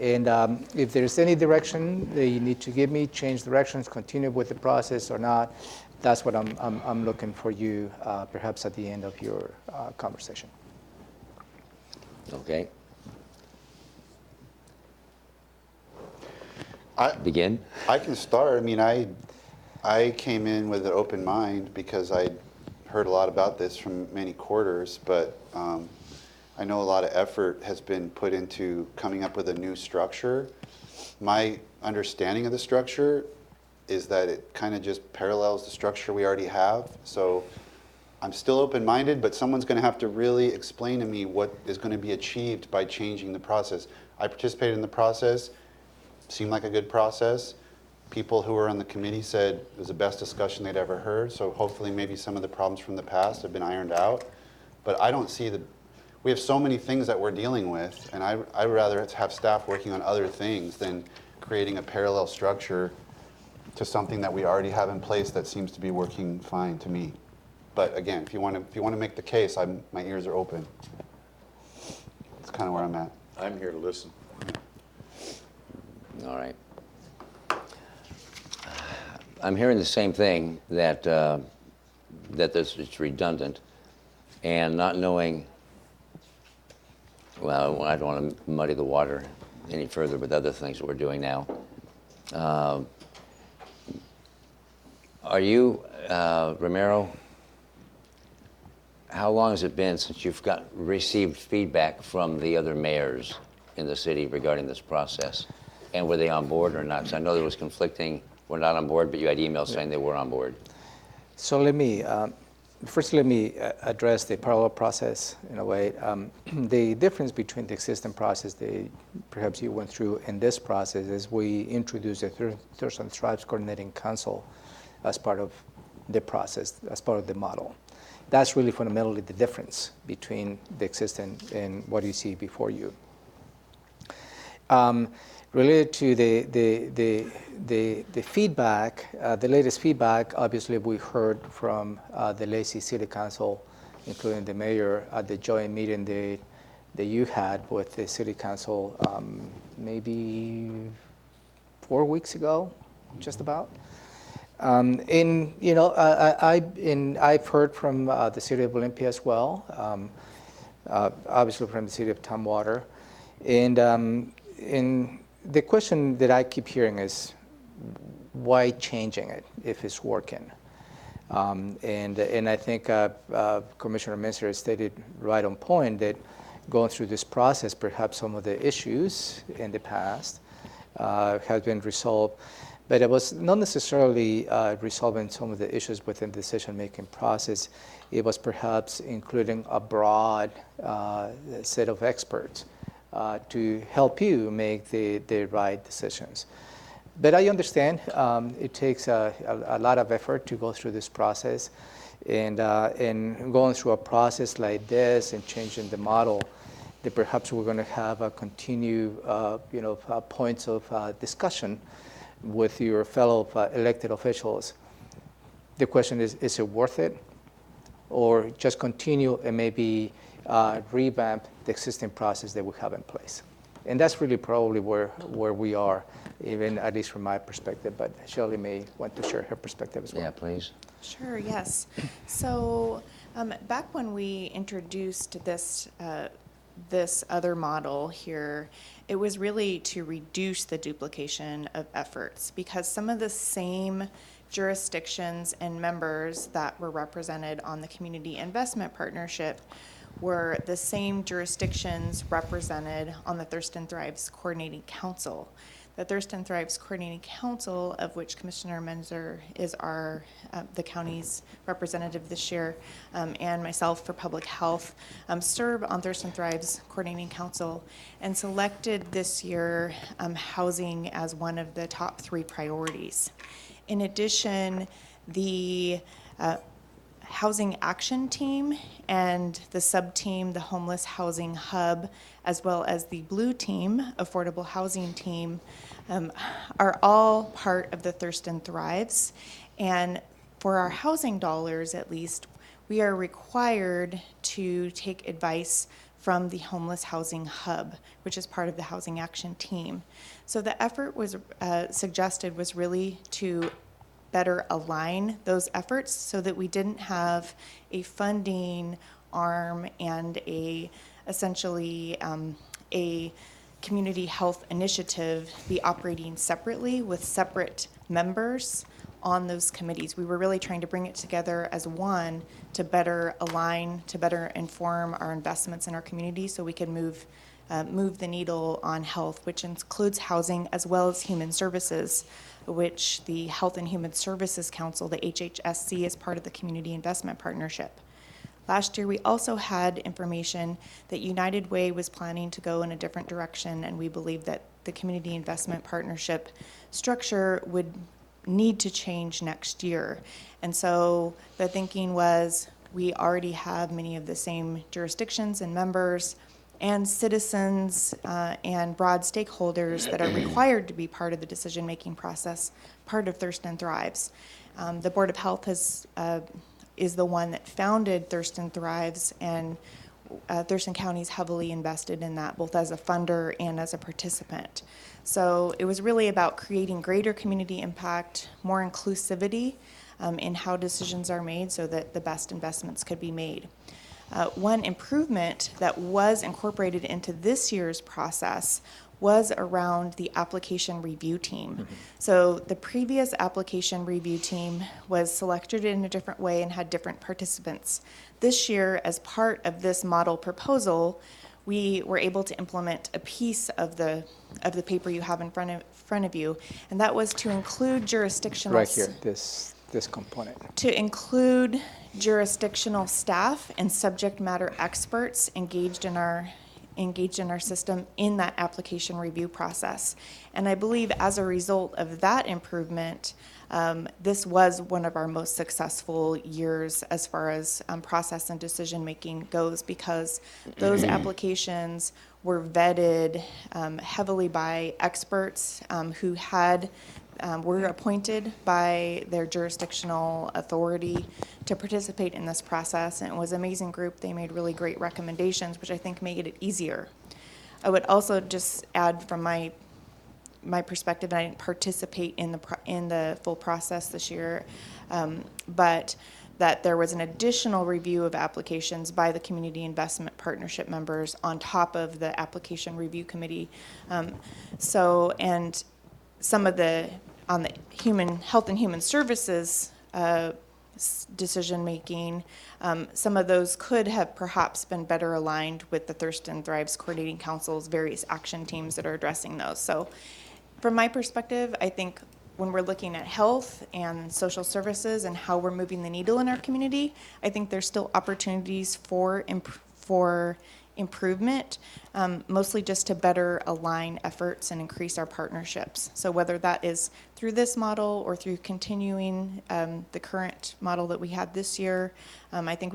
And if there's any direction that you need to give me, change directions, continue with the process or not, that's what I'm looking for you, perhaps at the end of your conversation. Okay. I Begin. can start. I mean, I came in with an open mind because I heard a lot about this from many quarters, but I know a lot of effort has been put into coming up with a new structure. My understanding of the structure is that it kind of just parallels the structure we already have. So I'm still open-minded, but someone's going to have to really explain to me what is going to be achieved by changing the process. I participated in the process. Seemed like a good process. People who were on the committee said it was the best discussion they'd ever heard, so hopefully maybe some of the problems from the past have been ironed out. But I don't see we have so many things that we're dealing with, and I'd rather have staff working on other things than creating a parallel structure to something that we already have in place that seems to be working fine to me. But again, if you want to make the case, my ears are open. That's kind of where I'm at. I'm here to listen. All right. I'm hearing the same thing, that it's redundant, and not knowing, well, I don't want to muddy the water any further with other things that we're doing now. Are you, Romero, how long has it been since you've received feedback from the other mayors in the city regarding this process? And were they on board or not? Because I know there was conflicting, we're not on board, but you had emails saying they were on board. So let me address the parallel process in a way. The difference between the existing process that perhaps you went through in this process is we introduced the Thurston Tribes Coordinating Council as part of the process, as part of the model. That's really fundamentally the difference between the existing and what you see before you. Related to the feedback, the latest feedback, obviously we heard from the Lacey City Council, including the mayor, at the joint meeting that you had with the City Council maybe 4 weeks ago, just about. And you know, I've heard from the City of Olympia as well, obviously from the City of Tumwater, and the question that I keep hearing is, why changing it if it's working? And I think Commissioner Minster stated right on point that going through this process, perhaps some of the issues in the past have been resolved, but it was not necessarily resolving some of the issues within the decision-making process. It was perhaps including a broad set of experts to help you make the right decisions. But I understand it takes a lot of effort to go through this process, and going through a process like this and changing the model, that perhaps we're going to have a continue, points of discussion with your fellow elected officials. The question is it worth it, or just continue and maybe revamp the existing process that we have in place? And that's really probably where we are, even at least from my perspective, but Shelley may want to share her perspective as well. Yeah, please. Sure, yes. So back when we introduced this other model here, it was really to reduce the duplication of efforts, because some of the same jurisdictions and members that were represented on the Community Investment Partnership were the same jurisdictions represented on the Thurston Thrives Coordinating Council. The Thurston Thrives Coordinating Council, of which Commissioner Menzer is the county's representative this year, and myself for Public Health, serve on Thurston Thrives Coordinating Council, and selected this year housing as one of the top 3 priorities. In addition, the Housing Action Team and the sub-team, the Homeless Housing Hub, as well as the Blue Team, Affordable Housing Team, are all part of the Thurston Thrives. And for our housing dollars, at least, we are required to take advice from the Homeless Housing Hub, which is part of the Housing Action Team. So the effort was suggested was really to better align those efforts so that we didn't have a funding arm and essentially a community health initiative be operating separately with separate members on those committees. We were really trying to bring it together as one to better align, to better inform our investments in our community so we can move the needle on health, which includes housing as well as human services, which the Health and Human Services Council, the HHSC, is part of the Community Investment Partnership. Last year, we also had information that United Way was planning to go in a different direction, and we believe that the Community Investment Partnership structure would need to change next year. And so the thinking was, we already have many of the same jurisdictions and members and citizens and broad stakeholders that are required to be part of the decision-making process, part of Thurston Thrives. The Board of Health is the one that founded Thurston Thrives, and Thurston County is heavily invested in that, both as a funder and as a participant. So it was really about creating greater community impact, more inclusivity in how decisions are made so that the best investments could be made. One improvement that was incorporated into this year's process was around the application review team. Mm-hmm. So the previous application review team was selected in a different way and had different participants. This year, as part of this model proposal, we were able to implement a piece of the paper you have in front of you, and that was to include jurisdictional... Right here, this component. To include jurisdictional staff and subject matter experts engaged in our system in that application review process. And I believe as a result of that improvement, This was one of our most successful years as far as process and decision-making goes, because those applications were vetted heavily by experts who were appointed by their jurisdictional authority to participate in this process. And it was an amazing group. They made really great recommendations, which I think made it easier. I would also just add from my perspective, I didn't participate in the full process this year, but that there was an additional review of applications by the Community Investment Partnership members on top of the Application Review Committee. And some of on the Health and Human Services decision-making, some of those could have perhaps been better aligned with the Thurston Thrives Coordinating Council's various action teams that are addressing those. So from my perspective, I think when we're looking at health and social services and how we're moving the needle in our community, I think there's still opportunities for improvement, mostly just to better align efforts and increase our partnerships. So whether that is through this model or through continuing the current model that we had this year, I think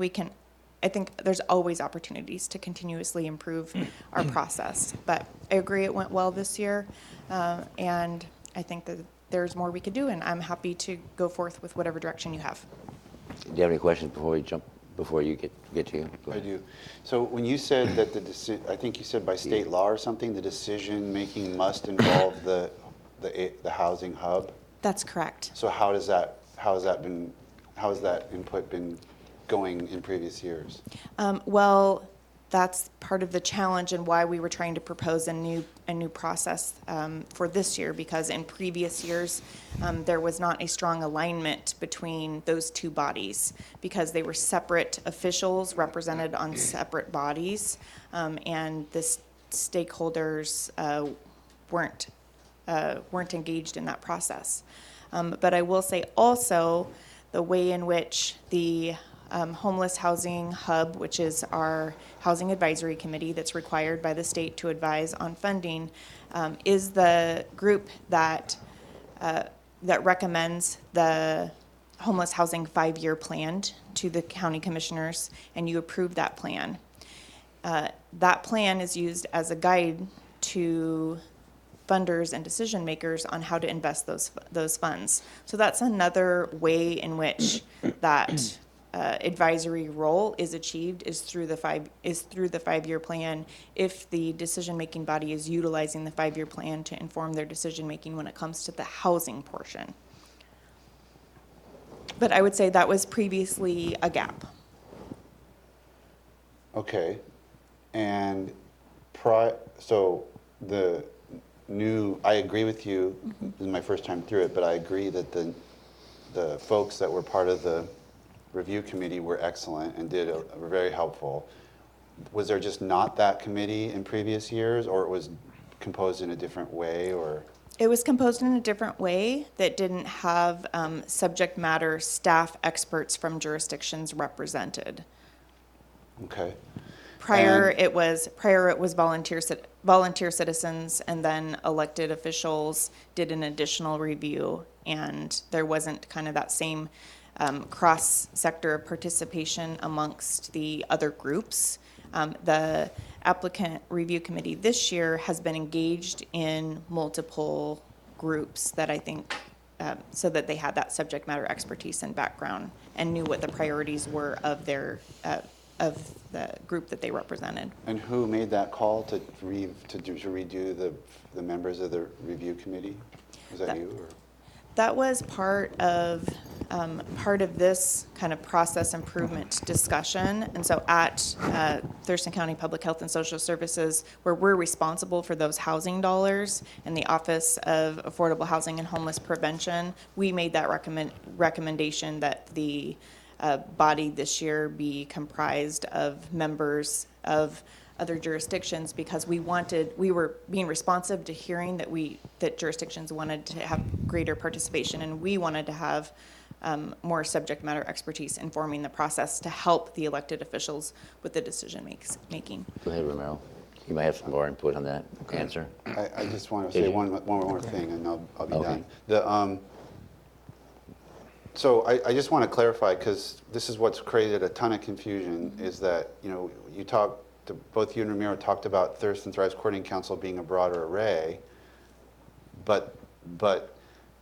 there's always opportunities to continuously improve our process. But I agree it went well this year, and I think that there's more we could do, and I'm happy to go forth with whatever direction you have. Do you have any questions before you get to you? Go I ahead. do. So when you said that I think you said by state law or something, the decision-making must involve the housing hub? That's correct. So how has that input been going in previous years? Well, that's part of the challenge and why we were trying to propose a new process for this year, because in previous years there was not a strong alignment between those two bodies, because they were separate officials represented on separate bodies, and the stakeholders weren't engaged in that process. But I will say also the way in which the Homeless Housing Hub, which is our housing advisory committee that's required by the state to advise on funding, is the group that recommends the homeless housing 5-year plan to the county commissioners, and you approve that plan. That plan is used as a guide to funders and decision makers on how to invest those funds. So that's another way in which that advisory role is achieved, is through the 5-year plan, if the decision-making body is utilizing the 5-year plan to inform their decision-making when it comes to the housing portion. But I would say that was previously a gap. Okay. And so the new, I agree with you, this is my first time through it, but I agree that the folks that were part of the review committee were excellent and were very helpful. Was there just not that committee in previous years, or it was composed in a different way, or? It was composed in a different way that didn't have subject matter staff experts from jurisdictions represented. Okay. Prior it was volunteer citizens, and then elected officials did an additional review, and there wasn't kind of that same cross-sector participation amongst the other groups. The applicant review committee this year has been engaged in multiple groups that I think, so that they had that subject matter expertise and background and knew what the priorities were of their of the group that they represented. And who made that call to redo the members of the review committee? Was that you? Or? That was part of this kind of process improvement discussion. And so at Thurston County Public Health and Social Services, where we're responsible for those housing dollars in the Office of Affordable Housing and Homeless Prevention, we made that recommendation that the body this year be comprised of members of other jurisdictions, because we were being responsive to hearing that jurisdictions wanted to have greater participation, and we wanted to have more subject matter expertise informing the process to help the elected officials with the decision making. Go ahead, Romero. You might have some more input on that answer. I just want to say one more thing, and I'll be done. So I just want to clarify, because this is what's created a ton of confusion, is that, both you and Ramiro talked about Thurston Thrives Coordinating Council being a broader array, but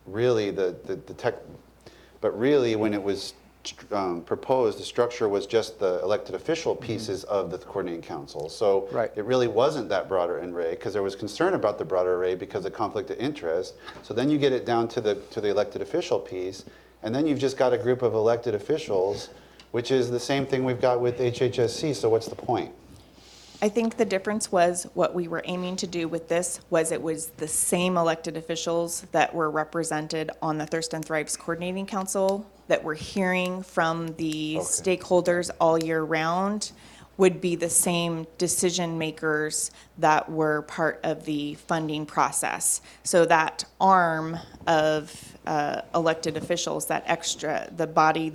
really really when it was proposed, the structure was just the elected official pieces of the coordinating council. So Right. it really wasn't that broader array, because there was concern about the broader array because of conflict of interest. So then you get it down to the elected official piece, and then you've just got a group of elected officials, which is the same thing we've got with HHSC. So what's the point? I think the difference was what we were aiming to do with this was it was the same elected officials that were represented on the Thurston Thrives Coordinating Council that we're hearing from the stakeholders all year round would be the same decision makers that were part of the funding process. So that arm of elected officials, that extra, the body,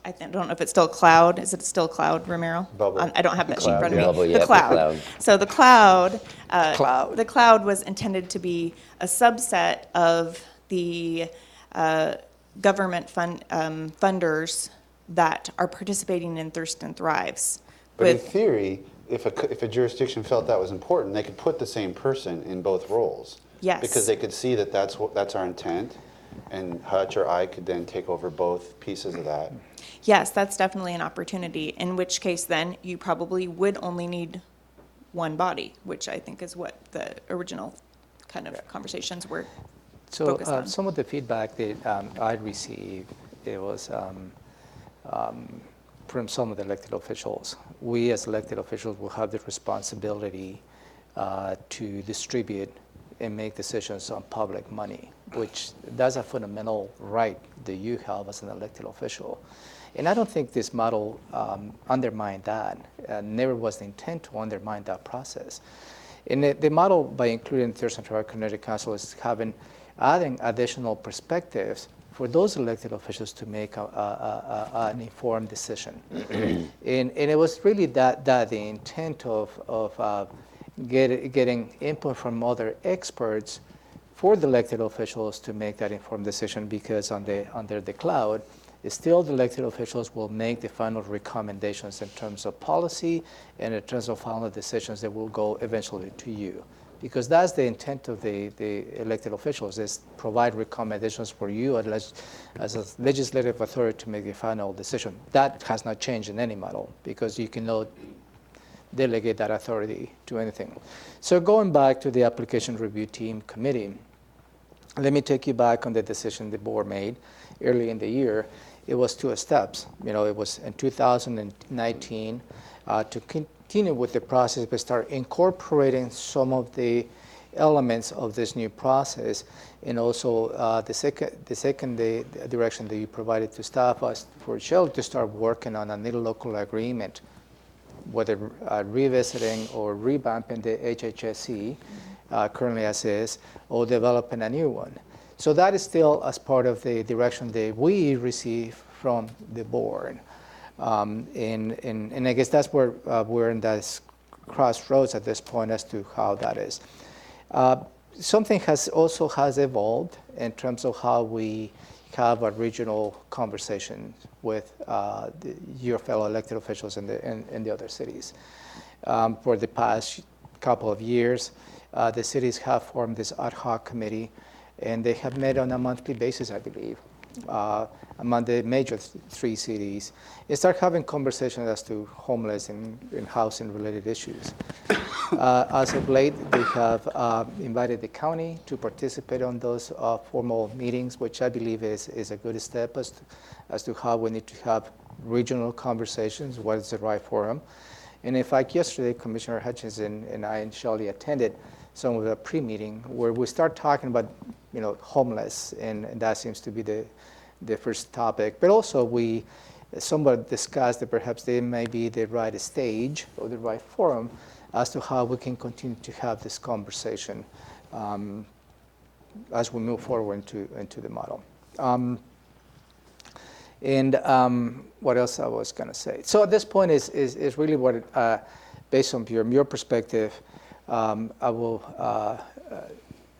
I don't know if it's still cloud. Is it still cloud, Ramiro? Bubble. I don't have that sheet in Cloud, front of yeah. me. Bubble, yeah, The the cloud. cloud. So the cloud was intended to be a subset of the government funders that are participating in Thurston Thrives. But in theory, if a jurisdiction felt that was important, they could put the same person in both roles. Yes. Because they could see that that's our intent, and Hutch or I could then take over both pieces of that. Yes, that's definitely an opportunity, in which case then you probably would only need one body, which I think is what the original kind of conversations were focused on. Some of the feedback that I received, it was from some of the elected officials. We as elected officials will have the responsibility to distribute and make decisions on public money, which that's a fundamental right that you have as an elected official. And I don't think this model undermined that. Never was the intent to undermine that process. And the model, by including Thurston Thrives Coordinating Council, is adding additional perspectives for those elected officials to make an informed decision. and it was really that the intent of getting input from other experts for the elected officials to make that informed decision, because under the cloud, still the elected officials will make the final recommendations in terms of policy and in terms of final decisions that will go eventually to you. Because that's the intent of the elected officials, is provide recommendations for you as a legislative authority to make the final decision. That has not changed in any model, because you cannot delegate that authority to anything. So going back to the application review team committee, let me take you back on the decision the board made early in the year. It was 2 steps. It was in 2019 to continue with the process, but start incorporating some of the elements of this new process. And also the second direction that you provided to staff was for Shell to start working on a new local agreement, whether revisiting or revamping the HHSC currently as is, or developing a new one. So that is still as part of the direction that we receive from the board. And I guess that's where we're in this crossroads at this point as to how that is. Something has evolved in terms of how we have a regional conversation with your fellow elected officials in the other cities. For the past couple of years, the cities have formed this ad hoc committee, and they have met on a monthly basis, I believe, among the major 3 cities, and start having conversations as to homeless and housing-related issues. As of late, they have invited the county to participate on those formal meetings, which I believe is a good step as to how we need to have regional conversations, what is the right forum. And in fact, yesterday, Commissioner Hutchinson and I and Shelley attended some of the pre-meeting where we start talking about homeless, and that seems to be the first topic. But also we somewhat discussed that perhaps there may be the right stage or the right forum as to how we can continue to have this conversation as we move forward into the model. What else I was going to say? So at this point is really what, based on your perspective, I will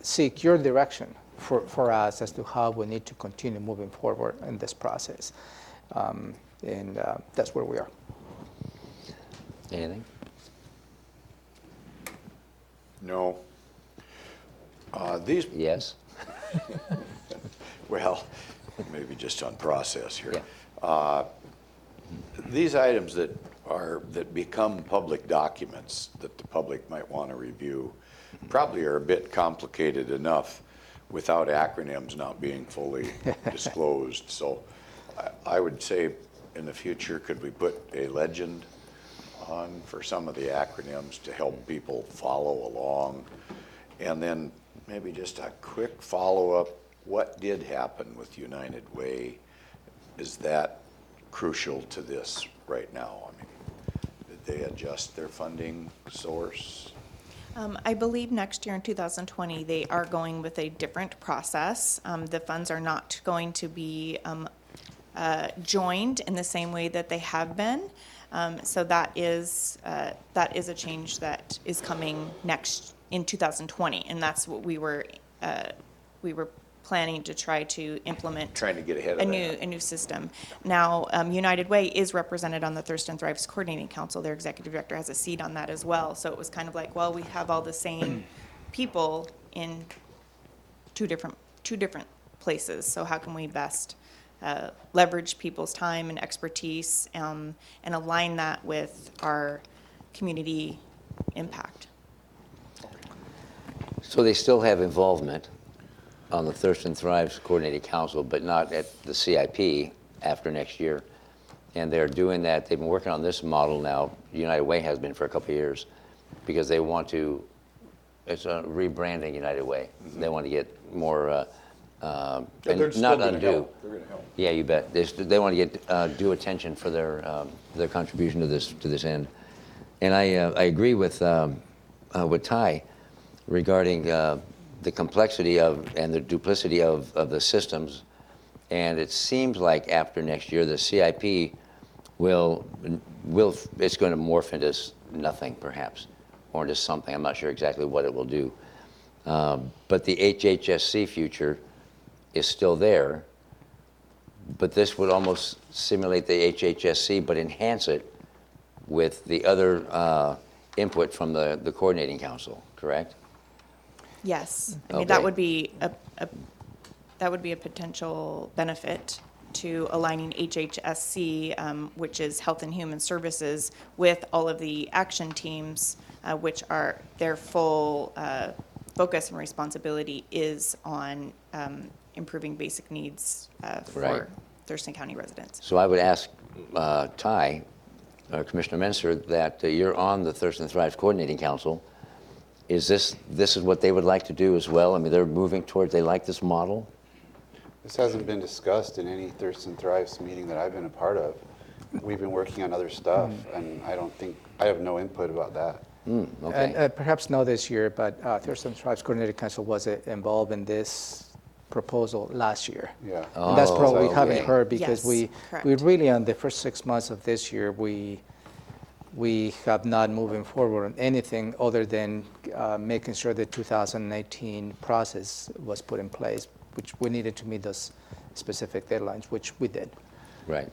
seek your direction for us as to how we need to continue moving forward in this process. And that's where we are. Anything? No. These, Yes? well, maybe just on process here. Yeah. These items that become public documents that the public might want to review probably are a bit complicated enough without acronyms not being fully disclosed. So I would say in the future, could we put a legend on for some of the acronyms to help people follow along? And then maybe just a quick follow-up, what did happen with United Way? Is that crucial to this right now? I mean, did they adjust their funding source? I believe next year in 2020, they are going with a different process. The funds are not going to be joined in the same way that they have been. So that is a change that is coming next in 2020, and that's what we were planning to try to implement. Trying to get ahead of that. A new system. Now, United Way is represented on the Thurston Thrives Coordinating Council. Their executive director has a seat on that as well. So it was kind of like, well, we have all the same people in two different places. So how can we best leverage people's time and expertise and align that with our community impact? So they still have involvement on the Thurston Thrives Coordinating Council, but not at the CIP after next year. And they're doing that. They've been working on this model now. United Way has been for a couple of years because they want to, it's a rebranding United Way. Mm-hmm. They want to get more, They're and still not gonna undue. help. They're gonna help. Yeah, you bet. They want to get due attention for their contribution to this end. And I agree with Ty regarding the complexity of and the duplicity of the systems. And it seems like after next year, the CIP it's going to morph into nothing perhaps, or into something. I'm not sure exactly what it will do. But the HHSC future is still there. But this would almost simulate the HHSC, but enhance it with the other input from the coordinating council, correct? Yes, I mean, Okay. that would be a potential benefit to aligning HHSC, which is Health and Human Services, with all of the action teams, which are their full focus and responsibility is on improving basic needs Right. for Thurston County residents. So I would ask Ty, Commissioner Menser, that you're on the Thurston Thrives Coordinating Council. Is this is what they would like to do as well? I mean, they're moving towards, they like this model? This hasn't been discussed in any Thurston Thrives meeting that I've been a part of. We've been working on other stuff, and I have no input about that. Okay. And perhaps not this year, but Thurston Thrives Coordinating Council was involved in this proposal last year. Yeah. And that's probably we haven't okay. heard because Yes, we correct. really, on the first 6 months of this year, we have not moving forward on anything other than making sure the 2018 process was put in place, which we needed to meet those specific deadlines, which we did. Right.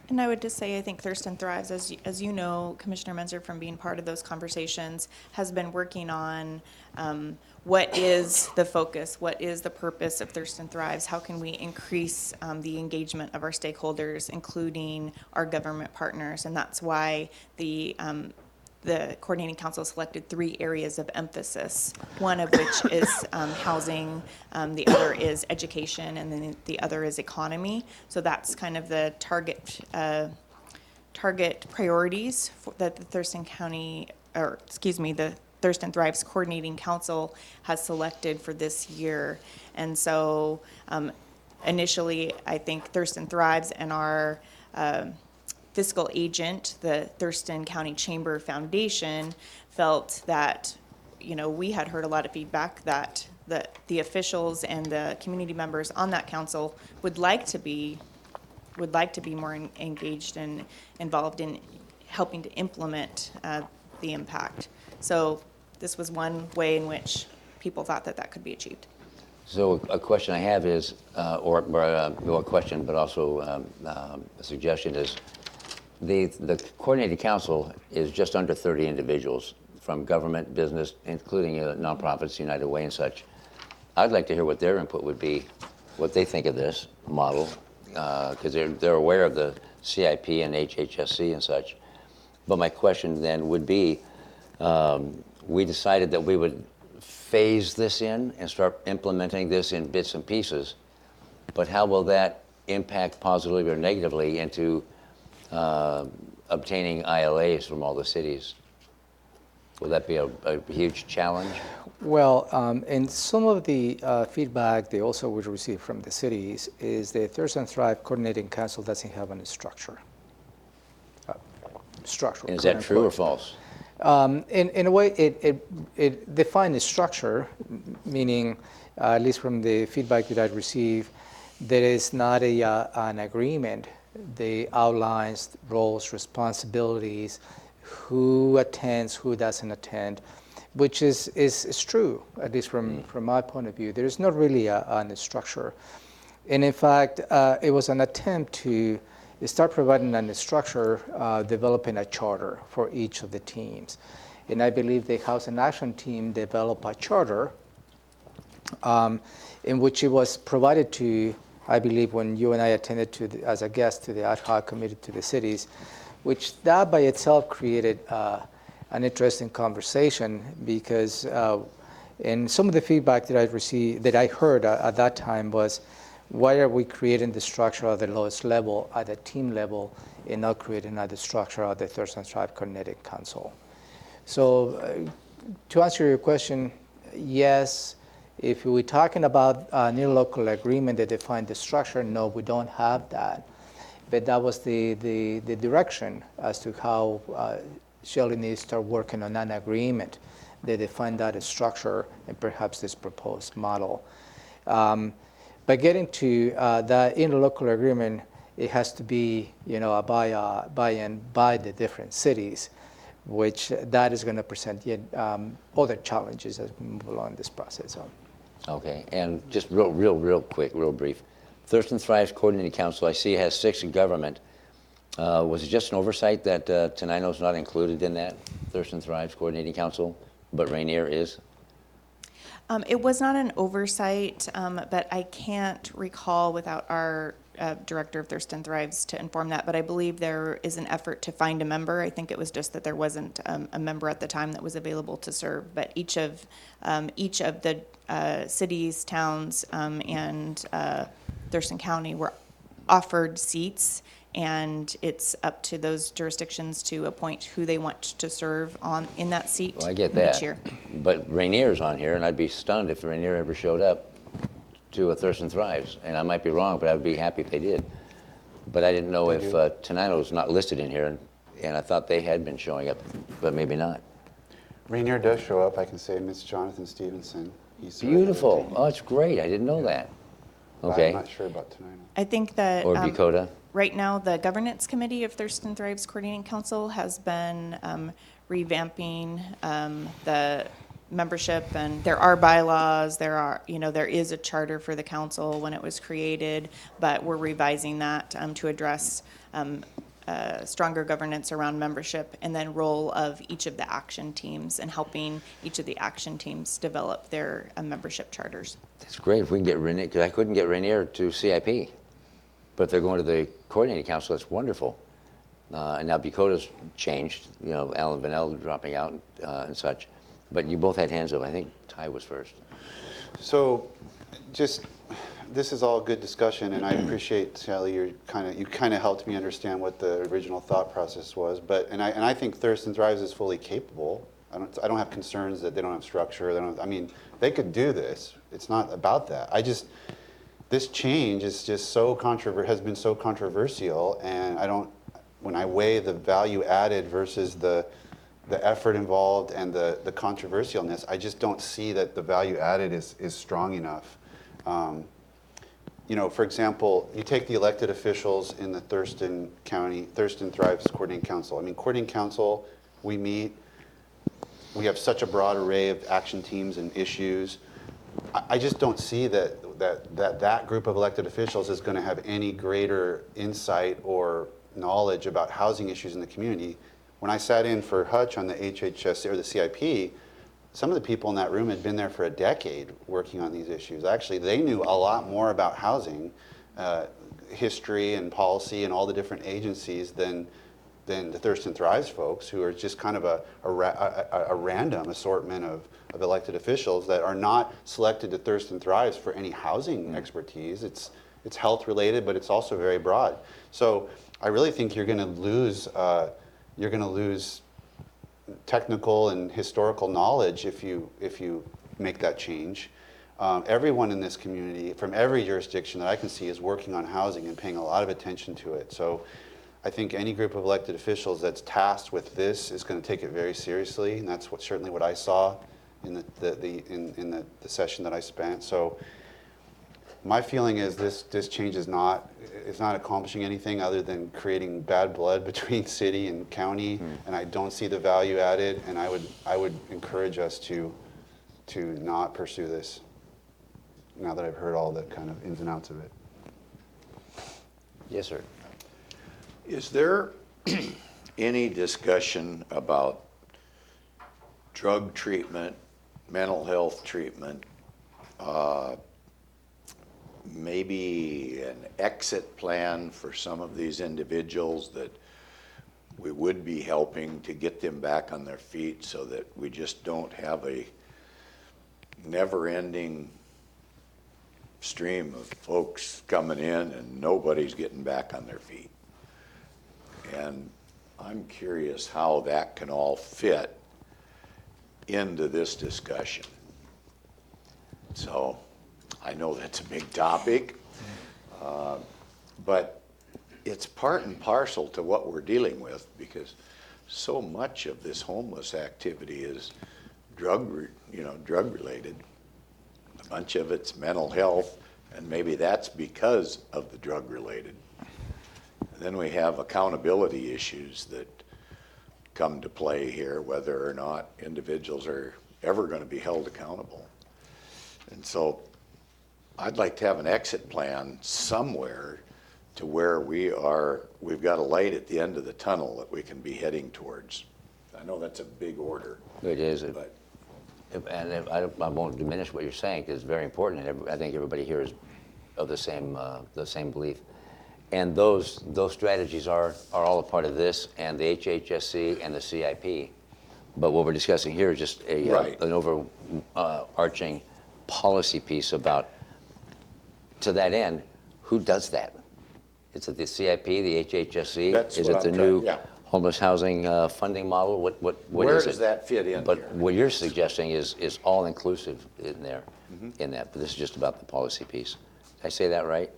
And I would just say, I think Thurston Thrives, as you know, Commissioner Menzer, from being part of those conversations, has been working on what is the focus, what is the purpose of Thurston Thrives, how can we increase the engagement of our stakeholders, including our government partners, and that's why the Coordinating Council selected 3 areas of emphasis, one of which is housing, the other is education, and then the other is economy. So that's kind of the target priorities that the Thurston Thrives Coordinating Council has selected for this year. And so initially, I think Thurston Thrives and our fiscal agent, the Thurston County Chamber Foundation, felt that, we had heard a lot of feedback that the officials and the community members on that council would like to be more engaged and involved in helping to implement the impact. So this was one way in which people thought that could be achieved. So a question I have is, well, a question, but also a suggestion is, the coordinated council is just under 30 individuals from government, business, including nonprofits, United Way and such. I'd like to hear what their input would be, what they think of this model, because they're aware of the CIP and HHSC and such. But my question then would be, we decided that we would phase this in and start implementing this in bits and pieces, but how will that impact positively or negatively into obtaining ILAs from all the cities? Will that be a huge challenge? Well, and some of the feedback they also would receive from the cities is the Thurston Thrive Coordinating Council doesn't have any structure. Structure. Is that true or false? In a way, it defines structure, meaning, at least from the feedback that I received, there is not an agreement. They outlines roles, responsibilities, who attends, who doesn't attend, which is true, at least from my point of view. There is not really a structure. And in fact, it was an attempt to start providing a structure, developing a charter for each of the teams. And I believe the House and Action team developed a charter in which it was provided to, I believe, when you and I attended as a guest to the ad hoc committee to the cities, which that by itself created an interesting conversation because and some of the feedback that I received, that I heard at that time was, why are we creating the structure at the lowest level, at the team level, and not creating the structure at the Thurston Thrive Coordinating Council? So to answer your question, yes. If we're talking about a new local agreement that defines the structure, no, we don't have that. But that was the direction as to how Shelley needs to start working on an agreement that define that structure and perhaps this proposed model. By getting to that interlocal agreement, it has to be, a buy-in by the different cities, which that is going to present yet other challenges as we move along this process. Okay, and just real quick, real brief. Thurston Thrive's Coordinating Council, I see, has 6 in government. Was it just an oversight that Tenino's not included in that, Thurston Thrive's Coordinating Council, but Rainier is? It was not an oversight, but I can't recall without our director of Thurston Thrives to inform that, but I believe there is an effort to find a member. I think it was just that there wasn't a member at the time that was available to serve, but each of the cities, towns, and Thurston County were offered seats, and it's up to those jurisdictions to appoint who they want to serve in that seat. Well, I get that. Each year. But Rainier's on here, and I'd be stunned if Rainier ever showed up to a Thurston Thrives. And I might be wrong, but I'd be happy if they did. But I didn't know if Tenino's not listed in here, and I thought they had been showing up, but maybe not. Rainier does show up, I can say, Miss Jonathan Stevenson. He's Beautiful. Oh, it's great. I didn't know that. Okay. I'm not sure about Tenino. I think that Or Bucota. right now the governance committee of Thurston Thrives Coordinating Council has been revamping the membership, and there are bylaws. There is a charter for the council when it was created, but we're revising that to address stronger governance around membership and then role of each of the action teams and helping each of the action teams develop their membership charters. That's great if we can get Rainier, because I couldn't get Rainier to CIP. But if they're going to the coordinating council, that's wonderful. And now Bucota's changed, Alan Vanel dropping out and such. But you both had hands up. I think Ty was first. So, this is all good discussion, and I appreciate, Sally, you kind of helped me understand what the original thought process was. But I think Thurston Thrives is fully capable. I don't have concerns that they don't have structure. They could do this. It's not about that. This change is just has been so controversial, and when I weigh the value added versus the effort involved and the controversialness, I just don't see that the value added is strong enough. For example, you take the elected officials in the Thurston Thrives Coordinating Council. Coordinating Council, we meet, we have such a broad array of action teams and issues. I just don't see that group of elected officials is going to have any greater insight or knowledge about housing issues in the community. When I sat in for Hutch on the HHS or the CIP, some of the people in that room had been there for a decade working on these issues. Actually, they knew a lot more about housing history and policy and all the different agencies than the Thurston Thrives folks, who are just kind of a random assortment of elected officials that are not selected to Thurston Thrives for any housing expertise. It's health related, but it's also very broad. So I really think you're going to lose technical and historical knowledge if you make that change. Everyone in this community, from every jurisdiction that I can see, is working on housing and paying a lot of attention to it. So I think any group of elected officials that's tasked with this is going to take it very seriously, and that's certainly what I saw in the session that I spent. So my feeling is this change is not accomplishing anything other than creating bad blood between city and county, and I don't see the value added. And I would encourage us to not pursue this, now that I've heard all the kind of ins and outs of it. Yes, sir. Is there any discussion about drug treatment, mental health treatment, maybe an exit plan for some of these individuals that we would be helping to get them back on their feet, so that we just don't have a never-ending stream of folks coming in and nobody's getting back on their feet? And I'm curious how that can all fit into this discussion. So I know that's a big topic, but it's part and parcel to what we're dealing with, because so much of this homeless activity is drug related. A bunch of it's mental health, and maybe that's because of the drug related. And then we have accountability issues that come to play here, whether or not individuals are ever going to be held accountable. And so I'd like to have an exit plan somewhere to where we've got a light at the end of the tunnel that we can be heading towards. I know that's a big order. It is. But I won't diminish what you're saying, because it's very important. And I think everybody here is of the same belief. And those strategies are all a part of this, and the HHSC and the CIP. But what we're discussing here is just an overarching policy piece about, to that end, who does that? Is it the CIP, the HHSC? That's is what it the I'm new trying- yeah. homeless housing funding model? What where is does it? that fit in But here? what you're suggesting is all inclusive in there, in that. But this is just about the policy piece. Did I say that right?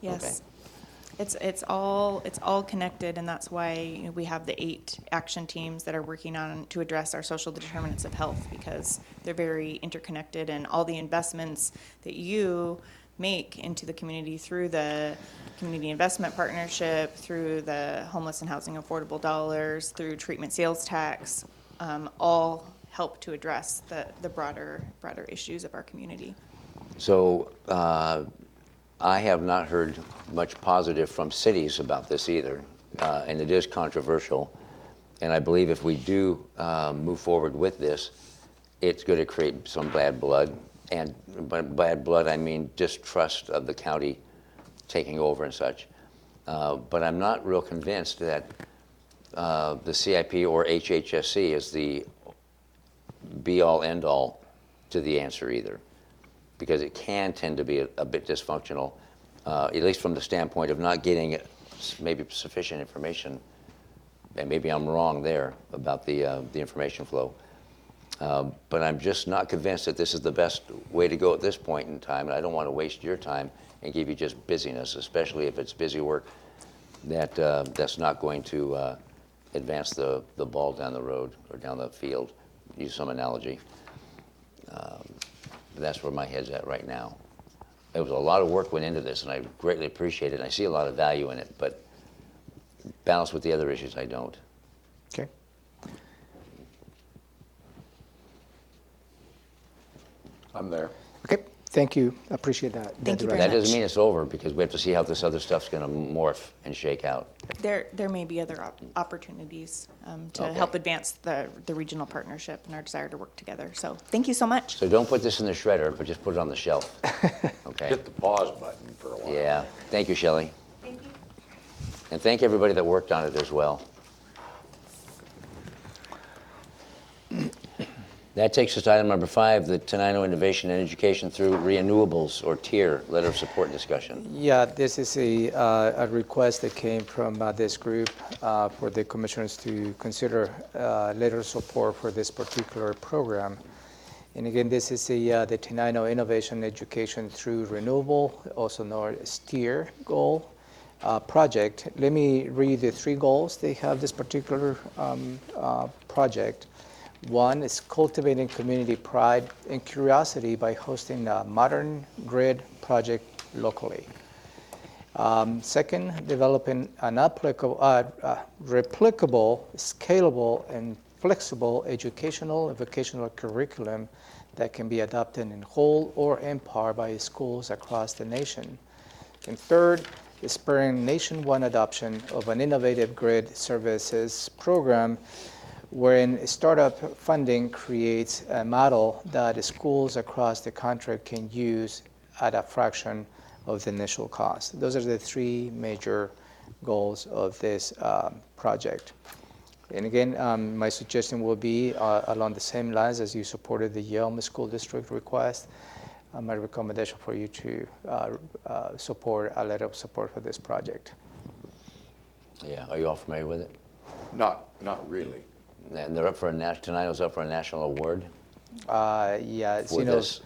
Yes. It's all connected, and that's why we have the 8 action teams that are working on to address our social determinants of health, because they're very interconnected, and all the investments that you make into the community through the community investment partnership, through the homeless and housing affordable dollars, through treatment sales tax, all help to address the broader issues of our community. So I have not heard much positive from cities about this either, and it is controversial. And I believe if we do move forward with this, it's going to create some bad blood. And by bad blood, I mean distrust of the county taking over and such. But I'm not real convinced that the CIP or HHSC is the be-all, end-all to the answer either, because it can tend to be a bit dysfunctional, at least from the standpoint of not getting maybe sufficient information. And maybe I'm wrong there about the information flow. But I'm just not convinced that this is the best way to go at this point in time, and I don't want to waste your time and give you just busyness, especially if it's busy work that's not going to advance the ball down the road or down the field, use some analogy. That's where my head's at right now. It was a lot of work went into this, and I greatly appreciate it, and I see a lot of value in it, but balanced with the other issues, I don't. Okay. I'm there. Okay, thank you. I appreciate that. Thank you very That much. doesn't mean it's over, because we have to see how this other stuff's going to morph and shake out. There may be other opportunities to Okay. help advance the regional partnership and our desire to work together. So thank you so much. So don't put this in the shredder, but just put it on the shelf. Okay? Hit the pause button for a while. Yeah. Thank you, Shelley. Thank you. And thank everybody that worked on it as well. That takes us to item number 5, the Tenino Innovation and Education Through Renewables, or TIER, Letter of Support discussion. Yeah, this is a request that came from this group for the commissioners to consider letter of support for this particular program. And again, this is the Tenino Innovation Education Through Renewable, also known as TIER goal project. Let me read the 3 goals they have this particular project. One is cultivating community pride and curiosity by hosting a modern grid project locally. Second, developing an replicable, scalable, and flexible educational and vocational curriculum that can be adopted in whole or in part by schools across the nation. And third, spurring nationwide adoption of an innovative grid services program wherein startup funding creates a model that schools across the country can use at a fraction of the initial cost. Those are the 3 major goals of this project. And again, my suggestion will be along the same lines as you supported the Yelm School District request. My recommendation for you to support a letter of support for this project. Yeah, are you all familiar with it? Not really. And they're up for Tenino's up for a national award Yeah, for you know, this.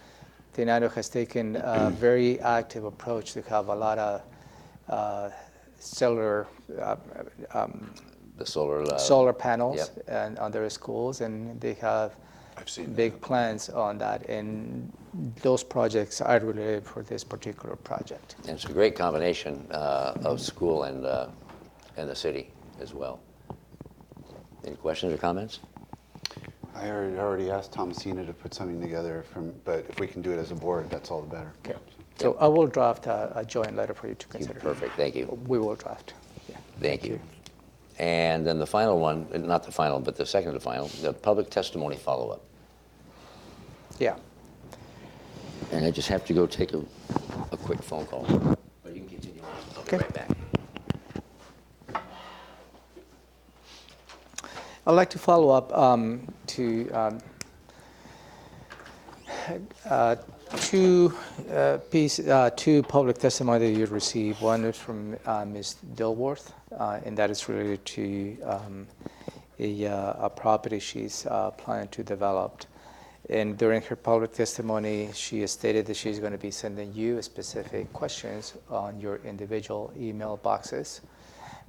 Tenino has taken a very active approach to have a lot of solar The solar. solar panels Yep. and on their schools, and they have I've seen big that. plans on that. And those projects are related for this particular project. And it's a great combination of school and the city as well. Any questions or comments? I already asked Thomasina to put something together, but if we can do it as a board, that's all the better. Okay. So I will draft a joint letter for you to consider. Perfect, thank you. We will draft. Yeah. Thank you. And then the final one, not the final, but the second to final, the public testimony follow-up. Yeah. And I just have to go take a quick phone call. But you can continue. I'll be Okay. right back. I'd like to follow up to two public testimony that you received. One is from Ms. Dilworth, and that is related to a property she's planning to develop. And during her public testimony, she stated that she's going to be sending you specific questions on your individual email boxes,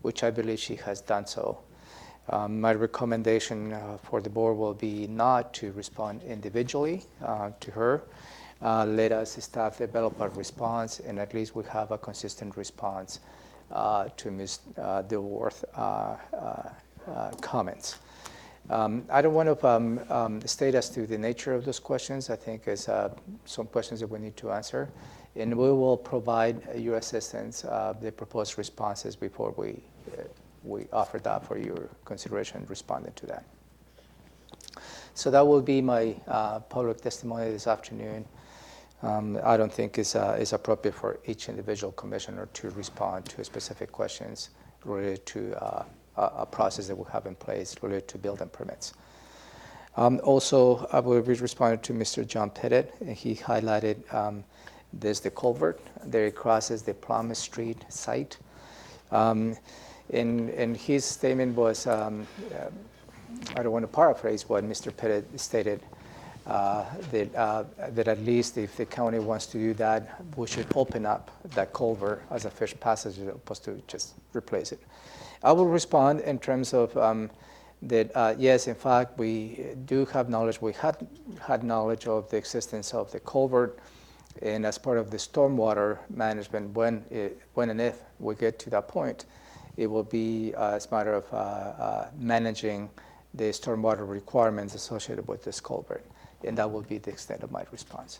which I believe she has done so. My recommendation for the board will be not to respond individually to her. Let us staff develop a response, and at least we have a consistent response to Ms. Dilworth comments. I don't want to state as to the nature of those questions. I think it's some questions that we need to answer, and we will provide your assistance, the proposed responses before we offer that for your consideration, responding to that. So that will be my public testimony this afternoon. I don't think it's appropriate for each individual commissioner to respond to specific questions related to a process that we have in place related to building permits. Also, I will be responding to Mr. John Pettit. He highlighted there's the culvert there. It crosses the Plum Street site. And his statement was, I don't want to paraphrase what Mr. Pettit stated, that at least if the county wants to do that, we should open up that culvert as a fish passage as opposed to just replace it. I will respond in terms of that, yes, in fact, we do have knowledge. We had knowledge of the existence of the culvert, and as part of the stormwater management, when and if we get to that point, it will be as a matter of managing the stormwater requirements associated with this culvert, and that will be the extent of my response.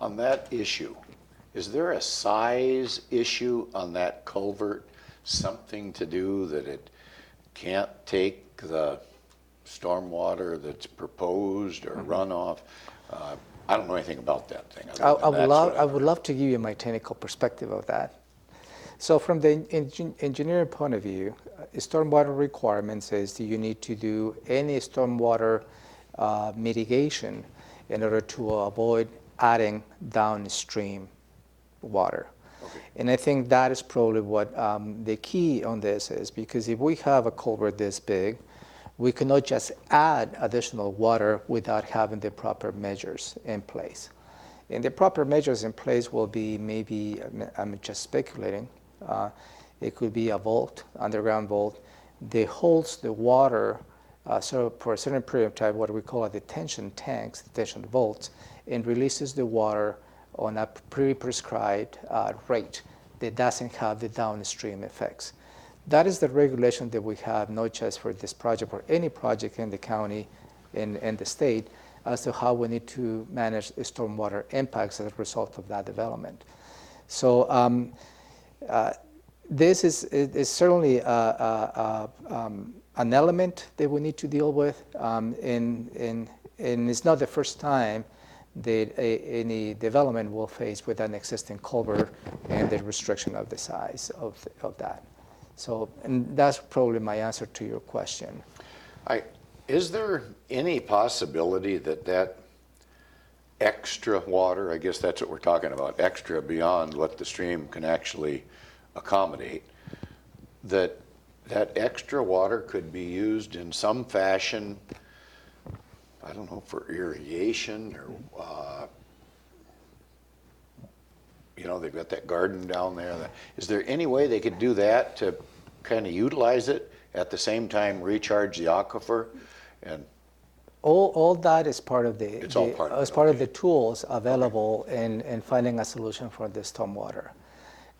On that issue, is there a size issue on that culvert? Something to do that it can't take the stormwater that's proposed or runoff? I don't know anything about that thing. I would love to give you my technical perspective of that. So from the engineering point of view, stormwater requirements is that you need to do any stormwater mitigation in order to avoid adding downstream water. Okay. And I think that is probably what the key on this is, because if we have a culvert this big, we cannot just add additional water without having the proper measures in place. And the proper measures in place will be maybe, I'm just speculating, it could be a vault, underground vault, that holds the water so for a certain period of time, what we call a detention tanks, detention vaults, and releases the water on a pre-prescribed rate that doesn't have the downstream effects. That is the regulation that we have, not just for this project, or any project in the county and the state, as to how we need to manage stormwater impacts as a result of that development. So this is certainly an element that we need to deal with, and it's not the first time that any development will face with an existing culvert and the restriction of the size of that. So, and that's probably my answer to your question. Is there any possibility that extra water, I guess that's what we're talking about, extra beyond what the stream can actually accommodate, that extra water could be used in some fashion, I don't know, for irrigation or, you know, they've got that garden down there. Is there any way they could do that to kind of utilize it at the same time recharge the aquifer? And all that is part of It's all part of it, part of okay. the tools available in finding a solution for the stormwater.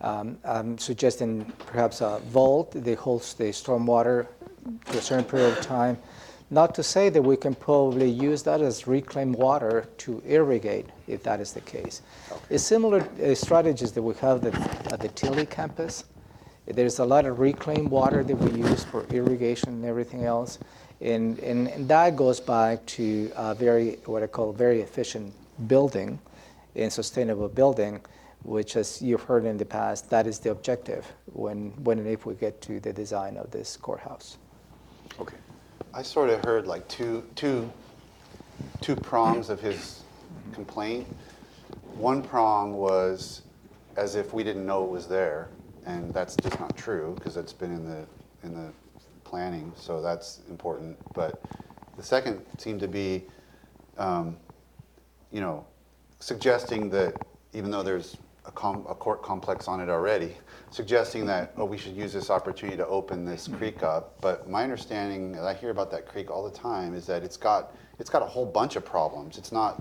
I'm suggesting perhaps a vault that holds the stormwater to a certain period of time. Not to say that we can probably use that as reclaimed water to irrigate, if that is the case. Okay. It's similar strategies that we have at the Tilly campus. There's a lot of reclaimed water that we use for irrigation and everything else. And that goes back to what I call very efficient building and sustainable building, which, as you've heard in the past, that is the objective when and if we get to the design of this courthouse. okay. I sort of heard like two prongs of his complaint. One prong was as if we didn't know it was there, and that's just not true because it's been in the planning, so that's important. But the second seemed to be, you know, suggesting that even though there's a court complex on it already, suggesting that, oh, we should use this opportunity to open this creek up. But my understanding, and I hear about that creek all the time, is that it's got a whole bunch of problems. It's not,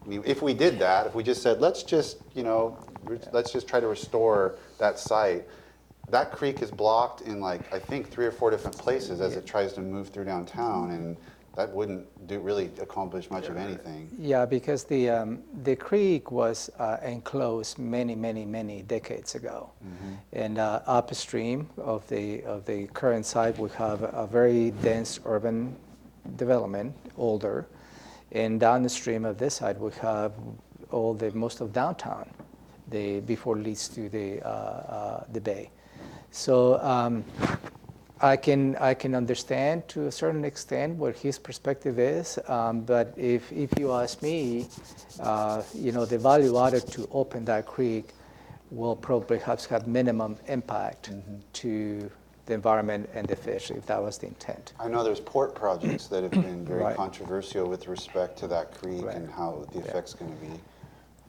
I mean, if we did that, if we just said, let's just try to restore that site, that creek is blocked in like, I think 3 or 4 different places as it tries to move through downtown, and that wouldn't really accomplish much of anything. Yeah, because the creek was enclosed many decades ago, and upstream of the current site we have a very dense urban development, older, and downstream of this side we have most of downtown, before it leads to the bay. So. I can understand to a certain extent what his perspective is, but if you ask me, the value added to open that creek will probably have minimum impact to the environment and the fish, if that was the intent. I know there's port projects that have been very Right. controversial with respect to that creek Right. and how the effect's going to be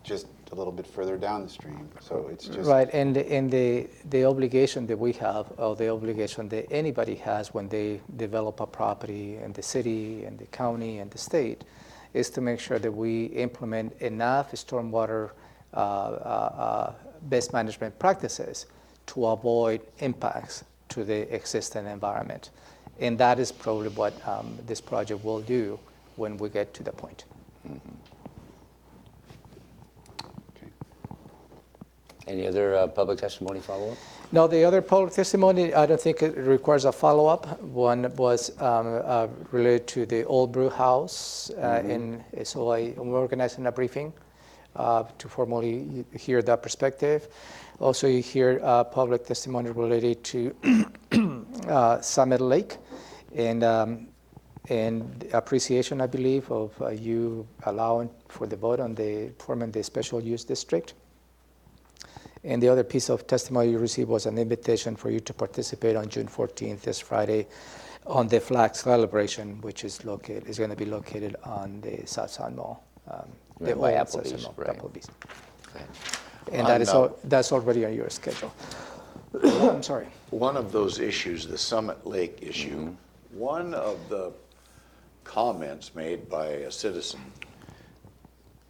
just a little bit further down the stream. So it's just Right, and the obligation that we have, or the obligation that anybody has when they develop a property in the city and the county and the state, is to make sure that we implement enough stormwater best management practices to avoid impacts to the existing environment. And that is probably what this project will do when we get to the point. Any other public testimony follow-up? No, the other public testimony, I don't think it requires a follow-up. One was related to the old brew house, and so I'm organizing a briefing to formally hear that perspective. Also, you hear public testimony related to Summit Lake, and appreciation, I believe, of you allowing for the vote on forming the special use district. And the other piece of testimony you received was an invitation for you to participate on June 14th, this Friday, on the flag celebration, which is going to be located on the South Sound Mall. Right by Applebee's, right. Applebee's. Okay. And that's already on your schedule. I'm sorry. One of those issues, the Summit Lake issue, one of the comments made by a citizen,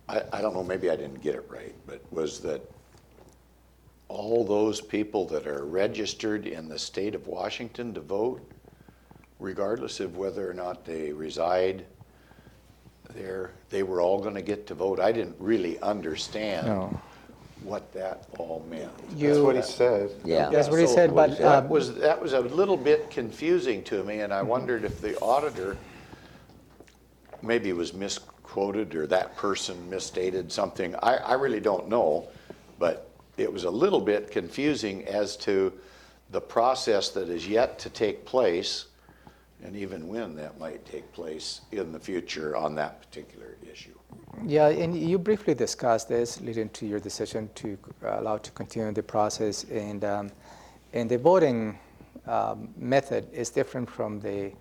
I don't know, maybe I didn't get it right, but was that all those people that are registered in the state of Washington to vote, regardless of whether or not they reside there, they were all going to get to vote. I didn't really understand what that all meant. That's what he said. Yeah. That's what he So said, but that was a little bit confusing to me, and I wondered if the auditor maybe was misquoted or that person misstated something. I really don't know, but it was a little bit confusing as to the process that is yet to take place, and even when that might take place in the future on that particular issue. yeah, and you briefly discussed this leading to your decision to allow to continue the process, and the voting method is different from the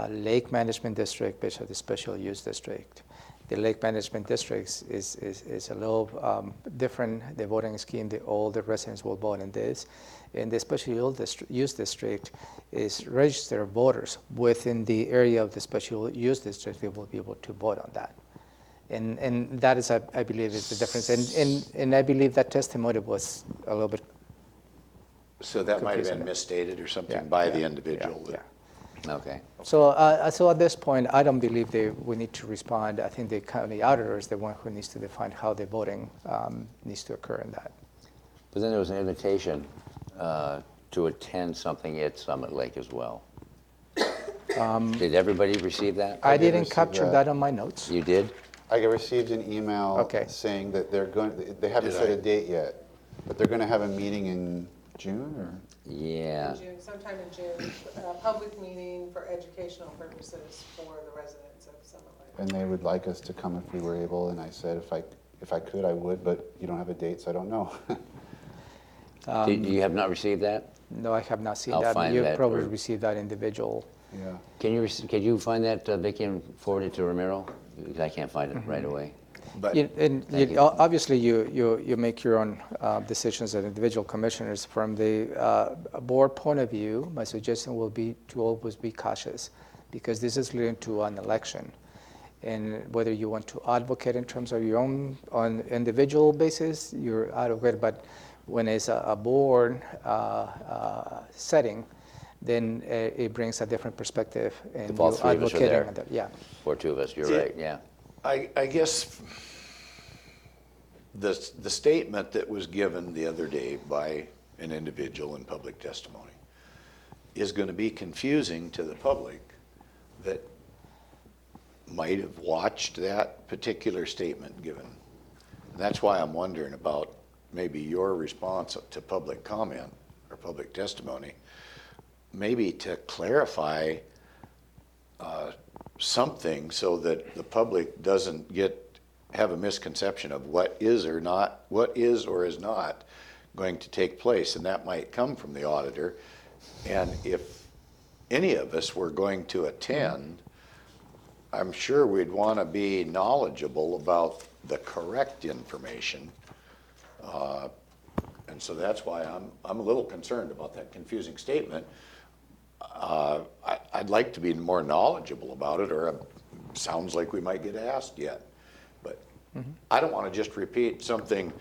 lake management district, which is the special use district. The lake management districts is a little different. The voting scheme, all the residents will vote in this. And the special use district is registered voters within the area of the special use district. They will be able to vote on that. And that is, I believe, is the difference. And I believe that testimony was a little bit. So that might have been Confusing. misstated or something Yeah, by yeah, the individual. yeah. Okay. So at this point, I don't believe we need to respond. I think the county auditor is the one who needs to define how the voting needs to occur in that. But then there was an invitation to attend something at Summit Lake as well. Did everybody receive that? I did didn't receive capture that. that on my notes. You did? I received an email Okay. saying that they haven't set a date yet, but they're going to have a meeting in June or? Yeah. In June, sometime in June, a public meeting for educational purposes for the residents of Summit Lake. And they would like us to come if we were able, and I said if I could, I would, but you don't have a date, so I don't know. You have not received that? No, I have not seen I'll that. find You that probably for- received that individual. Yeah. Can you find that, Vicki, and forward it to Ramiro? Because I can't find it right away. But Thank you. Obviously, you make your own decisions as individual commissioners. From the board point of view, my suggestion will be to always be cautious, because this is leading to an election. And whether you want to advocate in terms of your own on individual basis, you're advocate. But when it's a board setting, then it brings a different perspective. And If all you're three of us are advocating there. on that. Yeah. Or two of us, you're See, right, yeah. I guess the statement that was given the other day by an individual in public testimony is going to be confusing to the public that might have watched that particular statement given. And that's why I'm wondering about maybe your response to public comment or public testimony, maybe to clarify something so that the public doesn't have a misconception of what is or is not going to take place, and that might come from the auditor. And if any of us were going to attend, I'm sure we'd want to be knowledgeable about the correct information. And so that's why I'm a little concerned about that confusing statement. I'd like to be more knowledgeable about it, or it sounds like we might get asked yet. But I don't want to just repeat something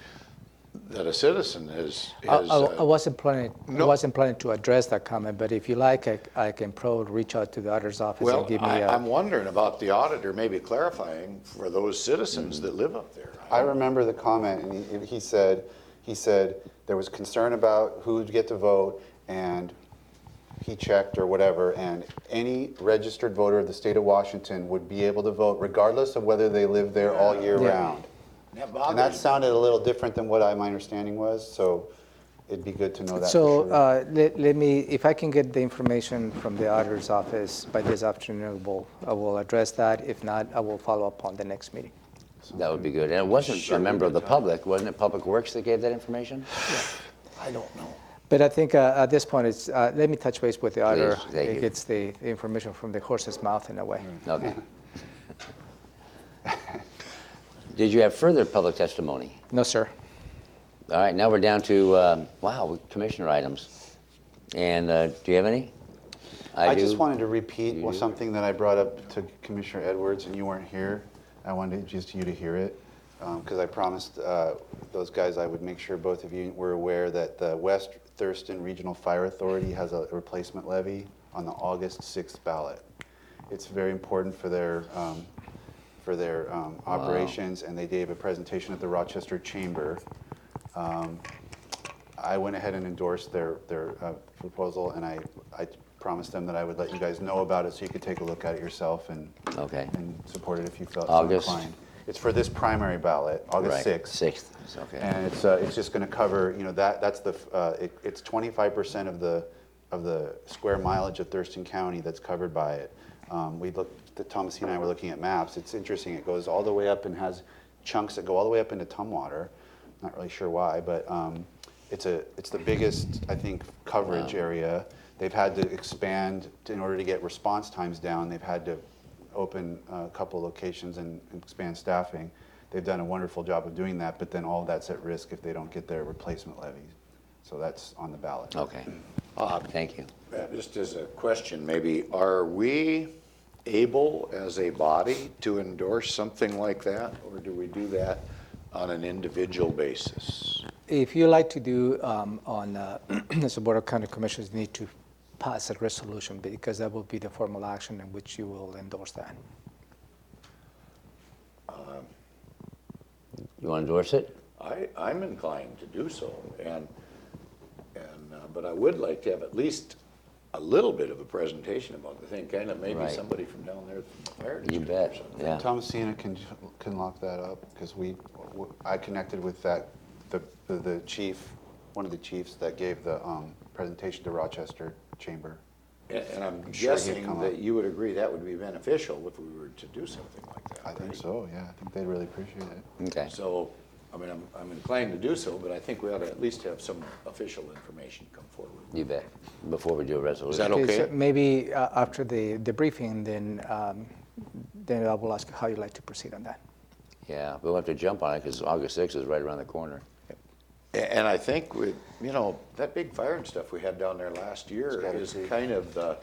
that a citizen has. I wasn't planning. No. I wasn't planning to address that comment, but if you like, I can probably reach out to the auditor's office Well, and give me I'm wondering about the auditor maybe clarifying for those citizens that live up there. I remember the comment, and he said, he said there was concern about who would get to vote, and he checked or whatever, and any registered voter of the state of Washington would be able to vote regardless of whether they live there all year round. And that sounded a little different than what my understanding was, so it'd be good to know that So for sure. let me, if I can get the information from the auditor's office by this afternoon, I will address that. If not, I will follow up on the next meeting. That would be good. And it wasn't a member of the public, wasn't it Public Works that gave that information? I don't know. But I think at this point, it's, let me touch base with the auditor. Please, thank you. It gets the information from the horse's mouth in a way. Okay. Did you have further public testimony? No, sir. All right, now we're down to, commissioner items. And do you have any? I do. just wanted to repeat You do? something that I brought up to Commissioner Edwards, and you weren't here. I wanted just you to hear it, because I promised those guys I would make sure both of you were aware that the West Thurston Regional Fire Authority has a replacement levy on the August 6th ballot. It's very important for their operations, and they gave a presentation at the Rochester Chamber. I went ahead and endorsed their proposal, and I promised them that I would let you guys know about it so you could take a look at it yourself and support it if you felt so August. inclined. It's for this primary ballot, August 6th. 6th, it's okay. And it's just going to cover, that's it's 25% of the square mileage of Thurston County that's covered by it. Thomasine and I were looking at maps. It's interesting. It goes all the way up and has chunks that go all the way up into Tumwater. Not really sure why, but it's the biggest, I think, coverage area. They've had to expand in order to get response times down. They've had to open a couple locations and expand staffing. They've done a wonderful job of doing that, but then all of that's at risk if they don't get their replacement levies. So that's on the ballot. Okay. Thank you. Just as a question, maybe, are we able as a body to endorse something like that, or do we do that on an individual basis? If you like to do as a Board of County Commissioners, need to pass a resolution because that will be the formal action in which you will endorse that. You want to endorse it? I'm inclined to do so, but I would like to have at least a little bit of a presentation about the thing, kind of maybe Right. somebody from down there from the fire You district bet, or something. yeah. Thomasina can lock that up because I connected with the chief, one of the chiefs that gave the presentation to Rochester Chamber. And I'm sure he'd guessing come that up. you would agree that would be beneficial if we were to do something like that. I think right? so, yeah. I think they'd really appreciate it. Okay. So, I mean, I'm inclined to do so, but I think we ought to at least have some official information come forward. You bet. Before we do a resolution. Is that Okay, okay? so maybe after the briefing, then I will ask how you'd like to proceed on that. Yeah, we'll have to jump on it because August 6th is right around the corner. And I think with, that big fire and stuff we had down there last year is kind of the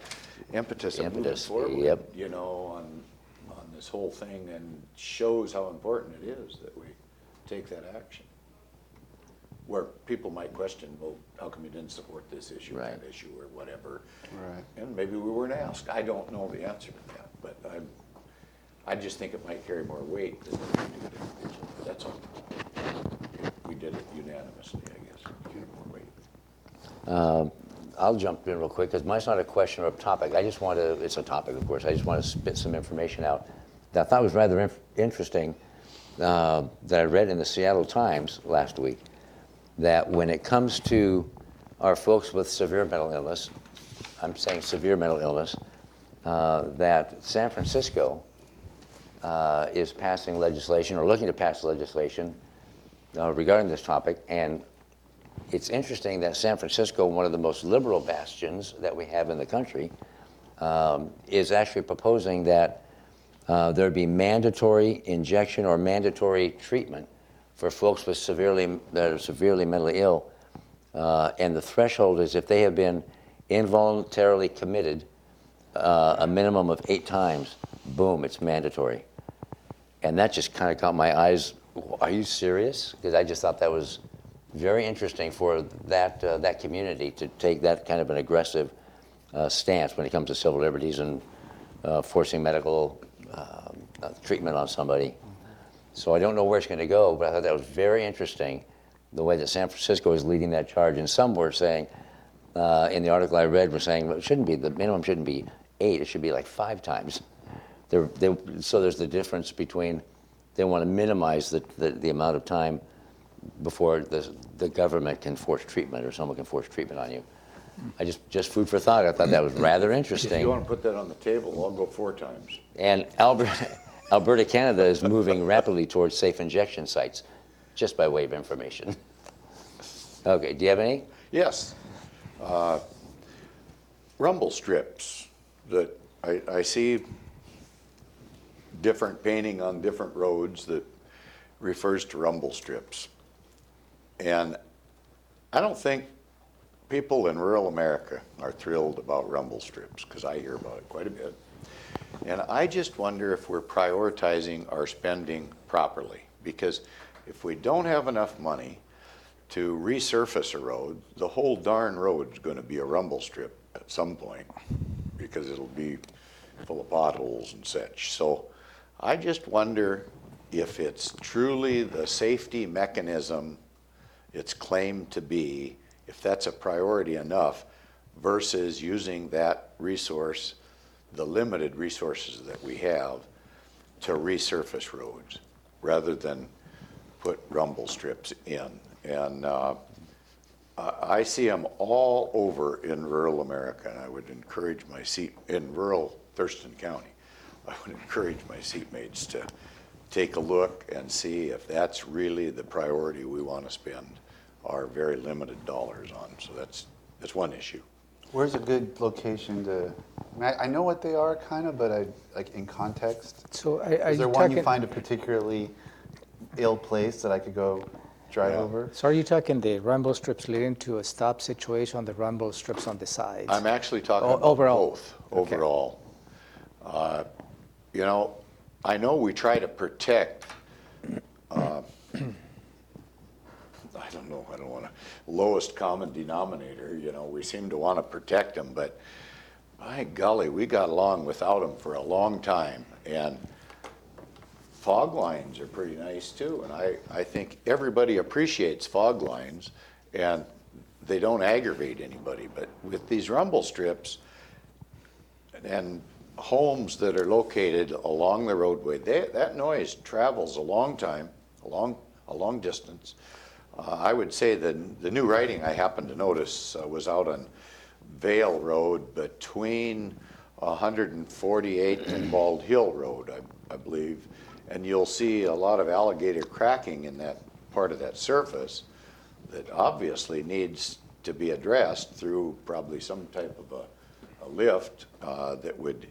impetus of moving Impetus, forward, yep. on this whole thing, and shows how important it is that we take that action. Where people might question, well, how come you didn't support this issue, Right. that issue, or whatever? Right. And maybe we weren't asked. I don't know the answer to that, but I just think it might carry more weight than if we do it individually. That's all. If we did it unanimously, I guess, it would carry more weight. I'll jump in real quick because mine's not a question or a topic. It's a topic, of course. I just want to spit some information out that I thought was rather interesting that I read in the Seattle Times last week, that when it comes to our folks with severe mental illness, I'm saying severe mental illness, that San Francisco is passing legislation or looking to pass legislation regarding this topic. And it's interesting that San Francisco, one of the most liberal bastions that we have in the country, is actually proposing that there be mandatory injection or mandatory treatment for folks that are severely mentally ill. And the threshold is if they have been involuntarily committed a minimum of 8 times, boom, it's mandatory. And that just kind of caught my eyes. Are you serious? Because I just thought that was very interesting for that community to take that kind of an aggressive stance when it comes to civil liberties and forcing medical treatment on somebody. So I don't know where it's going to go, but I thought that was very interesting the way that San Francisco is leading that charge. And some were saying, in the article I read, were saying, well, it shouldn't be, the minimum shouldn't be 8, it should be like 5 times. So there's the difference between, they want to minimize the amount of time before the government can force treatment or someone can force treatment on you. I just food for thought. I thought that was rather interesting. If you want to put that on the table, I'll go 4 times. And Alberta, Canada is moving rapidly towards safe injection sites, just by way of information. Okay, do you have any? Yes. Rumble strips that I see different painting on different roads that refers to rumble strips. And I don't think people in rural America are thrilled about rumble strips, because I hear about it quite a bit. And I just wonder if we're prioritizing our spending properly, because if we don't have enough money to resurface a road, the whole darn road's going to be a rumble strip at some point, because it'll be full of potholes and such. So I just wonder if it's truly the safety mechanism it's claimed to be, if that's a priority enough, versus using that resource, the limited resources that we have, to resurface roads, rather than put rumble strips in. And I see them all over in rural America, and I would encourage my in rural Thurston County, I would encourage my seatmates to take a look and see if that's really the priority we want to spend our very limited dollars on. So that's one issue. Where's a good location to, I know what they are kind of, but like in context. So Is there one you find a particularly ill place that I could go drive over? So are you talking the rumble strips leading to a stop situation, the rumble strips on the sides? I'm actually talking about overall. both, overall. You know, I know we try to protect, I don't know, I don't want to, lowest common denominator, you know, we seem to want to protect them, but by golly, we got along without them for a long time. And fog lines are pretty nice too, and I think everybody appreciates fog lines, and they don't aggravate anybody. But with these rumble strips and homes that are located along the roadway, that noise travels a long time, a long distance. I would say that the new writing I happened to notice was out on Vale Road between 148th and Bald Hill Road, I believe. And you'll see a lot of alligator cracking in that part of that surface that obviously needs to be addressed through probably some type of a lift that would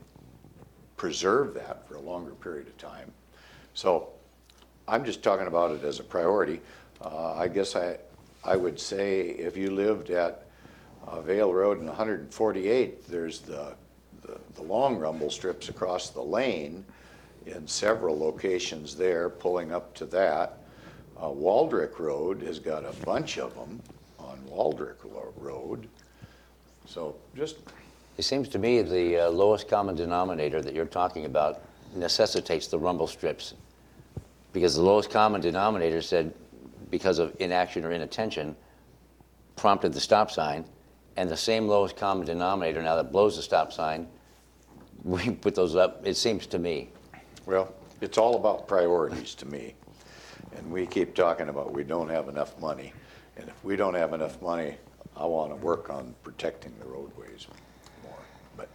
preserve that for a longer period of time. So I'm just talking about it as a priority. I guess I would say if you lived at Vale Road and 148th, there's the long rumble strips across the lane in several locations there, pulling up to that. Waldrick Road has got a bunch of them on Waldrick Road. So just... It seems to me the lowest common denominator that you're talking about necessitates the rumble strips, because the lowest common denominator said because of inaction or inattention prompted the stop sign, and the same lowest common denominator now that blows the stop sign, we put those up, it seems to me. Well, it's all about priorities to me. And we keep talking about we don't have enough money. And if we don't have enough money, I want to work on protecting the roadways more. But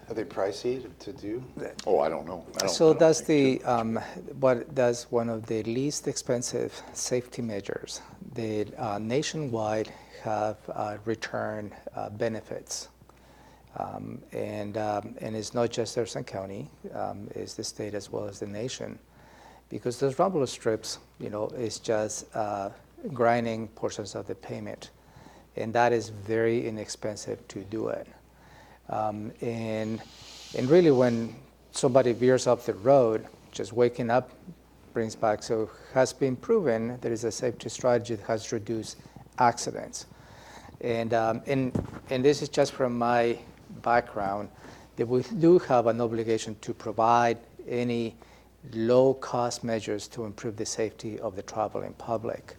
Are they pricey to do? oh, I don't know. So does what does one of the least expensive safety measures, the nationwide have return benefits. And it's not just Thurston County, it's the state as well as the nation. Because those rumble strips, you know, is just grinding portions of the payment. And that is very inexpensive to do it. And really when somebody veers off the road, just waking up brings back, so has been proven there is a safety strategy that has reduced accidents. And this is just from my background, that we do have an obligation to provide any low-cost measures to improve the safety of the traveling public.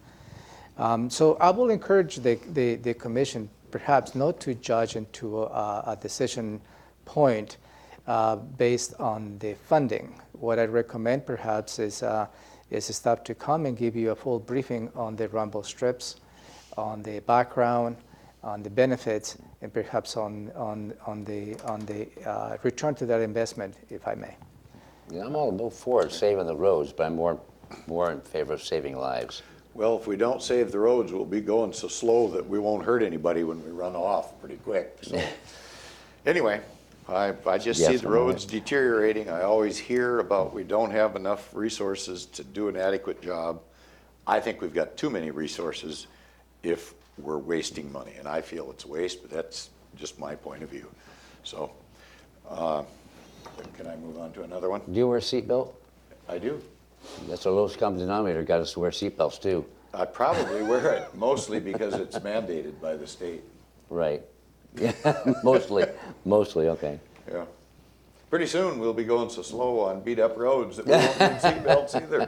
So I will encourage the commission perhaps not to judge into a decision point based on the funding. What I recommend perhaps is staff to come and give you a full briefing on the rumble strips, on the background, on the benefits, and perhaps on the return to that investment, if I may. Yeah, I'm all for saving the roads, but I'm more in favor of saving lives. Well, if we don't save the roads, we'll be going so slow that we won't hurt anybody when we run off pretty quick. So, anyway, I just see Yes, the I'm all roads deteriorating. I always hear about we don't have enough resources to do an adequate job. I think we've got too many resources if we're wasting money, and I feel it's a waste, but that's just my point of view. So, can I move on to another one? Do you wear a seatbelt? I do. That's the lowest common denominator. Got us to wear seatbelts too. I probably wear it mostly because it's mandated by the state. Right. Yeah, mostly. Okay. Yeah. Pretty soon, we'll be going so slow on beat-up roads that we won't need seatbelts either.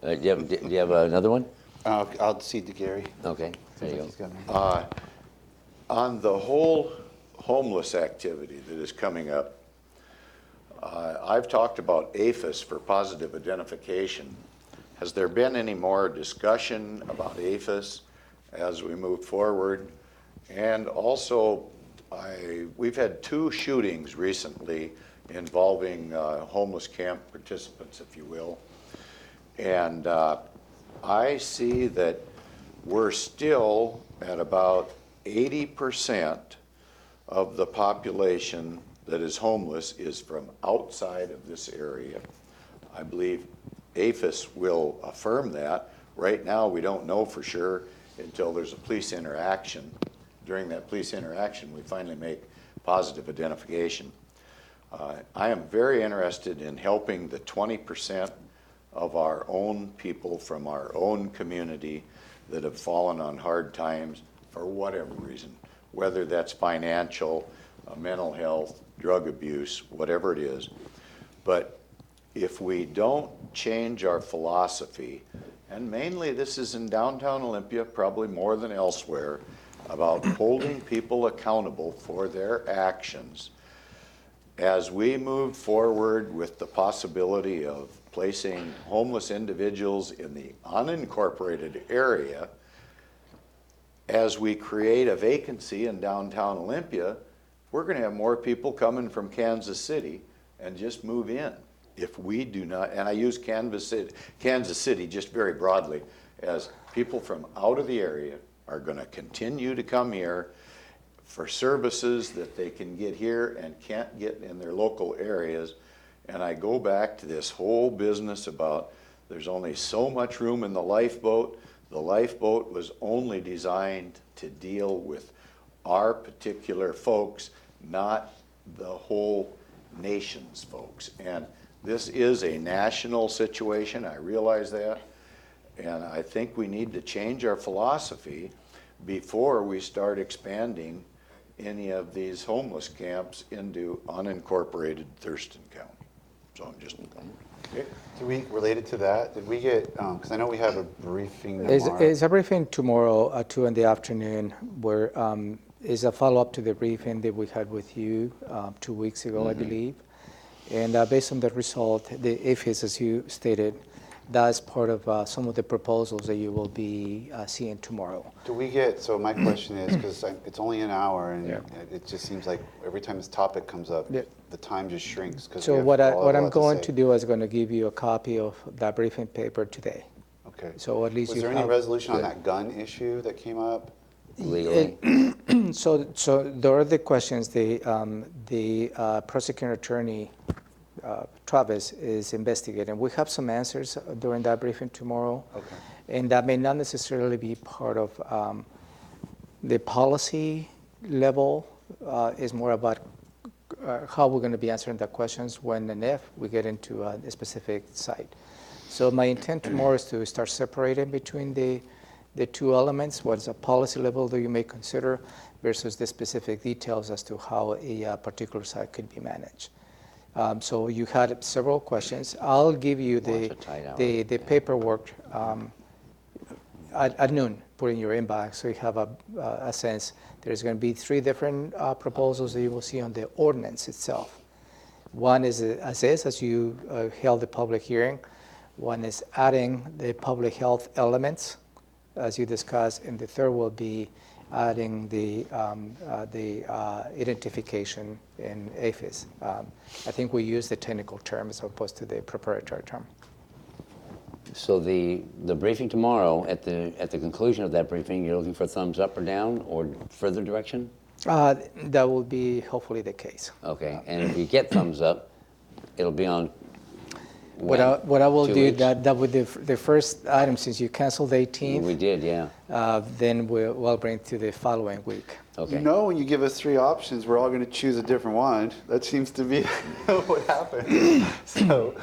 Do you have another one? I'll cede to Gary. Okay, there you go. He's got me. On the whole homeless activity that is coming up, I've talked about APHIS for positive identification. Has there been any more discussion about APHIS as we move forward? And also, we've had 2 shootings recently involving homeless camp participants, if you will. And I see that we're still at about 80% of the population that is homeless is from outside of this area. I believe APHIS will affirm that. Right now, we don't know for sure until there's a police interaction. During that police interaction, we finally make positive identification. I am very interested in helping the 20% of our own people from our own community that have fallen on hard times for whatever reason, whether that's financial, mental health, drug abuse, whatever it is. But if we don't change our philosophy, and mainly this is in downtown Olympia, probably more than elsewhere, about holding people accountable for their actions, as we move forward with the possibility of placing homeless individuals in the unincorporated area, as we create a vacancy in downtown Olympia, we're going to have more people coming from Kansas City and just move in. If we do not, and I use Kansas City just very broadly, as people from out of the area are going to continue to come here for services that they can get here and can't get in their local areas. And I go back to this whole business about there's only so much room in the lifeboat. The lifeboat was only designed to deal with our particular folks, not the whole nation's folks. And this is a national situation, I realize that. And I think we need to change our philosophy before we start expanding any of these homeless camps into unincorporated Thurston County. So I'm just, okay. Did we, related to that, did we get, because I know we have a briefing It's tomorrow. a briefing tomorrow at 2 in the afternoon, where is a follow-up to the briefing that we had with you 2 weeks ago, I believe. And based on the result, the APHIS, as you stated, that's part of some of the proposals that you will be seeing tomorrow. Do we get, so my question is, because it's only an hour, and Yeah. it just seems like every time this topic comes up, Yeah. the time just shrinks. 'Cause we So have what all a I'm lot going say. to do is going to give you a copy of that briefing paper today. Okay. So at least Was you there any have- resolution on Good. that gun issue that came up? Legally. So there are the questions. The prosecuting attorney, Travis, is investigating. We have some answers during that briefing tomorrow. Okay. And that may not necessarily be part of the policy level. Is more about how we're going to be answering the questions when and if we get into a specific site. So my intent tomorrow is to start separating between the 2 elements. What's a policy level that you may consider versus the specific details as to how a particular site could be managed. So you had several questions. I'll give you Well, it's a tight hour. the paperwork at noon, put in your inbox so you have a sense. There's going to be 3 different proposals that you will see on the ordinance itself. One is as you held the public hearing. One is adding the public health elements, as you discussed, and the third will be adding the identification in APHIS. I think we use the technical term as opposed to the proprietary term. So the briefing tomorrow, at the conclusion of that briefing, you're looking for thumbs up or down or further direction? That will be hopefully the case. Okay, and if you get thumbs up, it'll be on when? What I will 2 do, weeks? that would the first item, since you canceled the 18th, We did, yeah. then we'll bring it to the following week. Okay. You know, when you give us 3 options, we're all going to choose a different one. That seems to be what happens. So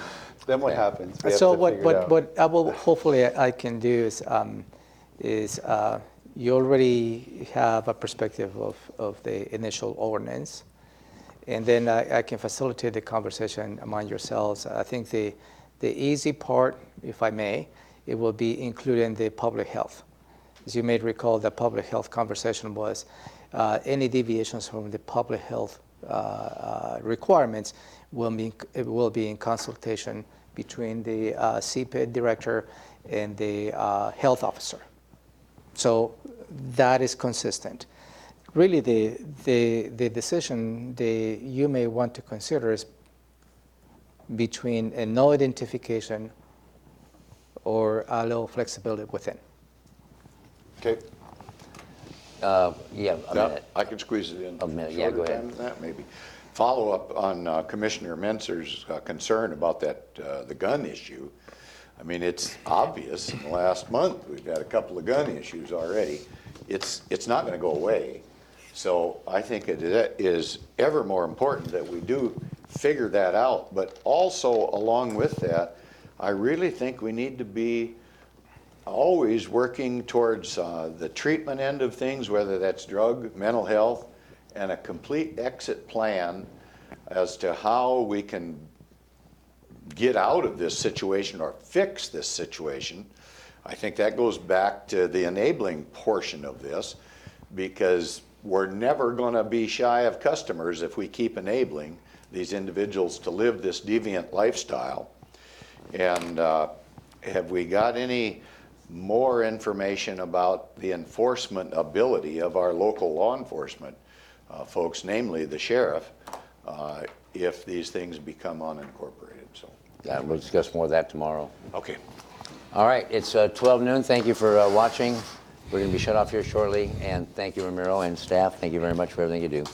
then what happens? We have So to figure it out. what I will hopefully I can do is you already have a perspective of the initial ordinance, and then I can facilitate the conversation among yourselves. I think the easy part, if I may, it will be including the public health. As you may recall, the public health conversation was any deviations from the public health requirements will be in consultation between the CPID director and the health officer. So that is consistent. Really, the decision you may want to consider is between a no identification or a little flexibility within. Okay. Yeah, a Yeah, minute. I can squeeze it in. A minute, yeah, go shorter ahead. time than that, maybe. Follow up on Commissioner Mentzer's concern about that, the gun issue. I mean, it's obvious in the last month, we've had a couple of gun issues already. It's not gonna go away. So I think it is ever more important that we do figure that out. But also along with that, I really think we need to be always working towards the treatment end of things, whether that's drug, mental health, and a complete exit plan as to how we can get out of this situation or fix this situation. I think that goes back to the enabling portion of this, because we're never going to be shy of customers if we keep enabling these individuals to live this deviant lifestyle. And have we got any more information about the enforcement ability of our local law enforcement folks, namely the sheriff, if these things become unincorporated? So, Yeah, we'll discuss more of that tomorrow. okay. All right, it's 12 noon. Thank you for watching. We're going to be shut off here shortly. And thank you, Ramiro and staff. Thank you very much for everything you do.